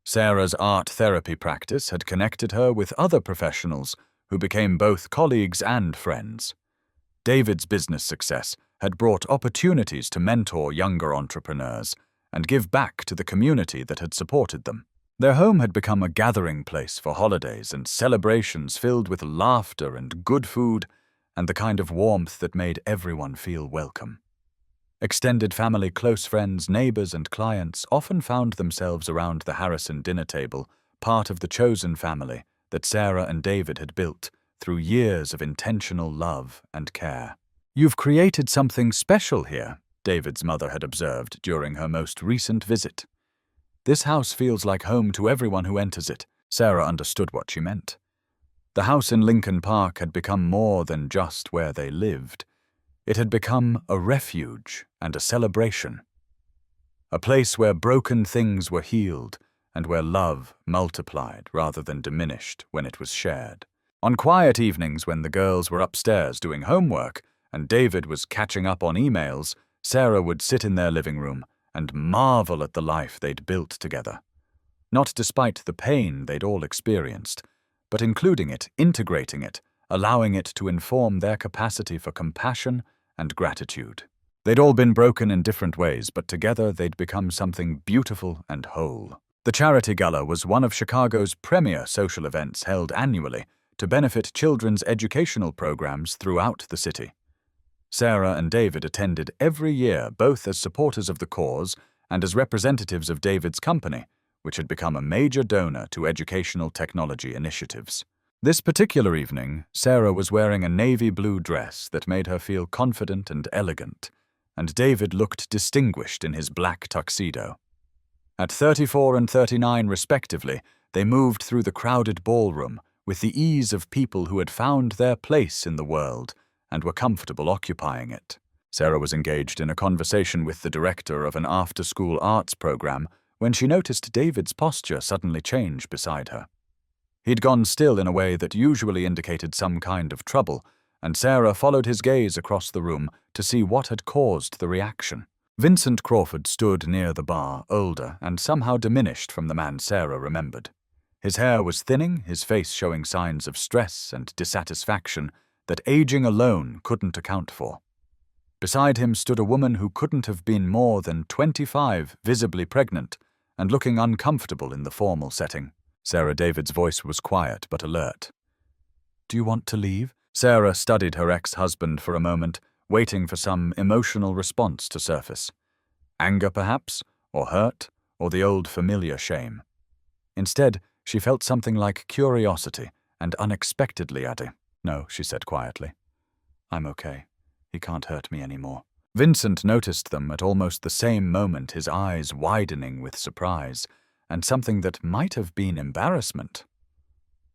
Sarah's art therapy practice had connected her with other professionals who became both colleagues and friends. David's business success had brought opportunities to mentor younger entrepreneurs and give back to the community that had supported them. Their home had become a gathering place for holidays and celebrations filled with laughter and good food and the kind of warmth that made everyone feel welcome. Extended family, close friends, neighbors, and clients often found themselves around the Harrison dinner table, part of the chosen family that Sarah and David had built through years of intentional love and care. "You've created something special here," David's mother had observed during her most recent visit. "This house feels like home to everyone who enters it." Sarah understood what she meant. The house in Lincoln Park had become more than just where they lived. It had become a refuge and a celebration. A place where broken things were healed and where love multiplied rather than diminished when it was shared. On quiet evenings when the girls were upstairs doing homework and David was catching up on emails, Sarah would sit in their living room and marvel at the life they'd built together. Not despite the pain they'd all experienced, but including it, integrating it, allowing it to inform their capacity for compassion and gratitude. They'd all been broken in different ways, but together they'd become something beautiful and whole. The Charity Gala was one of Chicago's premier social events held annually to benefit children's educational programs throughout the city. Sarah and David attended every year, both as supporters of the cause and as representatives of David's company, which had become a major donor to educational technology initiatives. This particular evening, Sarah was wearing a navy blue dress that made her feel confident and elegant, and David looked distinguished in his black tuxedo. At 34 and 39 respectively, they moved through the crowded ballroom with the ease of people who had found their place in the world and were comfortable occupying it. Sarah was engaged in a conversation with the director of an after-school arts program when she noticed David's posture suddenly change beside her. He'd gone still in a way that usually indicated some kind of trouble, and Sarah followed his gaze across the room to see what had caused the reaction. Vincent Crawford stood near the bar, older and somehow diminished from the man Sarah remembered. His hair was thinning, his face showing signs of stress and dissatisfaction that aging alone couldn't account for. Beside him stood a woman who couldn't have been more than 25, visibly pregnant, and looking uncomfortable in the formal setting. Sarah David's voice was quiet but alert. "Do you want to leave?" Sarah studied her ex-husband for a moment, waiting for some emotional response to surface. Anger, perhaps, or hurt, or the old familiar shame. Instead, she felt something like curiosity and unexpectedly adding, "No," she said quietly. "I'm okay. He can't hurt me anymore." Vincent noticed them at almost the same moment, his eyes widening with surprise, and something that might have been embarrassment.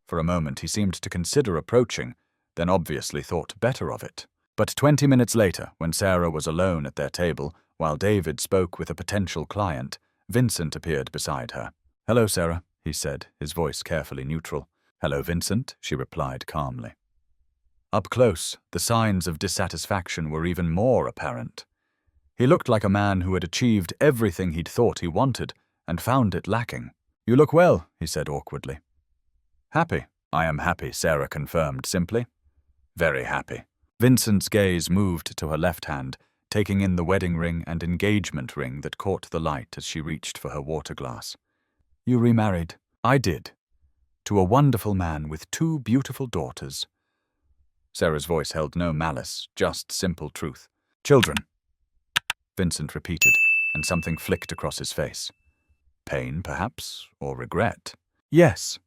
For a moment he seemed to consider approaching, then obviously thought better of it. But 20 minutes later, when Sarah was alone at their table, while David spoke with a potential client, Vincent appeared beside her. "Hello, Sarah," he said, his voice carefully neutral. "Hello, Vincent," she replied calmly. Up close, the signs of dissatisfaction were even more apparent. He looked like a man who had achieved everything he'd thought he wanted and found it lacking. "You look well," he said awkwardly. "Happy." "I am happy," Sarah confirmed simply. "Very happy." Vincent's gaze moved to her left hand, taking in the wedding ring and engagement ring that caught the light as she reached for her water glass. "You remarried?" "I did. To a wonderful man with 2 beautiful daughters." Sarah's voice held no malice, just simple truth. "Children," Vincent repeated, and something flicked across his face. Pain, perhaps, or regret? "Yes,"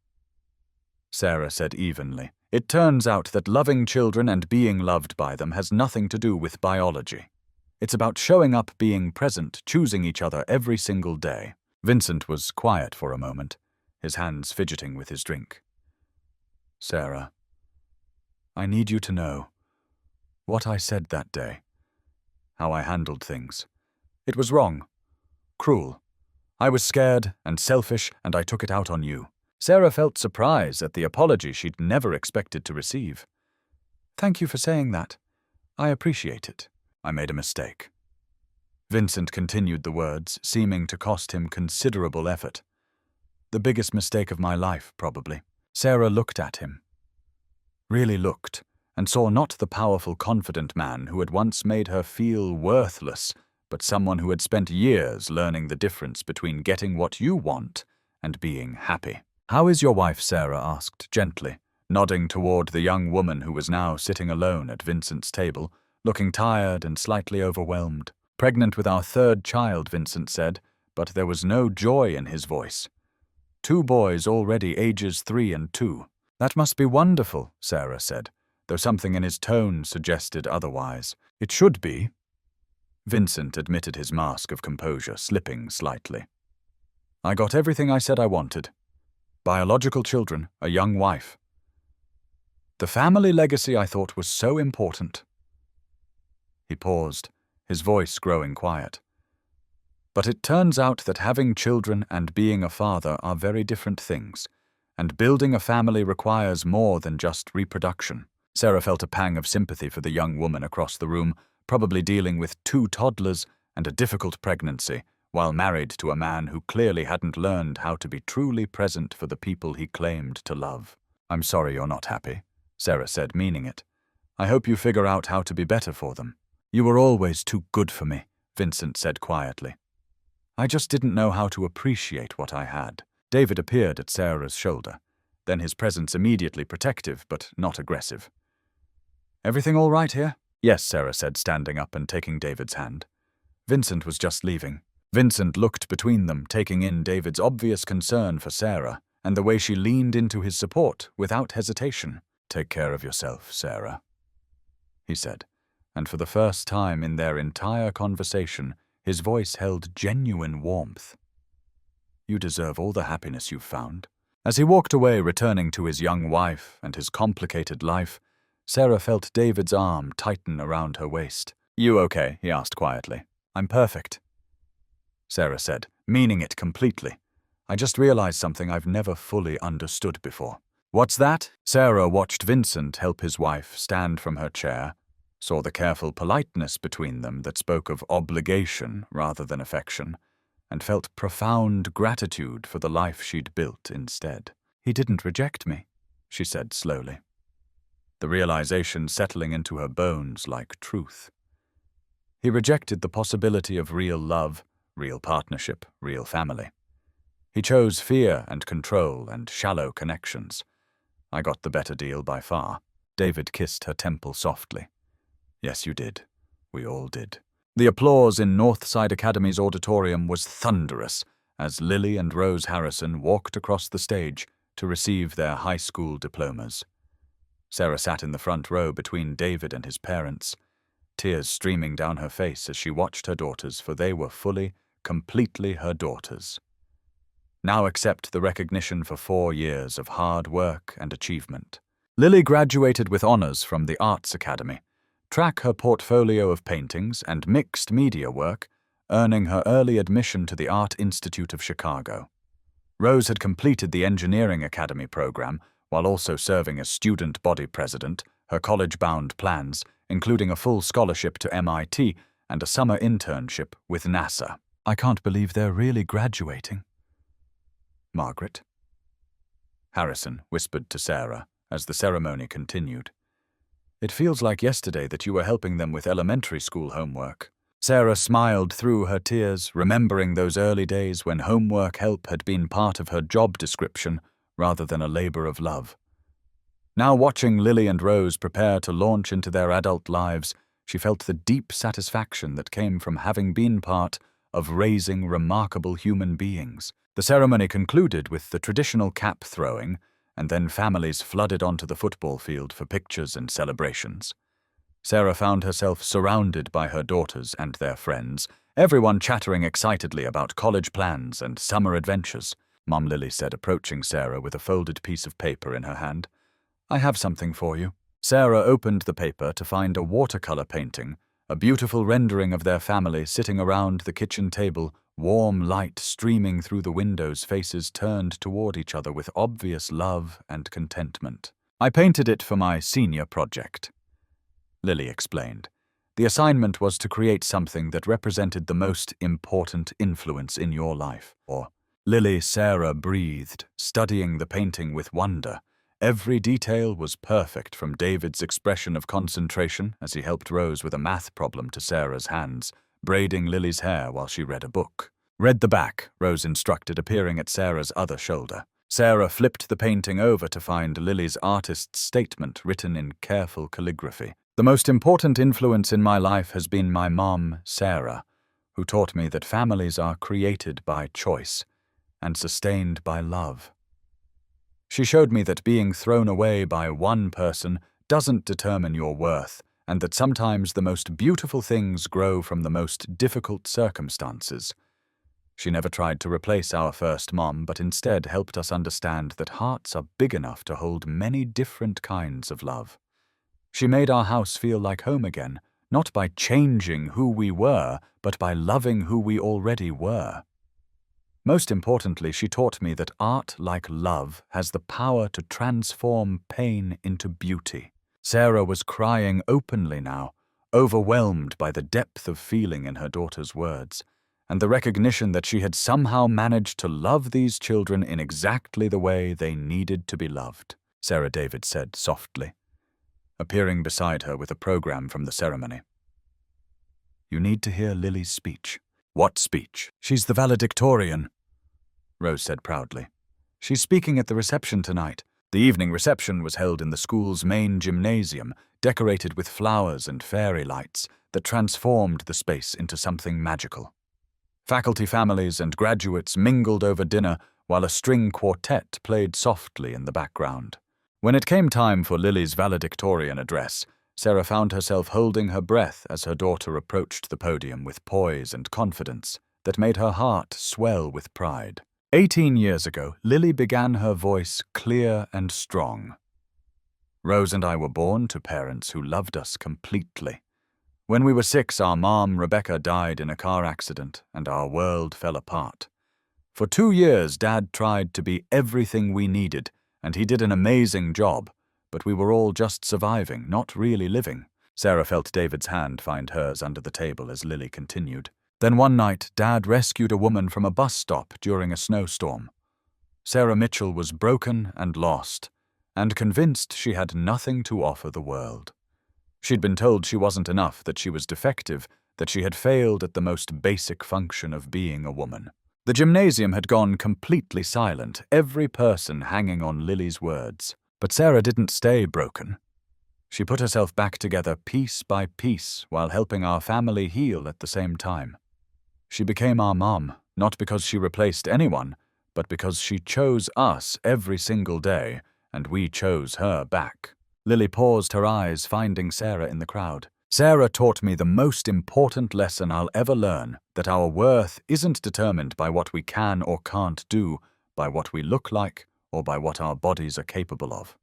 Sarah said evenly. "It turns out that loving children and being loved by them has nothing to do with biology. It's about showing up, being present, choosing each other every single day." Vincent was quiet for a moment, his hands fidgeting with his drink. "Sarah, I need you to know what I said that day, how I handled things. It was wrong, cruel. I was scared and selfish, and I took it out on you." Sarah felt surprise at the apology she'd never expected to receive. "Thank you for saying that. I appreciate it. I made a mistake." Vincent continued the words, seeming to cost him considerable effort. "The biggest mistake of my life, probably." Sarah looked at him. Really looked, and saw not the powerful, confident man who had once made her feel worthless, but someone who had spent years learning the difference between getting what you want and being happy. "How is your wife?" Sarah asked gently, nodding toward the young woman who was now sitting alone at Vincent's table, looking tired and slightly overwhelmed. "Pregnant with our 3rd child," Vincent said, but there was no joy in his voice. 2 boys already ages 3 and 2. "That must be wonderful," Sarah said, though something in his tone suggested otherwise. "It should be." Vincent admitted his mask of composure slipping slightly. "I got everything I said I wanted. Biological children, a young wife. The family legacy I thought was so important." He paused, his voice growing quiet. "But it turns out that having children and being a father are very different things, and building a family requires more than just reproduction." Sarah felt a pang of sympathy for the young woman across the room, probably dealing with 2 toddlers and a difficult pregnancy, while married to a man who clearly hadn't learned how to be truly present for the people he claimed to love. "I'm sorry you're not happy," Sarah said, meaning it. "I hope you figure out how to be better for them." "You were always too good for me," Vincent said quietly. "I just didn't know how to appreciate what I had." David appeared at Sarah's shoulder, then his presence immediately protective but not aggressive. "Everything all right here?" "Yes," Sarah said, standing up and taking David's hand. Vincent was just leaving. Vincent looked between them, taking in David's obvious concern for Sarah and the way she leaned into his support without hesitation. "Take care of yourself, Sarah," he said, and for the first time in their entire conversation, his voice held genuine warmth. "You deserve all the happiness you've found." As he walked away, returning to his young wife and his complicated life, Sarah felt David's arm tighten around her waist. "You okay?" he asked quietly. "I'm perfect," Sarah said, meaning it completely. "I just realized something I've never fully understood before." "What's that?" Sarah watched Vincent help his wife stand from her chair, saw the careful politeness between them that spoke of obligation rather than affection, and felt profound gratitude for the life she'd built instead. "He didn't reject me," she said slowly, the realization settling into her bones like truth. "He rejected the possibility of real love, real partnership, real family. He chose fear and control and shallow connections. I got the better deal by far." David kissed her temple softly. "Yes, you did. We all did." The applause in Northside Academy's auditorium was thunderous as Lily and Rose Harrison walked across the stage to receive their high school diplomas. Sarah sat in the front row between David and his parents, tears streaming down her face as she watched her daughters, for they were fully, completely her daughters. Now accept the recognition for 4 years of hard work and achievement. Lily graduated with honors from the Arts Academy, track her portfolio of paintings and mixed media work, earning her early admission to the Art Institute of Chicago. Rose had completed the Engineering Academy program while also serving as student body president, her college-bound plans, including a full scholarship to MIT, and a summer internship with NASA. I can't believe they're really graduating. Margaret? Harrison whispered to Sarah as the ceremony continued. It feels like yesterday that you were helping them with elementary school homework. Sarah smiled through her tears, remembering those early days when homework help had been part of her job description rather than a labor of love. Now watching Lily and Rose prepare to launch into their adult lives, she felt the deep satisfaction that came from having been part of raising remarkable human beings. The ceremony concluded with the traditional cap throwing, and then families flooded onto the football field for pictures and celebrations. Sarah found herself surrounded by her daughters and their friends, everyone chattering excitedly about college plans and summer adventures. Mom, Lily said, approaching Sarah with a folded piece of paper in her hand. I have something for you. Sarah opened the paper to find a watercolor painting, a beautiful rendering of their family sitting around the kitchen table, warm light streaming through the windows, faces turned toward each other with obvious love and contentment. I painted it for my senior project, Lily explained. The assignment was to create something that represented the most important influence in your life. Sarah breathed, studying the painting with wonder. Every detail was perfect, from David's expression of concentration as he helped Rose with a math problem to Sarah's hands, braiding Lily's hair while she read a book. Read the back, Rose instructed, appearing at Sarah's other shoulder. Sarah flipped the painting over to find Lily's artist's statement written in careful calligraphy. The most important influence in my life has been my mom, Sarah, who taught me that families are created by choice and sustained by love. She showed me that being thrown away by one person doesn't determine your worth, and that sometimes the most beautiful things grow from the most difficult circumstances. She never tried to replace our first mom, but instead helped us understand that hearts are big enough to hold many different kinds of love. She made our house feel like home again, not by changing who we were, but by loving who we already were. Most importantly, she taught me that art, like love, has the power to transform pain into beauty. Sarah was crying openly now, overwhelmed by the depth of feeling in her daughter's words, and the recognition that she had somehow managed to love these children in exactly the way they needed to be loved, Sarah David said softly, appearing beside her with a program from the ceremony. You need to hear Lily's speech. What speech? She's the valedictorian, Rose said proudly. She's speaking at the reception tonight. The evening reception was held in the school's main gymnasium, decorated with flowers and fairy lights that transformed the space into something magical. Faculty families and graduates mingled over dinner while a string quartet played softly in the background. When it came time for Lily's valedictorian address, Sarah found herself holding her breath as her daughter approached the podium with poise and confidence that made her heart swell with pride. 18 years ago, Lily began her voice clear and strong. Rose and I were born to parents who loved us completely. When we were 6, our mom, Rebecca, died in a car accident, and our world fell apart. For 2 years, Dad tried to be everything we needed, and he did an amazing job, but we were all just surviving, not really living. Sarah felt David's hand find hers under the table as Lily continued. Then one night, Dad rescued a woman from a bus stop during a snowstorm. Sarah Mitchell was broken and lost, and convinced she had nothing to offer the world. She'd been told she wasn't enough, that she was defective, that she had failed at the most basic function of being a woman. The gymnasium had gone completely silent, every person hanging on Lily's words. But Sarah didn't stay broken. She put herself back together piece by piece while helping our family heal at the same time. She became our mom, not because she replaced anyone, but because she chose us every single day, and we chose her back. Lily paused, her eyes finding Sarah in the crowd. Sarah taught me the most important lesson I'll ever learn, that our worth isn't determined by what we can or can't do, by what we look like, or by what our bodies are capable of.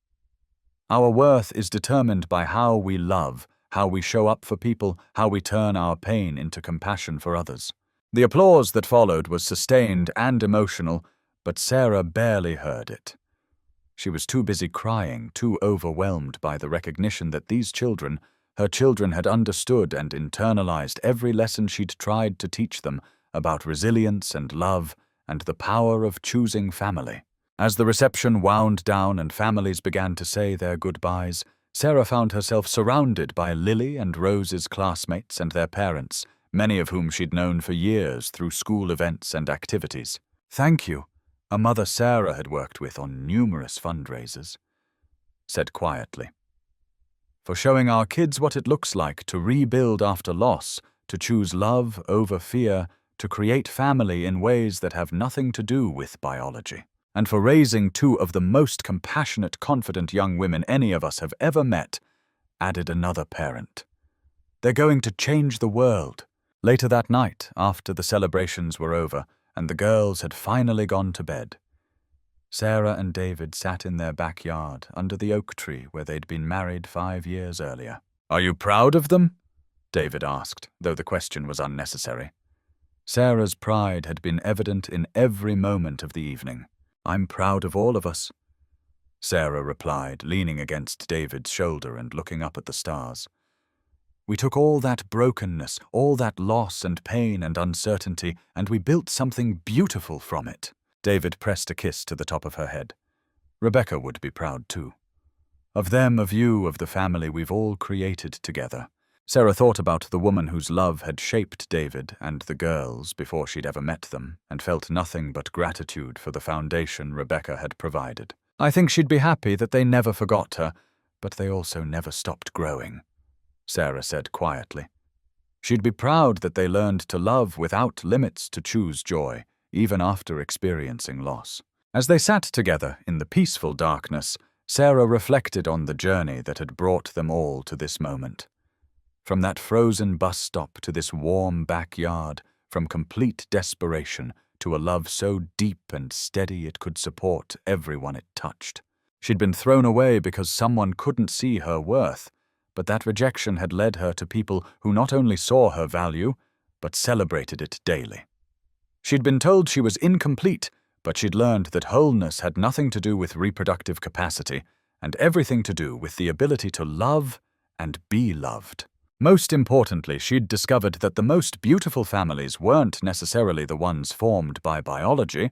Our worth is determined by how we love, how we show up for people, how we turn our pain into compassion for others. The applause that followed was sustained and emotional, but Sarah barely heard it. She was too busy crying, too overwhelmed by the recognition that these children, Her children had understood and internalized every lesson she'd tried to teach them about resilience and love and the power of choosing family. As the reception wound down and families began to say their goodbyes, Sarah found herself surrounded by Lily and Rose's classmates and their parents, many of whom she'd known for years through school events and activities. "Thank you," a mother Sarah had worked with on numerous fundraisers, said quietly, "for showing our kids what it looks like to rebuild after loss, to choose love over fear, to create family in ways that have nothing to do with biology, and for raising two of the most compassionate, confident young women any of us have ever met," added another parent. "They're going to change the world." Later that night, after the celebrations were over and the girls had finally gone to bed, Sarah and David sat in their backyard under the oak tree where they'd been married 5 years earlier. "Are you proud of them?" David asked, though the question was unnecessary. Sarah's pride had been evident in every moment of the evening. "I'm proud of all of us," Sarah replied, leaning against David's shoulder and looking up at the stars. "We took all that brokenness, all that loss and pain and uncertainty, and we built something beautiful from it." David pressed a kiss to the top of her head. "Rebecca would be proud too. Of them, of you, of the family we've all created together." Sarah thought about the woman whose love had shaped David and the girls before she'd ever met them, and felt nothing but gratitude for the foundation Rebecca had provided. "I think she'd be happy that they never forgot her, but they also never stopped growing," Sarah said quietly. "She'd be proud that they learned to love without limits, to choose joy, even after experiencing loss." As they sat together in the peaceful darkness, Sarah reflected on the journey that had brought them all to this moment. From that frozen bus stop to this warm backyard, from complete desperation to a love so deep and steady it could support everyone it touched. She'd been thrown away because someone couldn't see her worth, but that rejection had led her to people who not only saw her value, but celebrated it daily. She'd been told she was incomplete, but she'd learned that wholeness had nothing to do with reproductive capacity, and everything to do with the ability to love and be loved. Most importantly, she'd discovered that the most beautiful families weren't necessarily the ones formed by biology,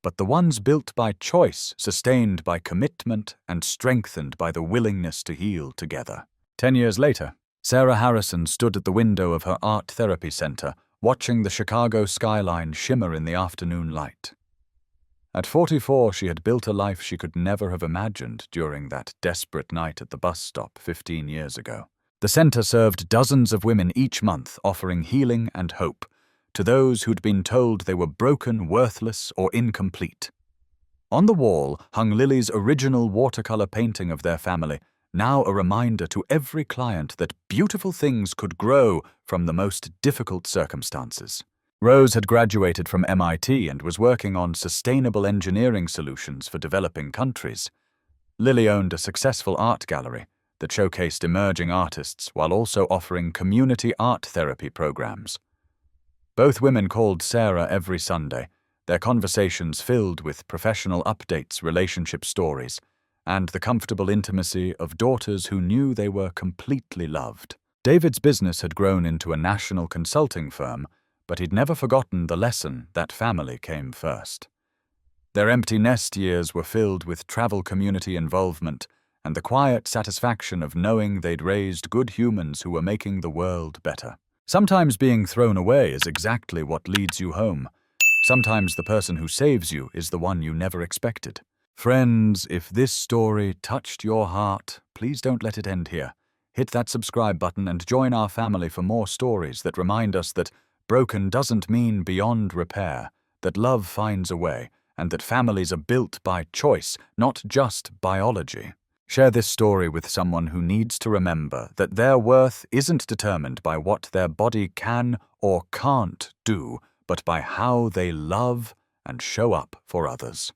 but the ones built by choice, sustained by commitment, and strengthened by the willingness to heal together. 10 years later, Sarah Harrison stood at the window of her art therapy center, watching the Chicago skyline shimmer in the afternoon light. At 44, she had built a life she could never have imagined during that desperate night at the bus stop 15 years ago. The center served dozens of women each month, offering healing and hope to those who'd been told they were broken, worthless, or incomplete. On the wall hung Lily's original watercolor painting of their family, now a reminder to every client that beautiful things could grow from the most difficult circumstances. Rose had graduated from MIT and was working on sustainable engineering solutions for developing countries. Lily owned a successful art gallery that showcased emerging artists while also offering community art therapy programs. Both women called Sarah every Sunday, their conversations filled with professional updates, relationship stories, and the comfortable intimacy of daughters who knew they were completely loved. David's business had grown into a national consulting firm, but he'd never forgotten the lesson that family came first. Their empty nest years were filled with travel community involvement and the quiet satisfaction of knowing they'd raised good humans who were making the world better. Sometimes being thrown away is exactly what leads you home. Sometimes the person who saves you is the one you never expected. Friends, if this story touched your heart, please don't let it end here. Hit that subscribe button and join our family for more stories that remind us that broken doesn't mean beyond repair, that love finds a way, and that families are built by choice, not just biology. Share this story with someone who needs to remember that their worth isn't determined by what their body can or can't do, but by how they love and show up for others.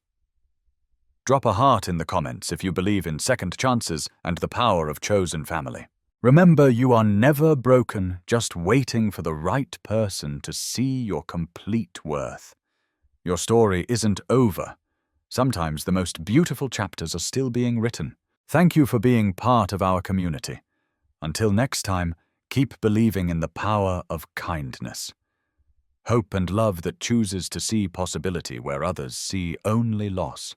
Drop a heart in the comments if you believe in second chances and the power of chosen family. Remember, you are never broken, just waiting for the right person to see your complete worth. Your story isn't over. Sometimes the most beautiful chapters are still being written. Thank you for being part of our community. Until next time, keep believing in the power of kindness. Hope and love that chooses to see possibility where others see only loss.